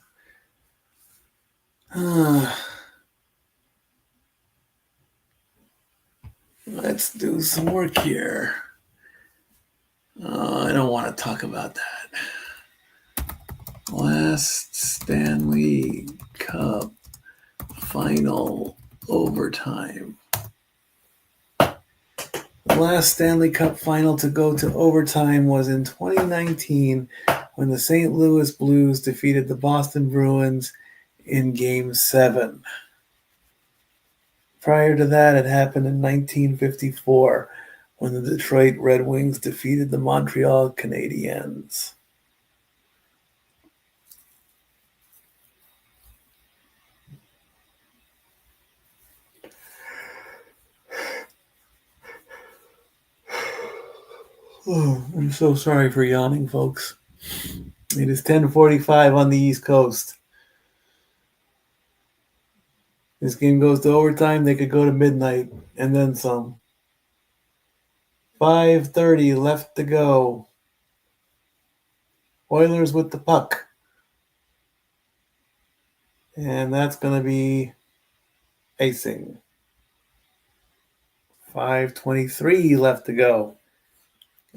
Let's do some work here. I don't want to talk about that. Last Stanley Cup Final overtime. The last Stanley Cup Final to go to overtime was in 2019 when the St. Louis Blues defeated the Boston Bruins in Game 7. Prior to that, it happened in 1954 when the Detroit Red Wings defeated the Montreal Canadiens. Oh, I'm so sorry for yawning, folks. It is 10:45 on the East Coast. This game goes to overtime, they could go to midnight and then some. 5:30 left to go. Oilers with the puck. And that's going to be icing. 5:23 left to go.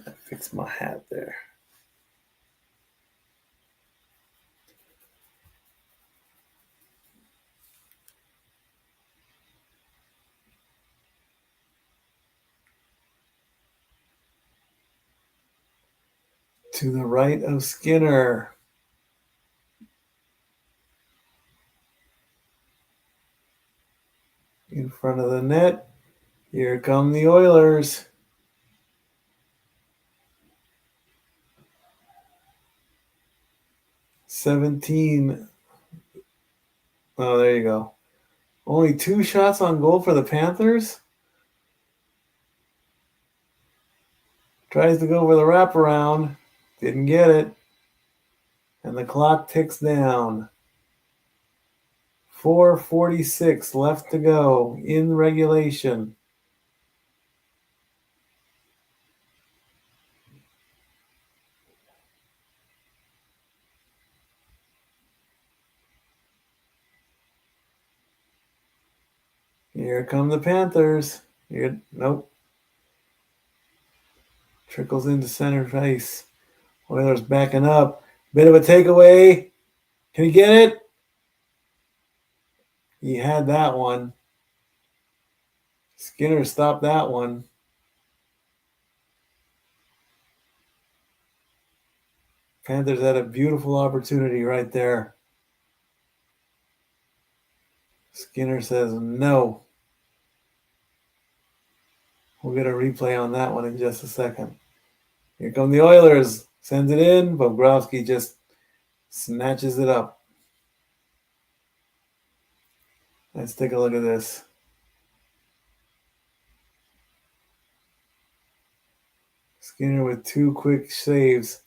I fix my hat there. To the right of Skinner. In front of the net. Here come the Oilers. $17. Oh, there you go. Only 2 shots on goal for the Panthers. Tries to go for the wraparound. Didn't get it. And the clock ticks down. 4:46 left to go in regulation. Here come the Panthers. Here, nope. Trickles into center face. Oilers backing up. Bit of a takeaway. Can he get it? He had that one. Skinner stopped that one. Panthers had a beautiful opportunity right there. Skinner says no. We'll get a replay on that one in just a second. Here come the Oilers. Sends it in. Bobrovsky just snatches it up. Let's take a look at this. Skinner with 2 quick saves.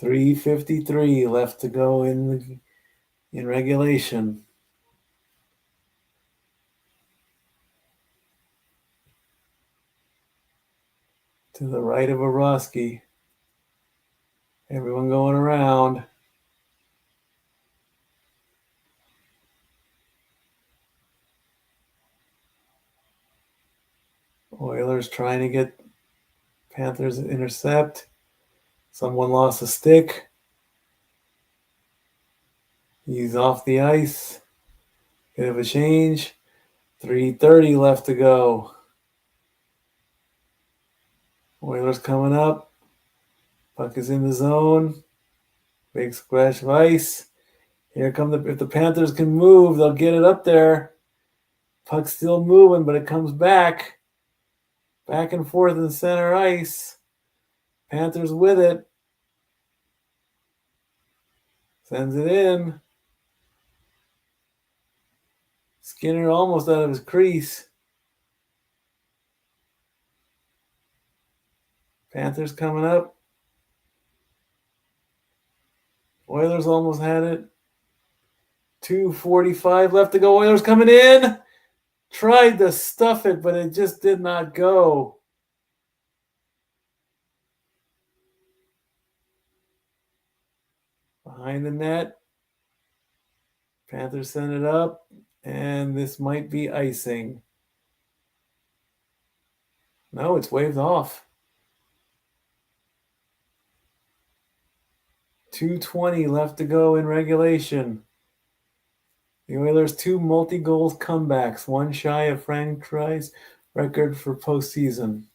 3:53 left to go in regulation. To the right of Bobrovsky. Everyone going around. Oilers trying to get Panthers intercept. Someone lost a stick. He's off the ice. Bit of a change. 3:30 left to go. Oilers coming up. Puck is in the zone. Big splash of ice. Here come if the Panthers can move, they'll get it up there. Puck's still moving, but it comes back. Back and forth in center ice. Panthers with it. Sends it in. Skinner almost out of his crease. Panthers coming up. Oilers almost had it. 2:45 left to go. Oilers coming in. Tried to stuff it, but it just did not go. Behind the net. Panthers send it up, and this might be icing. No, it's waved off. 2:20 left to go in regulation. The Oilers 2 multi-goals comebacks, one shy of franchise record for postseason.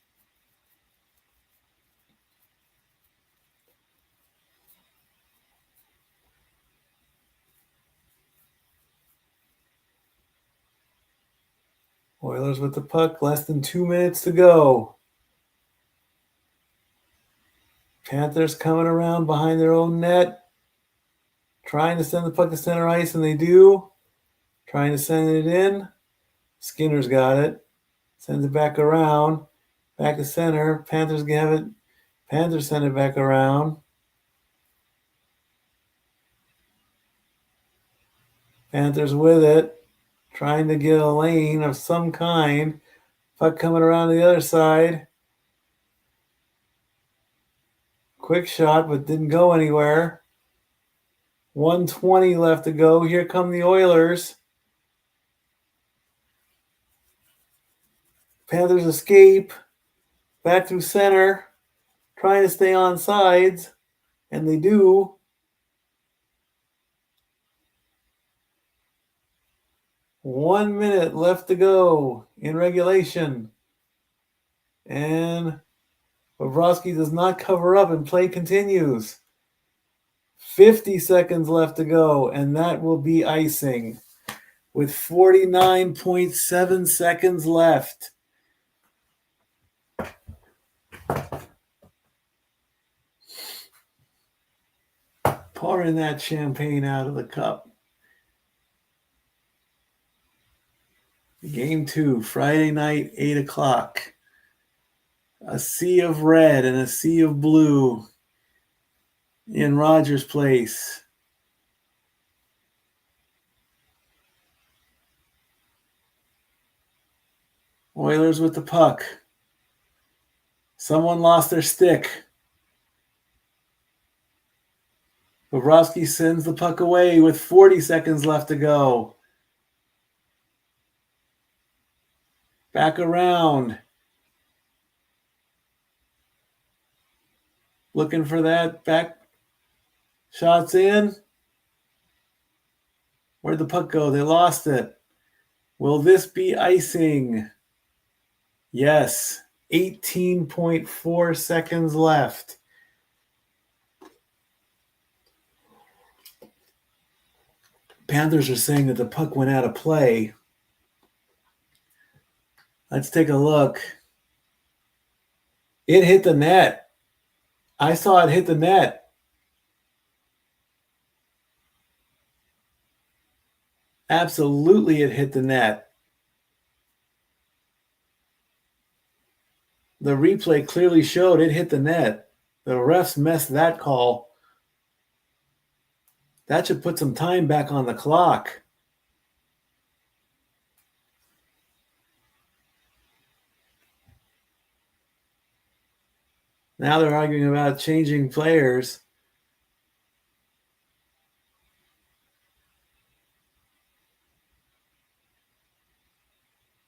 Oilers with the puck, less than 2 minutes to go. Panthers coming around behind their own net, trying to send the puck to center ice, and they do. Trying to send it in. Skinner's got it. Sends it back around. Back to center. Panthers have it. Panthers send it back around. Panthers with it. Trying to get a lane of some kind. Puck coming around the other side. Quick shot, but didn't go anywhere. 1:20 left to go. Here come the Oilers. Panthers escape. Back through center. Trying to stay on sides. And they do. One minute left to go in regulation. And Bobrovsky does not cover up and play continues. 50 seconds left to go, and that will be icing with 49.7 seconds left. Pouring that champagne out of the cup. Game 2, Friday night, 8 o'clock. A sea of red and a sea of blue in Rogers Place. Oilers with the puck. Someone lost their stick. Bobrovsky sends the puck away with 40 seconds left to go. Back around. Looking for that back. Shots in. Where'd the puck go? They lost it. Will this be icing? Yes. 18.4 seconds left. Panthers are saying that the puck went out of play. Let's take a look. It hit the net. I saw it hit the net. Absolutely, it hit the net. The replay clearly showed it hit the net. The refs messed that call That should put some time back on the clock. Now they're arguing about changing players.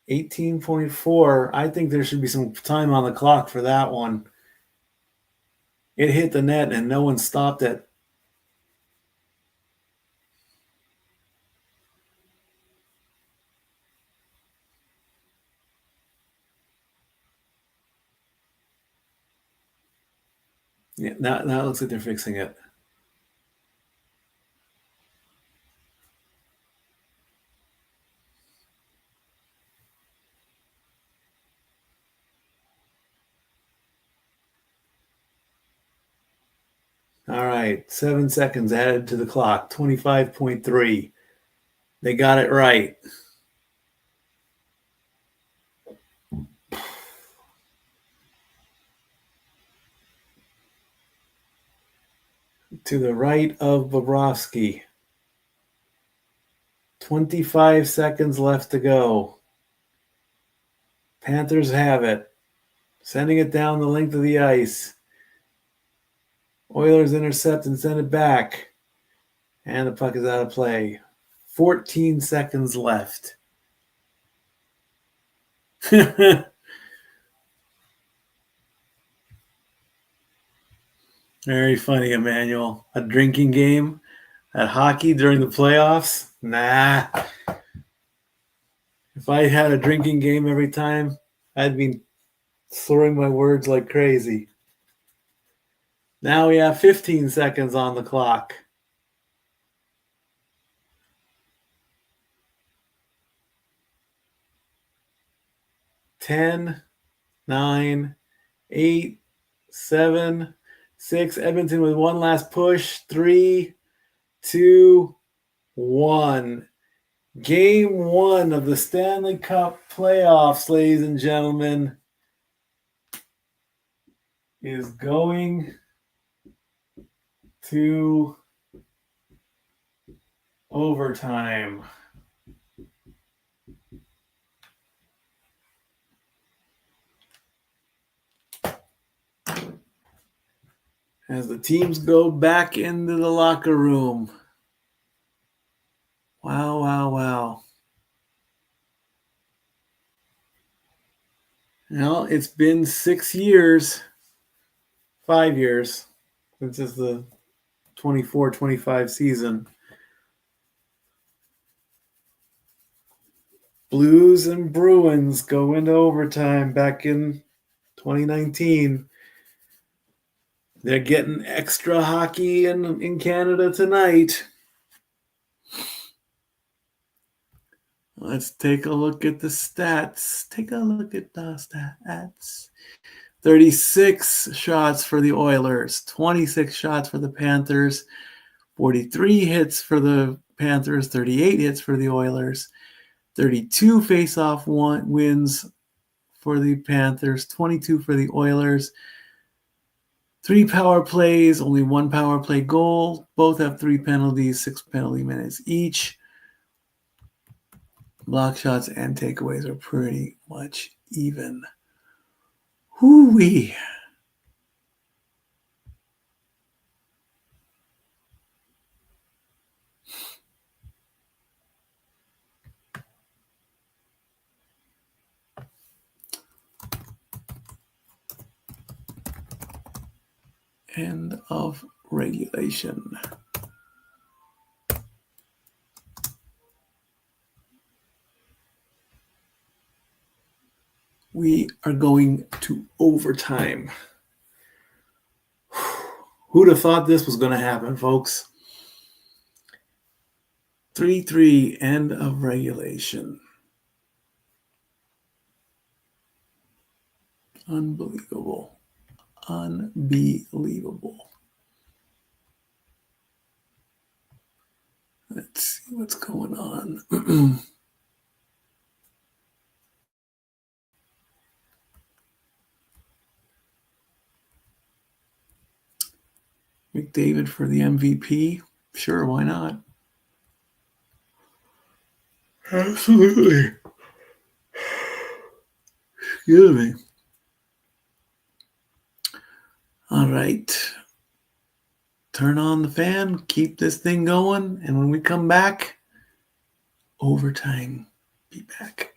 $18.4. I think there should be some time on the clock for that one. It hit the net and no one stopped it. Yeah, now it looks like they're fixing it. All right, 7 seconds added to the clock, 25.3. They got it right. To the right of Bobrovsky. 25 seconds left to go. Panthers have it. Sending it down the length of the ice. Oilers intercept and send it back. And the puck is out of play. 14 seconds left. Very funny, Emmanuel. A drinking game at hockey during the playoffs? Nah. If I had a drinking game every time, I'd be slurring my words like crazy. Now we have 15 seconds on the clock. 10, 9, 8, 7, 6. Edmonton with one last push. 3, 2, 1. Game 1 of the Stanley Cup playoffs, ladies and gentlemen, is going to overtime. As the teams go back into the locker room. Wow, wow, wow. Well, it's been 6 years, 5 years, since it's the 24-25 season. Blues and Bruins go into overtime back in 2019. They're getting extra hockey in Canada tonight. Let's take a look at the stats. Take a look at the stats. 36 shots for the Oilers, 26 shots for the Panthers, 43 hits for the Panthers, 38 hits for the Oilers, 32 face-off wins for the Panthers, 22 for the Oilers, 3 power plays, only 1 power play goal. Both have 3 penalties, 6 penalty minutes each. Block shots and takeaways are pretty much even. Hoo-wee. End of regulation. We are going to overtime. Who'd have thought this was going to happen, folks? 3-3, end of regulation. Unbelievable. Unbelievable. Let's see what's going on. McDavid for the MVP. Sure, why not? Absolutely. Excuse me. All right. Turn on the fan, keep this thing going, and when we come back, overtime. Be back.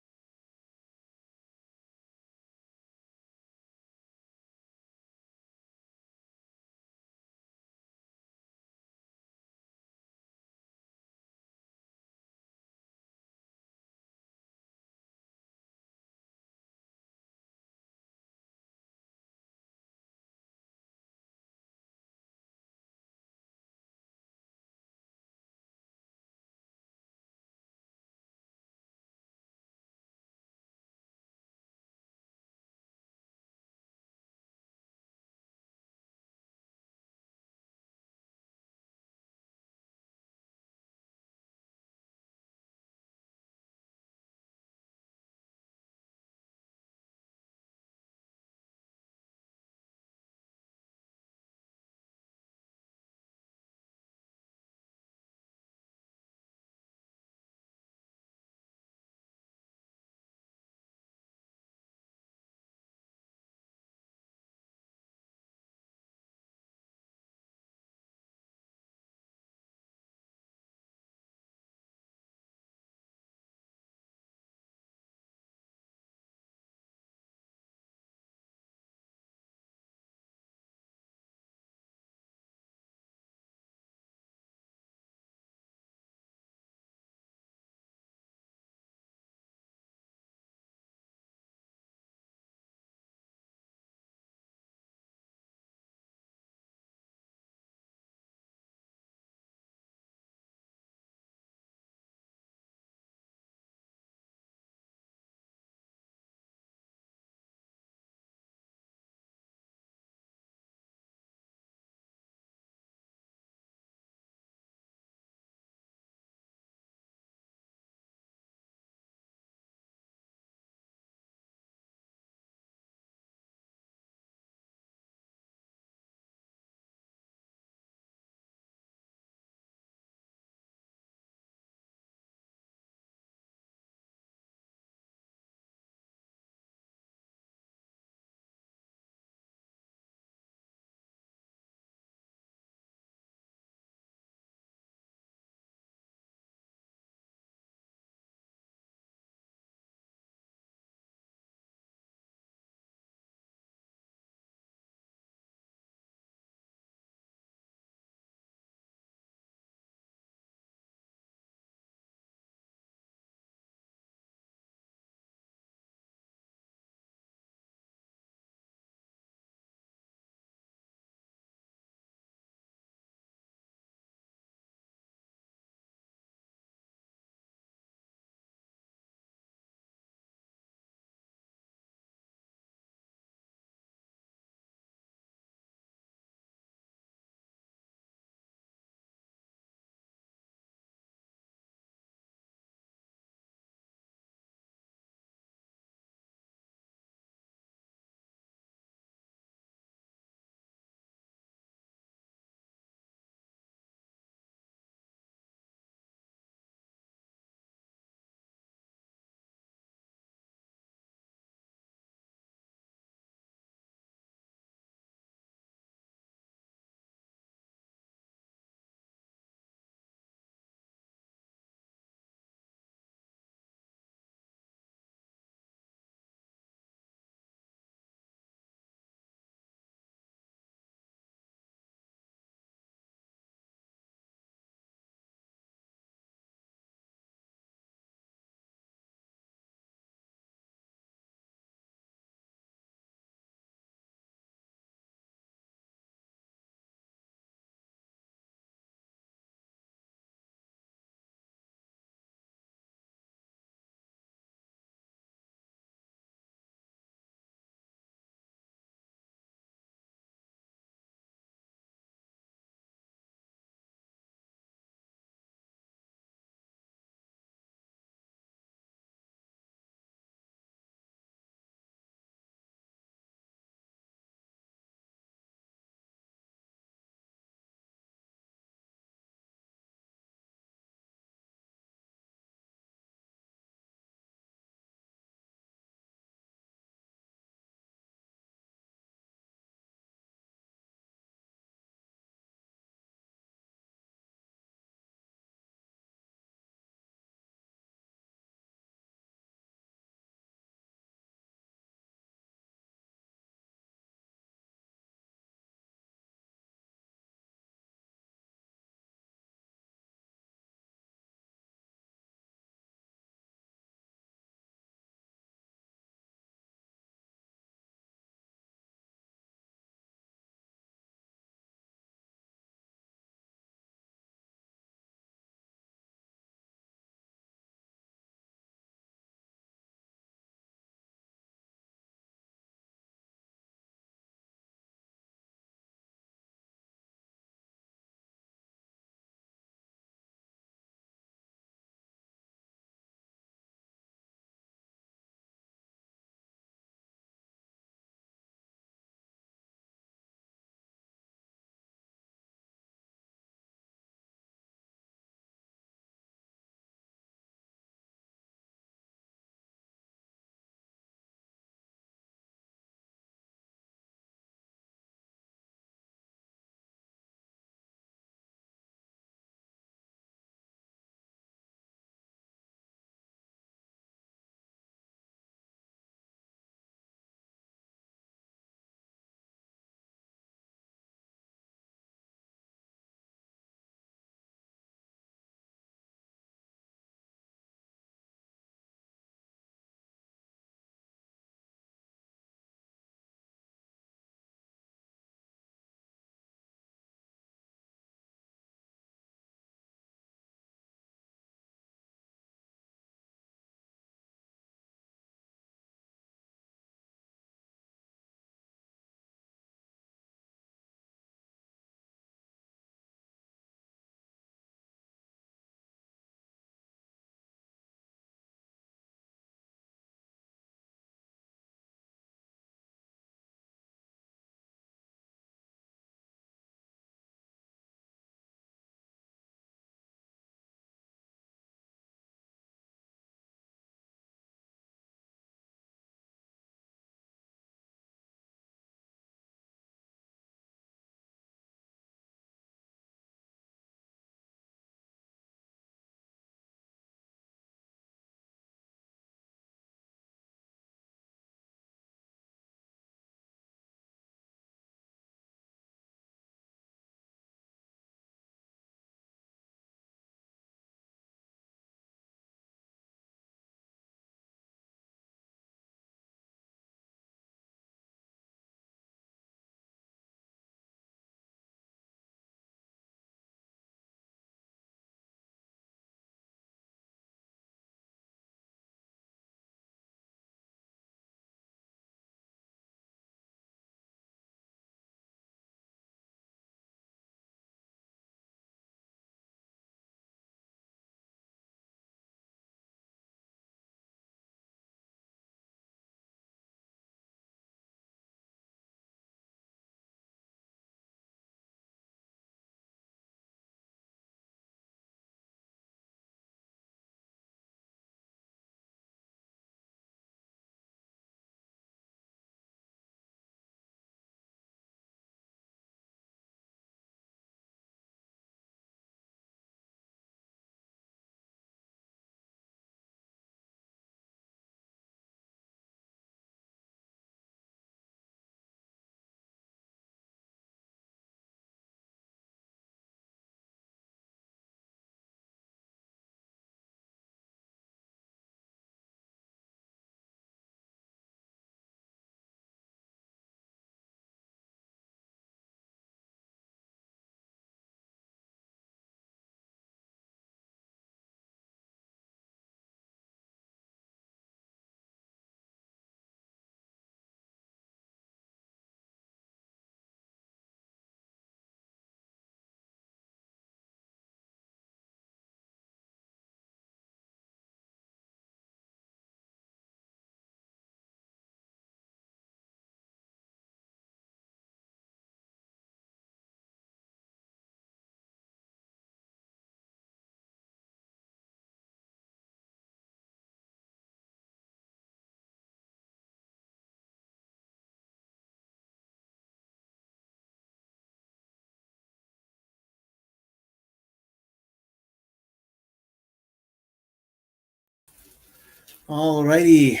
All righty.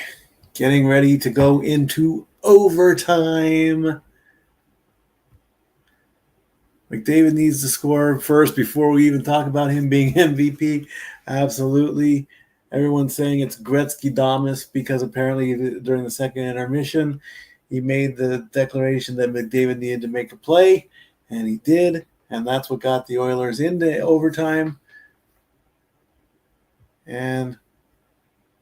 Getting ready to go into overtime. McDavid needs to score first before we even talk about him being MVP. Absolutely. Everyone's saying it's Gretzky-Damas because apparently during the second intermission, he made the declaration that McDavid needed to make a play, and he did, and that's what got the Oilers into overtime. And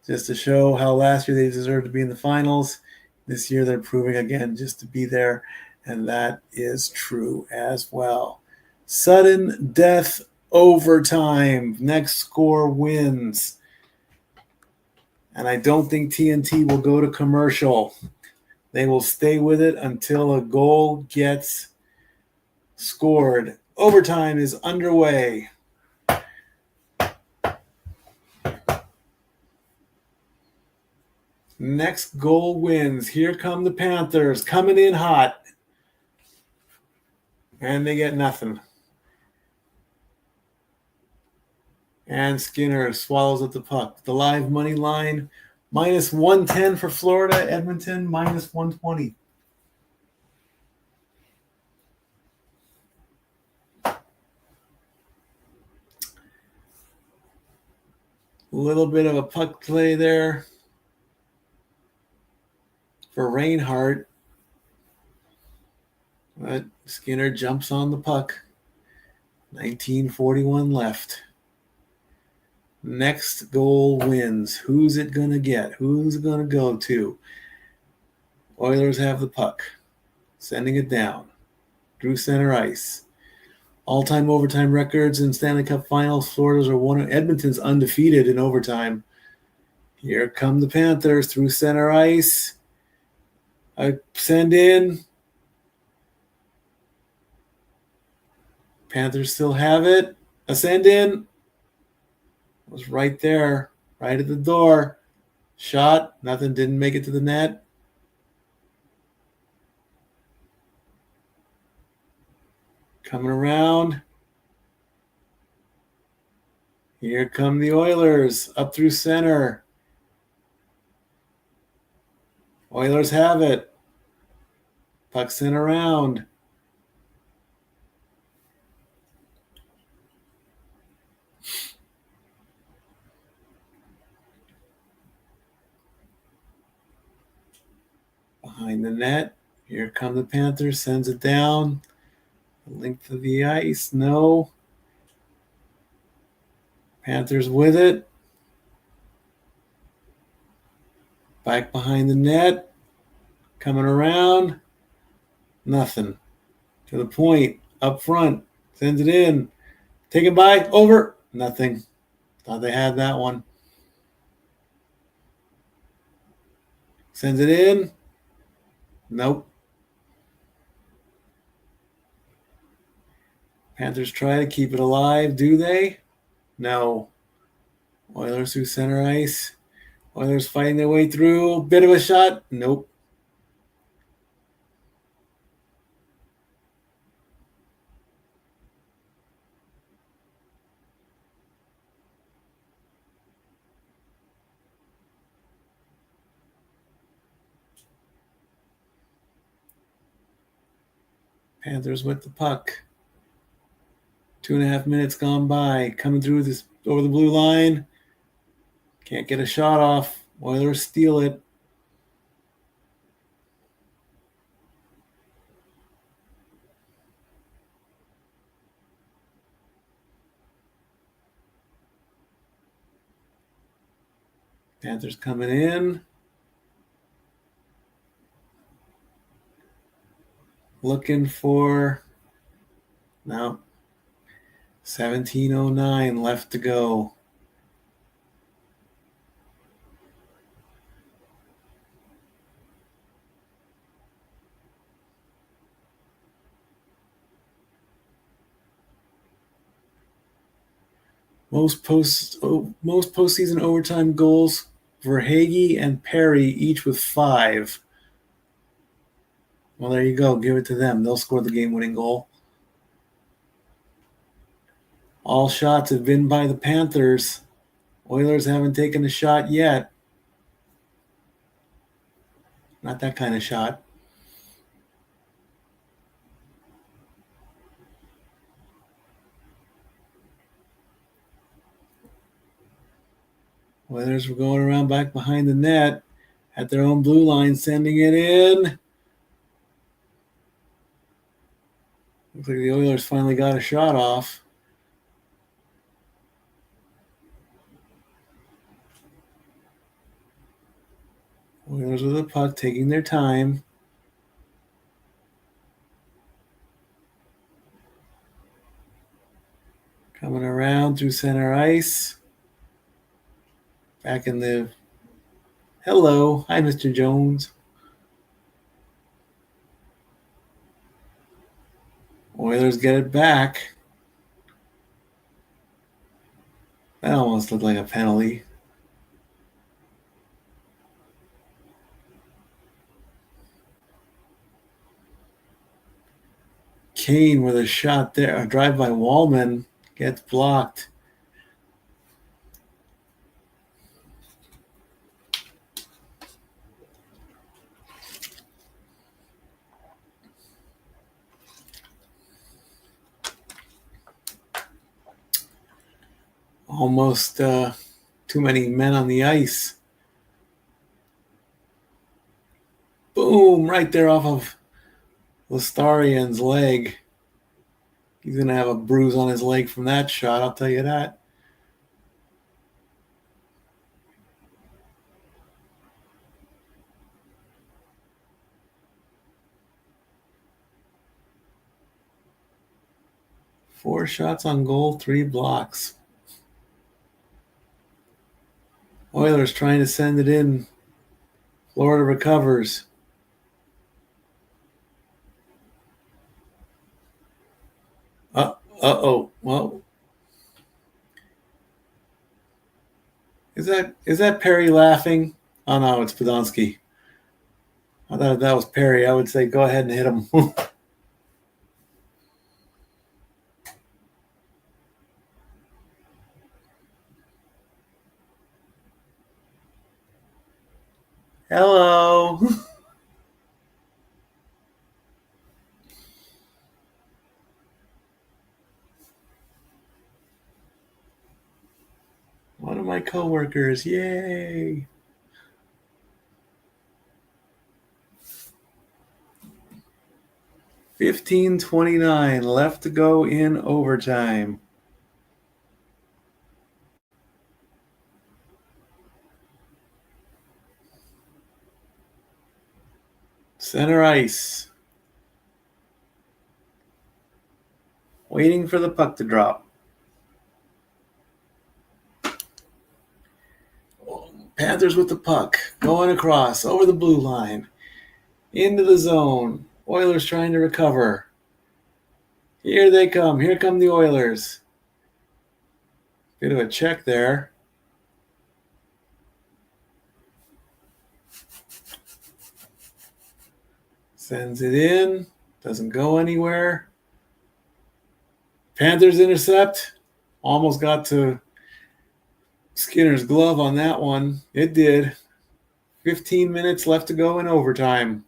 just to show how last year they deserved to be in the finals, this year they're proving again just to be there, and that is true as well. Sudden death overtime. Next score wins. And I don't think TNT will go to commercial. They will stay with it until a goal gets scored. Overtime is underway. Next goal wins. Here come the Panthers coming in hot. And they get nothing. And Skinner swallows up the puck. The live money line, minus 110 for Florida. Edmonton, minus 120. A little bit of a puck play there for Reinhardt. But Skinner jumps on the puck. 19:41 left. Next goal wins. Who's it going to get? Who's it going to go to? Oilers have the puck. Sending it down. Through center ice. All-time overtime records in Stanley Cup Finals. Florida's are one. Edmonton's undefeated in overtime. Here come the Panthers through center ice. I send in. Panthers still have it. A send in. Was right there, right at the door. Shot, nothing, didn't make it to the net. Coming around. Here come the Oilers, up through center. Oilers have it. Puck sent around. Behind the net. Here come the Panthers. Sends it down. Length of the ice. No. Panthers with it. Back behind the net. Coming around. Nothing. To the point. Up front. Sends it in. Taken by. Over. Nothing. Thought they had that one. Sends it in. Nope. Panthers try to keep it alive. Do they? No. Oilers through center ice. Oilers fighting their way through. Bit of a shot. Nope. Panthers with the puck. 2.5 minutes gone by. Coming through this over the blue line. Can't get a shot off. Oilers steal it. Panthers coming in. Looking for, no, 17:09 left to go. Most postseason overtime goals for Hagee and Perry, each with 5. Well, there you go. Give it to them. They'll score the game-winning goal. All shots have been by the Panthers. Oilers haven't taken a shot yet. Not that kind of shot. Oilers were going around back behind the net at their own blue line, sending it in. Looks like the Oilers finally got a shot off. Oilers with the puck, taking their time. Coming around through center ice. Back in the... Hello. Hi, Mr. Jones. Oilers get it back. That almost looked like a penalty. Kane with a shot there. A drive by Wallman gets blocked. Almost too many men on the ice. Boom, right there off of Lestarian's leg. He's going to have a bruise on his leg from that shot, I'll tell you that. Four shots on goal, 3 blocks. Oilers trying to send it in. Florida recovers. Uh-oh. Well, is that Perry laughing? Oh, no, it's Podolsky. I thought if that was Perry, I would say go ahead and hit him. Hello. One of my coworkers. Yay. $15:29 left to go in overtime. Center ice. Waiting for the puck to drop. Panthers with the puck. Going across over the blue line. Into the zone. Oilers trying to recover. Here they come. Here come the Oilers. Bit of a check there. Sends it in. Doesn't go anywhere. Panthers intercept. Almost got to Skinner's glove on that one. It did. 15 minutes left to go in overtime.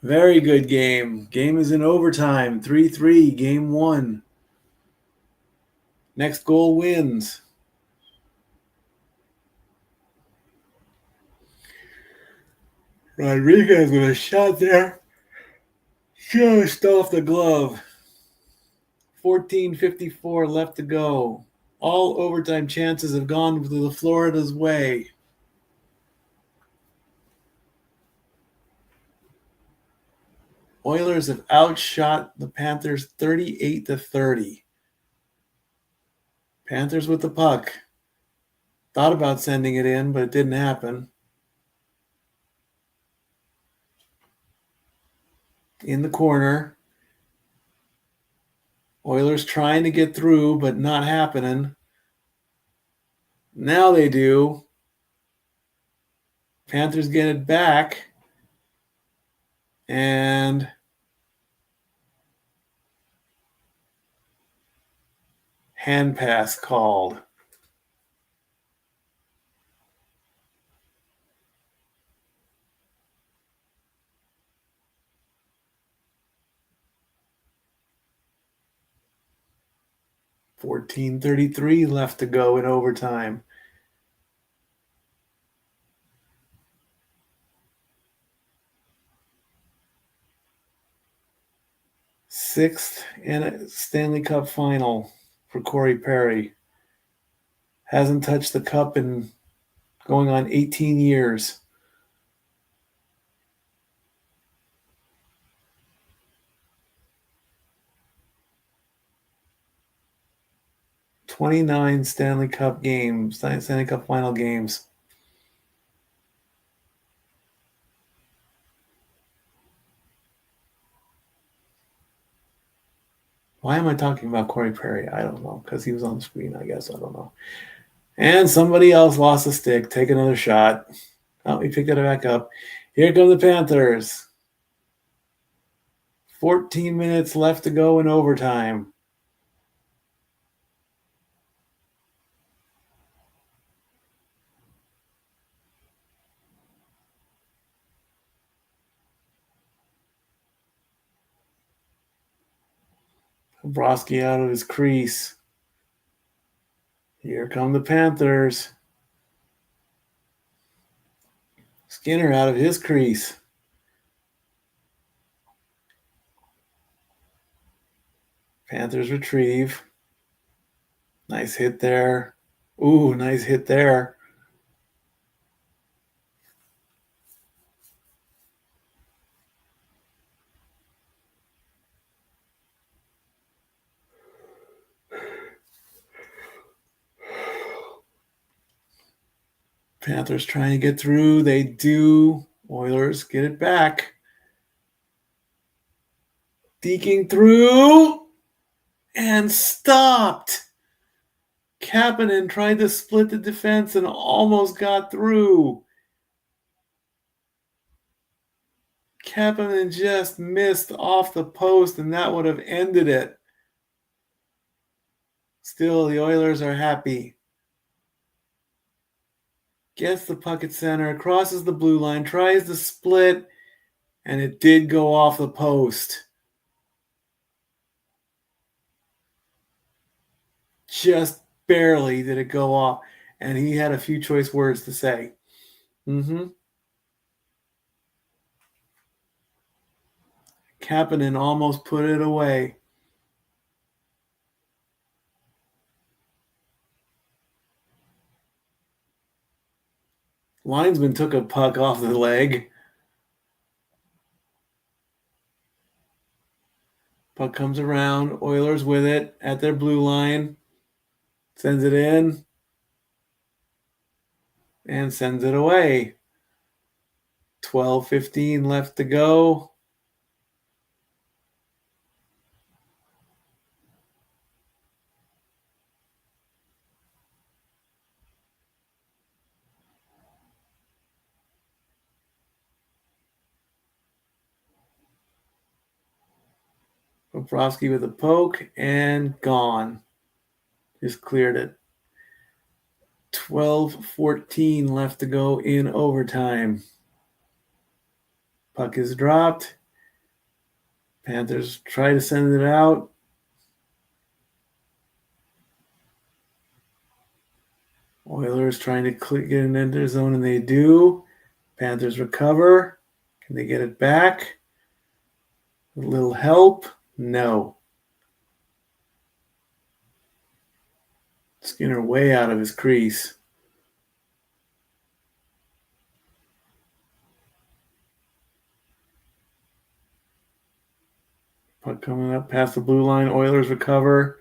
Very good game. Game is in overtime. 3-3, game 1. Next goal wins. Rodriguez with a shot there. Just off the glove. 14:54 left to go. All overtime chances have gone to the Florida's way. Oilers have outshot the Panthers 38-30. Panthers with the puck. Thought about sending it in, but it didn't happen. In the corner. Oilers trying to get through, but not happening. Now they do. Panthers get it back. And hand pass called. 14:33 left to go in overtime. Sixth in a Stanley Cup final for Corey Perry. Hasn't touched the cup in going on 18 years. "29 Stanley Cup games, Stanley Cup final games." Why am I talking about Corey Perry? I don't know, because he was on the screen, I guess. I don't know. And somebody else lost a stick. Take another shot. Oh, he picked it back up. Here come the Panthers. 14 minutes left to go in overtime. Bobrovsky out of his crease. Here come the Panthers. Skinner out of his crease. Panthers retrieve. Nice hit there. Ooh, nice hit there. Panthers trying to get through. They do. Oilers get it back. Deking through and stopped. Kapanen tried to split the defense and almost got through. Kapanen just missed off the post, and that would have ended it. Still, the Oilers are happy. Gets the puck at center, crosses the blue line, tries to split, and it did go off the post. Just barely did it go off, and he had a few choice words to say. Kapanen almost put it away. Linesman took a puck off the leg. Puck comes around. Oilers with it at their blue line. Sends it in. And sends it away. 12:15 left to go. Bobrovsky with a poke and gone. Just cleared it. 12:14 left to go in overtime. Puck is dropped. Panthers try to send it out. Oilers trying to get it into their zone, and they do. Panthers recover. Can they get it back? A little help? No. Skinner way out of his crease. Puck coming up past the blue line. Oilers recover.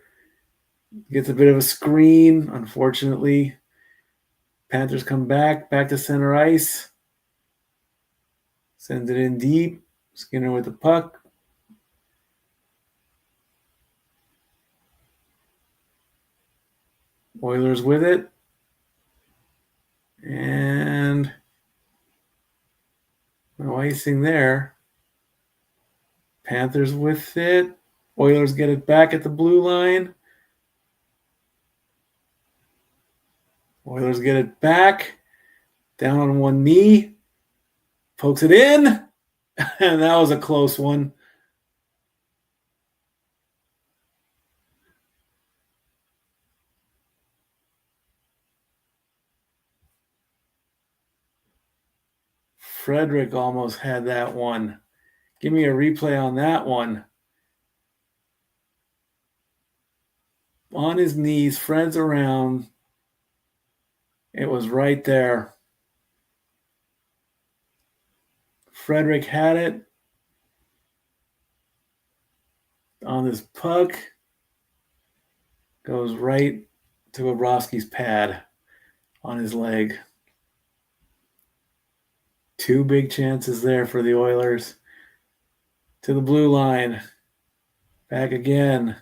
Gets a bit of a screen, unfortunately. Panthers come back to center ice. Sends it in deep. Skinner with the puck. Oilers with it. And no icing there. Panthers with it. Oilers get it back at the blue line. Oilers get it back. Down on one knee. Pokes it in. And that was a close one. Frederick almost had that one. Give me a replay on that one. On his knees, Fred's around. It was right there. Frederick had it on his puck. Goes right to Bobrovsky's pad on his leg. Two big chances there for the Oilers. To the blue line. Back again.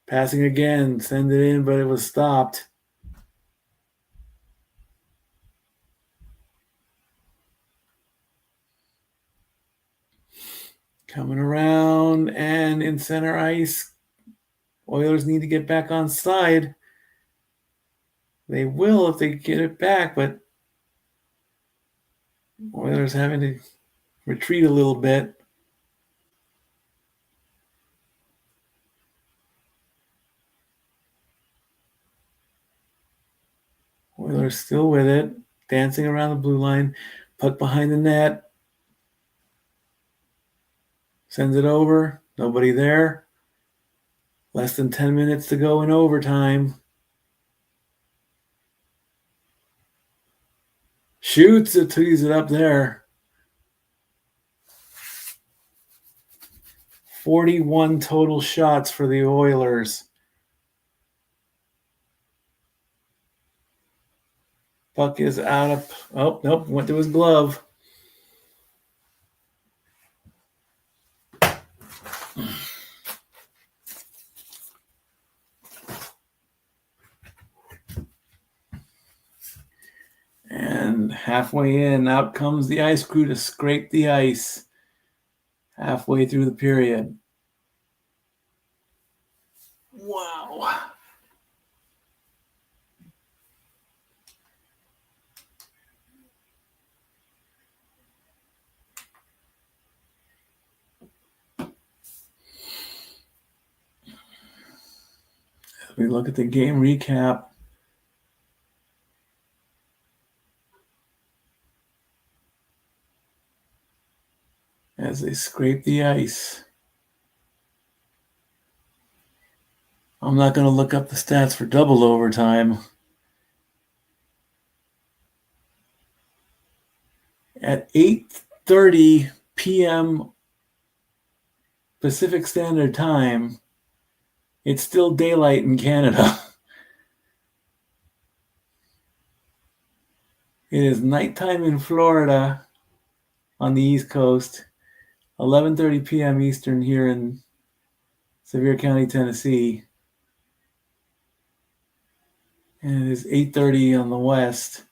Passing again. Send it in, but it was stopped. Coming around and in center ice. Oilers need to get back on side. They will if they get it back, but Oilers having to retreat a little bit. Oilers still with it, dancing around the blue line. Puck behind the net. Sends it over. Nobody there. Less than 10 minutes to go in overtime. Shoots it, tees it up there. 41 total shots for the Oilers. Puck is out of... Oh, nope, went to his glove. And halfway in, out comes the ice crew to scrape the ice. Halfway through the period. Wow. As we look at the game recap. As they scrape the ice. I'm not going to look up the stats for double overtime. At 8:30 p.m. Pacific Standard Time, it's still daylight in Canada. It is nighttime in Florida on the East Coast. 11:30 p.m. Eastern here in Sevier County, Tennessee. And it is 8:30 on the West.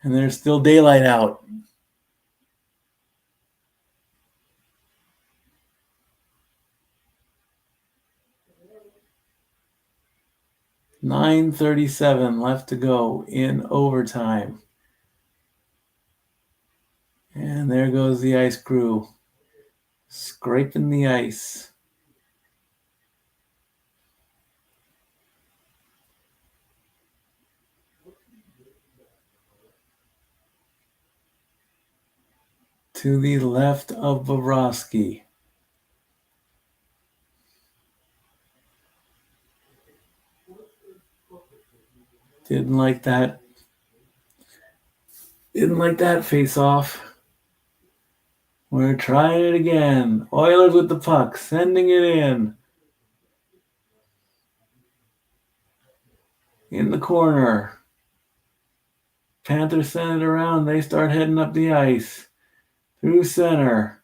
And there's still daylight out. $9:37 left to go in overtime. And there goes the ice crew, scraping the ice. To the left of Bobrovsky. Didn't like that. Didn't like that face-off. We're trying it again. Oilers with the puck, sending it in. In the corner. Panthers send it around. They start heading up the ice. Through center.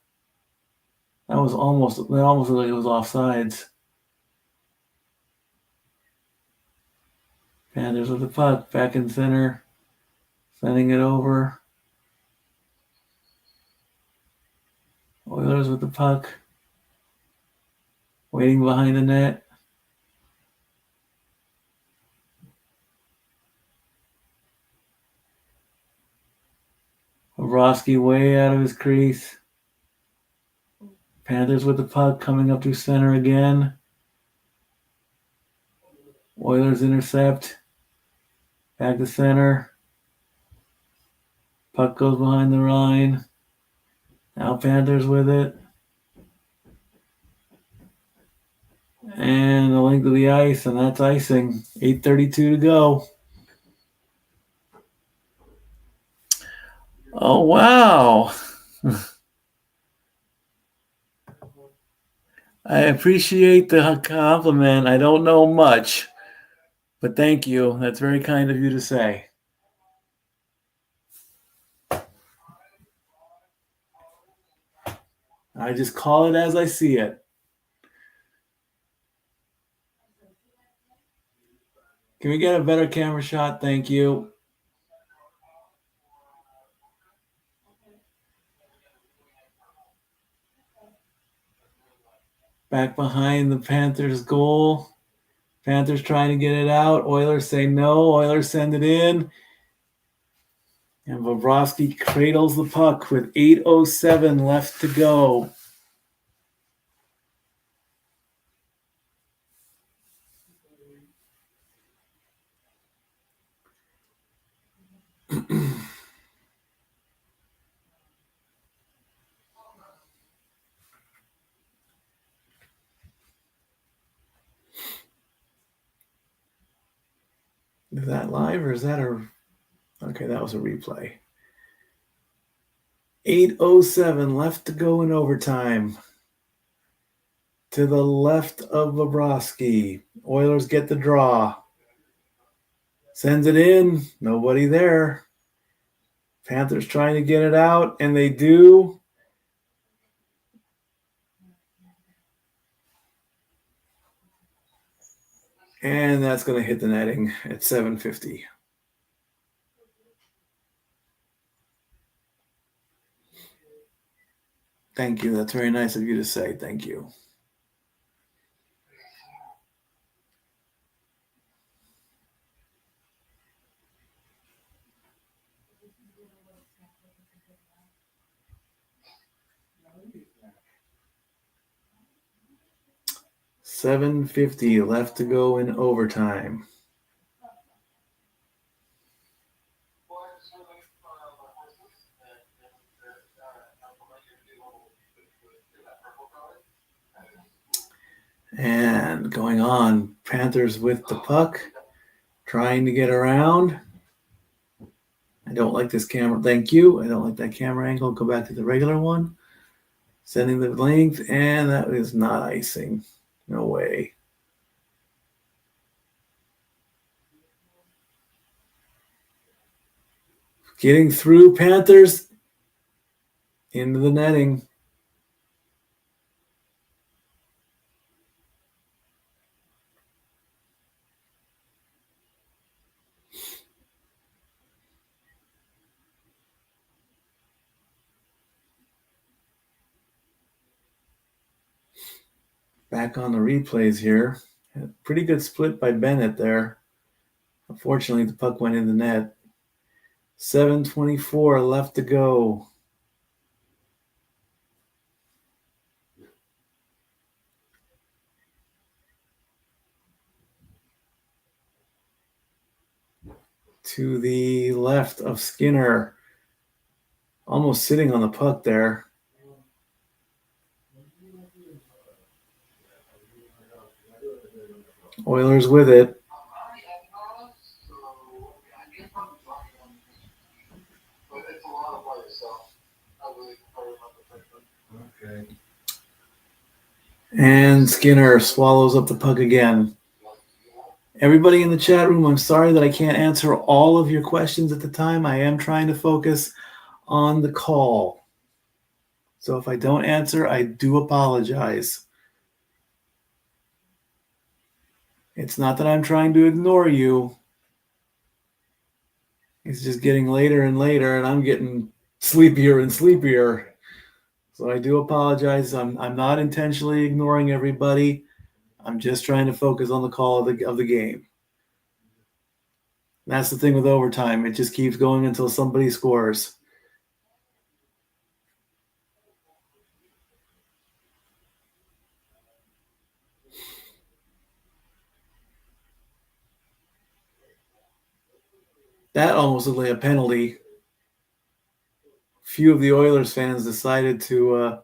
That almost looked like it was offsides. Panthers with the puck, back in center. Sending it over. Oilers with the puck. Waiting behind the net. Bobrovsky way out of his crease. Panthers with the puck coming up to center again. Oilers intercept. Back to center. Puck goes behind the line. Now Panthers with it. And the length of the ice, and that's icing. 8:32 to go. Oh, wow. I appreciate the compliment. I don't know much, but thank you. That's very kind of you to say. I just call it as I see it. Can we get a better camera shot? Thank you. Back behind the Panthers goal. Panthers trying to get it out. Oilers say no. Oilers send it in. And Bobrovsky cradles the puck with 8:07 left to go. Is that live or is that a... Okay, that was a replay. 8:07 left to go in overtime. To the left of Bobrovsky. Oilers get the draw. Sends it in. Nobody there. Panthers trying to get it out, and they do. And that's going to hit the netting at 7:50. Thank you. That's very nice of you to say. Thank you. $7.50 left to go in overtime. And going on, Panthers with the puck, trying to get around. I don't like this camera. Thank you. I don't like that camera angle. Go back to the regular one. Sending the length, and that is not icing. No way. Getting through Panthers into the netting. Back on the replays here. Pretty good split by Bennett there. Unfortunately, the puck went in the net. 7:24 left to go. To the left of Skinner. Almost sitting on the puck there. Oilers with it. And Skinner swallows up the puck again. Everybody in the chat room, I'm sorry that I can't answer all of your questions at the time. I am trying to focus on the call. So if I don't answer, I do apologize. It's not that I'm trying to ignore you. It's just getting later and later, and I'm getting sleepier and sleepier. So I do apologize. I'm not intentionally ignoring everybody. I'm just trying to focus on the call of the game. That's the thing with overtime. It just keeps going until somebody scores. That almost looked like a penalty. few of the Oilers fans decided to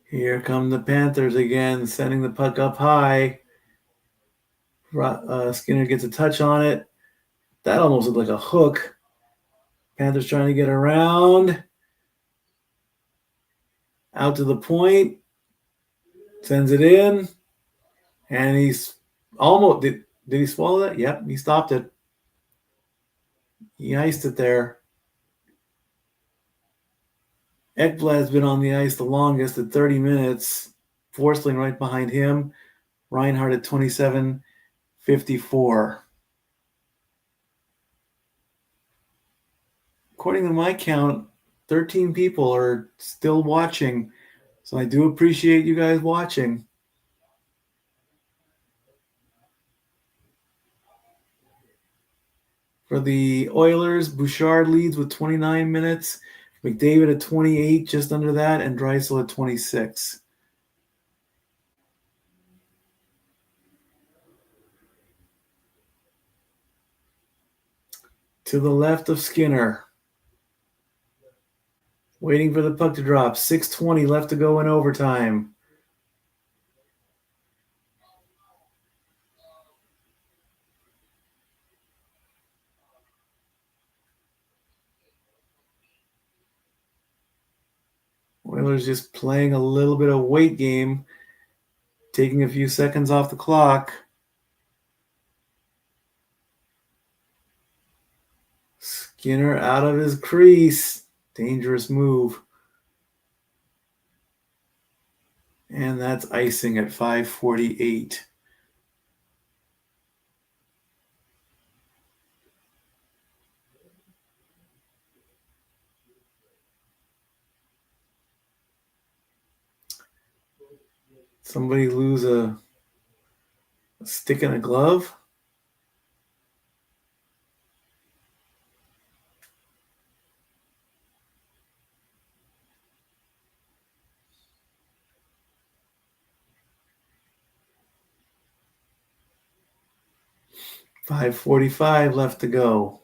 here come the Panthers again, sending the puck up high. Skinner gets a touch on it. That almost looked like a hook. Panthers trying to get around. Out to the point. Sends it in. And he's almost... Did he swallow that? Yep, he stopped it. He iced it there. Ekblad's been on the ice the longest at 30 minutes. Forsling right behind him. Reinhardt at 27:54. According to my count, 13 people are still watching. So I do appreciate you guys watching. For the Oilers, Bouchard leads with 29 minutes. McDavid at 28, just under that, and Draisaitl at 26. To the left of Skinner. Waiting for the puck to drop. 6:20 left to go in overtime. Oilers just playing a little bit of weight game, taking a few seconds off the clock. Skinner out of his crease. Dangerous move. And that's icing at 5:48. Somebody lose a stick and a glove? $5:45 left to go.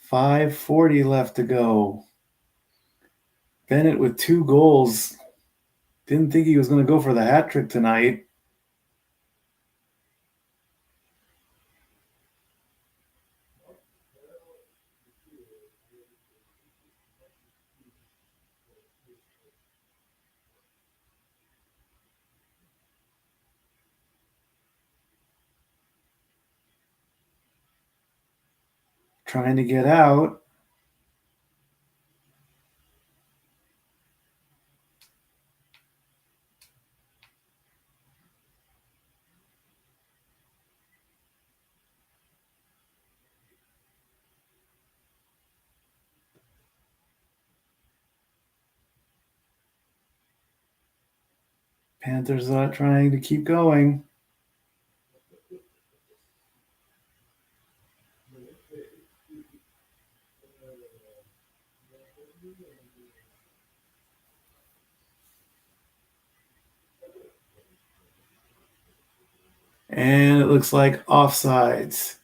$5:40 left to go. Bennett with 2 goals. Didn't think he was going to go for the hat trick tonight. Trying to get out. Panthers are trying to keep going. And it looks like offsides.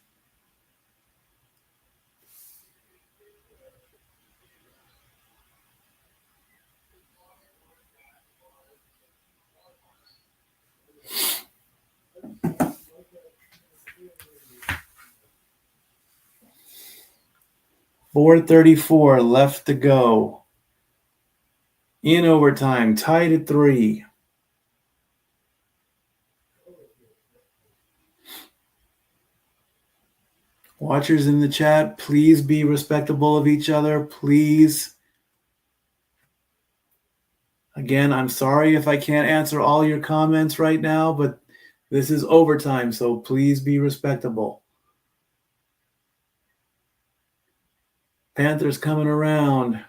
$4:34 left to go. In overtime, tied at 3. Watchers in the chat, please be respectable of each other, please. Again, I'm sorry if I can't answer all your comments right now, but this is overtime, so please be respectable. Panthers coming around.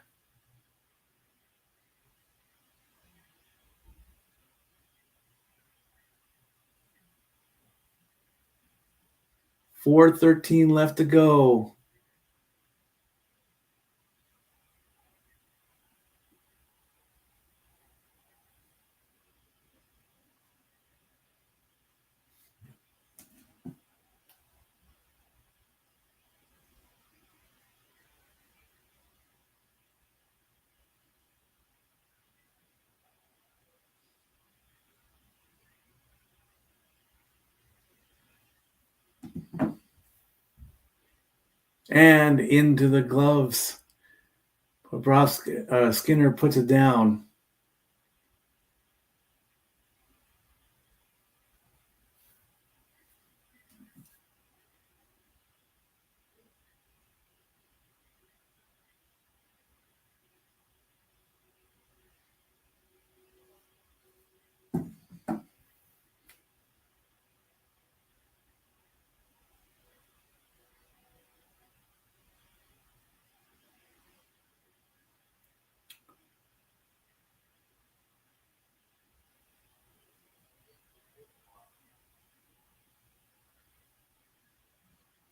4:13 left to go. And into the gloves. Skinner puts it down.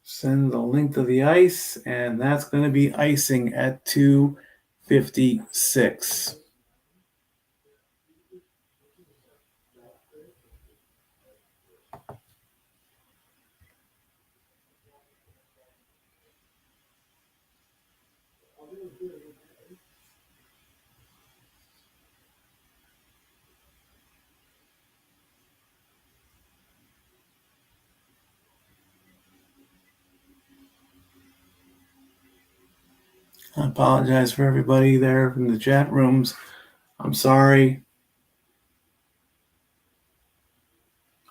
Send the length of the ice, and that's going to be icing at 2:56. I apologize for everybody there in the chat rooms. I'm sorry.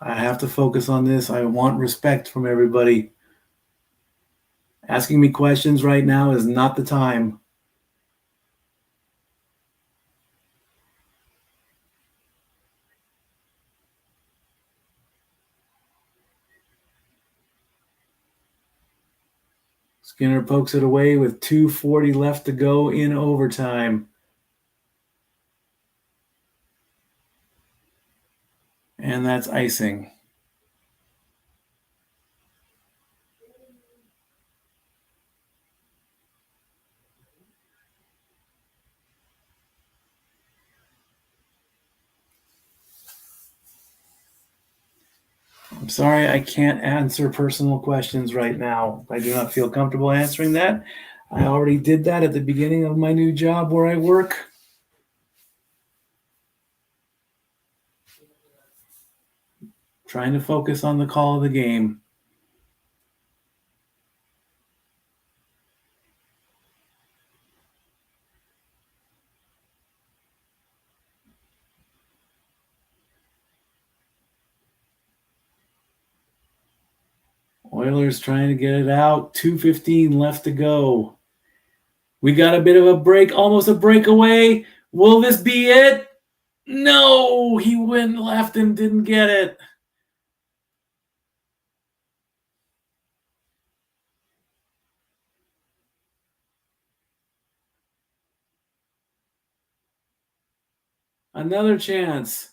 I have to focus on this. I want respect from everybody. Asking me questions right now is not the time. Skinner pokes it away with 2:40 left to go in overtime. And that's icing. I'm sorry, I can't answer personal questions right now. I do not feel comfortable answering that. I already did that at the beginning of my new job where I work. Trying to focus on the call of the game. Oilers trying to get it out. 2:15 left to go. We got a bit of a break, almost a breakaway. Will this be it? No, he went left and didn't get it. Another chance.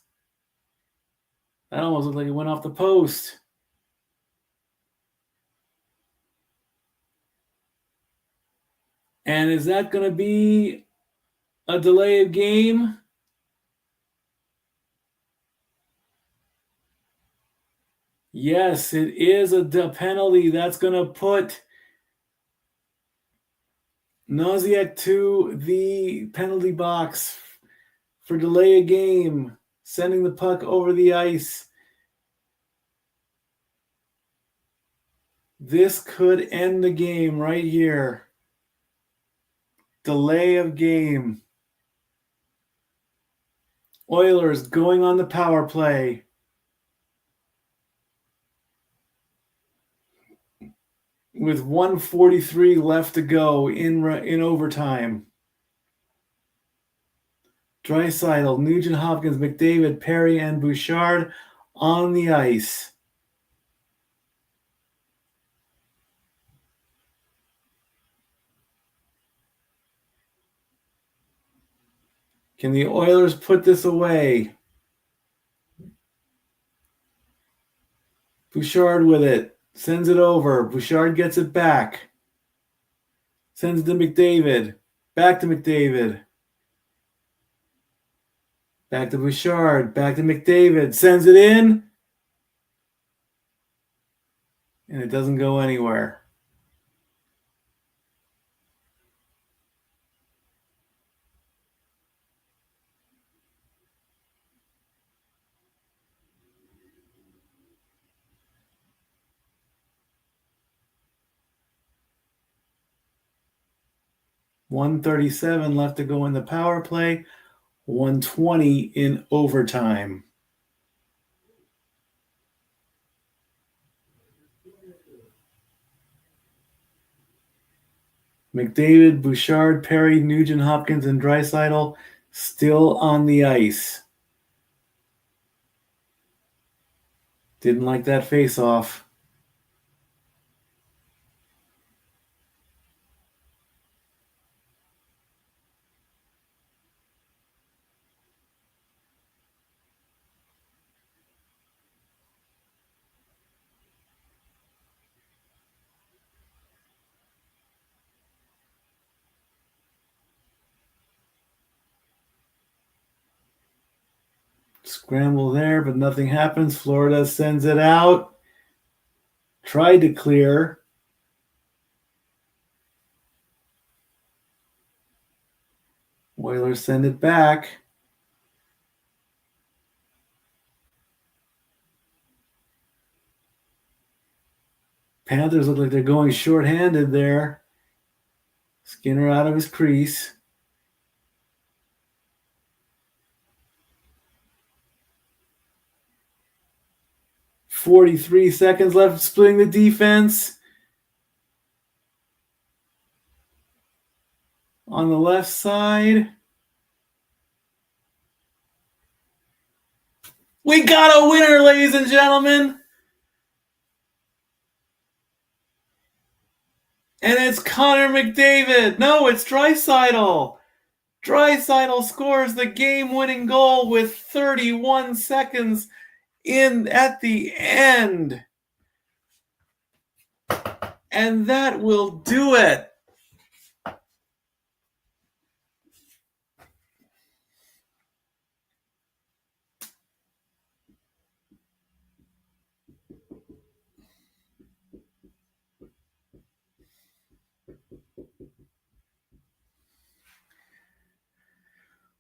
That almost looked like it went off the post. And is that going to be a delay of game? Yes, it is a penalty. That's going to put Noziak to the penalty box for delay of game, sending the puck over the ice. This could end the game right here. Delay of game. Oilers going on the power play. With 1:43 left to go in overtime. Draisaitl, Nugent Hopkins, McDavid, Perry, and Bouchard on the ice. Can the Oilers put this away? Bouchard with it. Sends it over. Bouchard gets it back. Sends it to McDavid. Back to McDavid. Back to Bouchard. Back to McDavid. Sends it in. And it doesn't go anywhere. .137 left to go in the power play. 120 in overtime. McDavid, Bouchard, Perry, Nugent Hopkins, and Draisaitl still on the ice. Didn't like that face-off. Scramble there, but nothing happens. Florida sends it out. Tried to clear. Oilers send it back. Panthers look like they're going shorthanded there. Skinner out of his crease. .43 seconds left, splitting the defense. On the left side. We got a winner, ladies and gentlemen. And it's Connor McDavid. No, it's Draisaitl. Draisaitl scores the game-winning goal with 31 seconds in at the end. And that will do it.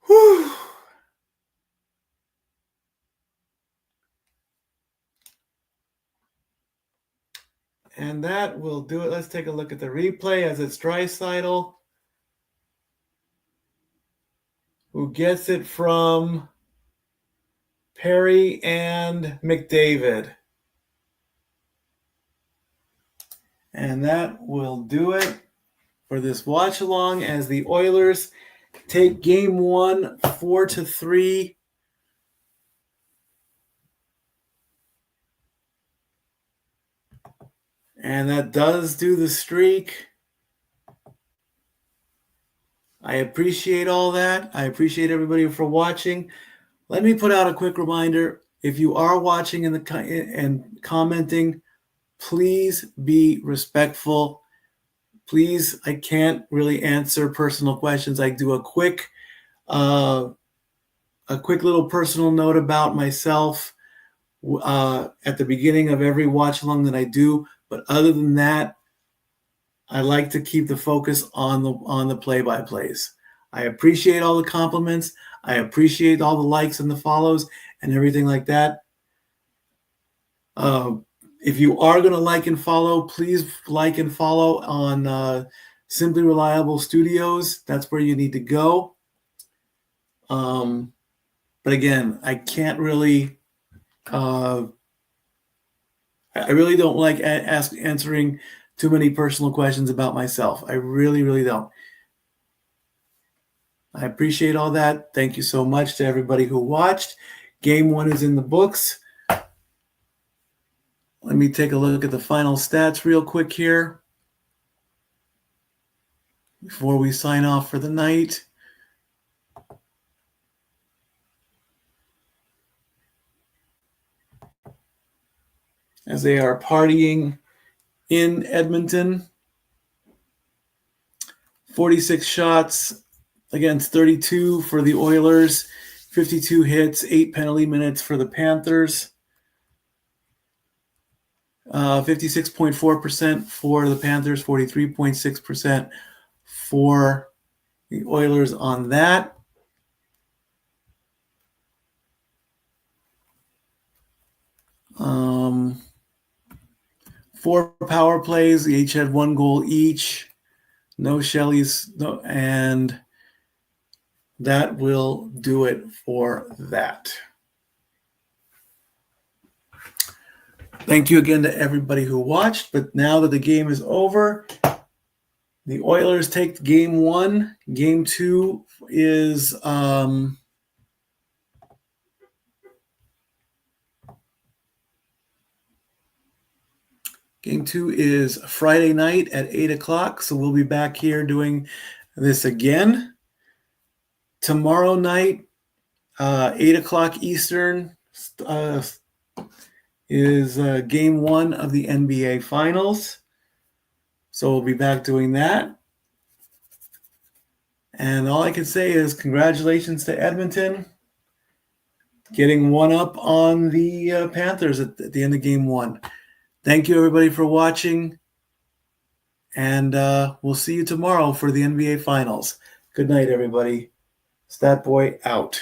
Whew. And that will do it. Let's take a look at the replay as it's Draisaitl who gets it from Perry and McDavid. And that will do it for this watch along as the Oilers take game one 4-3. And that does do the streak. I appreciate all that. I appreciate everybody for watching. Let me put out a quick reminder. If you are watching and commenting, please be respectful. Please, I can't really answer personal questions. I do a quick little personal note about myself at the beginning of every watch along that I do. But other than that, I like to keep the focus on the play-by-plays. I appreciate all the compliments. I appreciate all the likes and the follows and everything like that. If you are going to like and follow, please like and follow on Simply Reliable Studios. That's where you need to go. But again, I can't really I really don't like answering too many personal questions about myself. I really, really don't. I appreciate all that. Thank you so much to everybody who watched. Game one is in the books. Let me take a look at the final stats real quick here before we sign off for the night. As they are partying in Edmonton. 46 shots against 32 for the Oilers. 52 hits, 8 penalty minutes for the Panthers. 56.4% for the Panthers, 43.6% for the Oilers on that. Four power plays. They each had 1 goal each. No Shelley's, no, and that will do it for that. Thank you again to everybody who watched. But now that the game is over, the Oilers take game 1. Game 2 is Game 2 is Friday night at 8 o'clock, so we'll be back here doing this again. Tomorrow night, 8 o'clock Eastern, is Game 1 of the NBA Finals. So we'll be back doing that. And all I can say is congratulations to Edmonton getting one up on the Panthers at the end of Game 1. Thank you, everybody, for watching, and we'll see you tomorrow for the NBA Finals. Good night, everybody. Stat Boy out.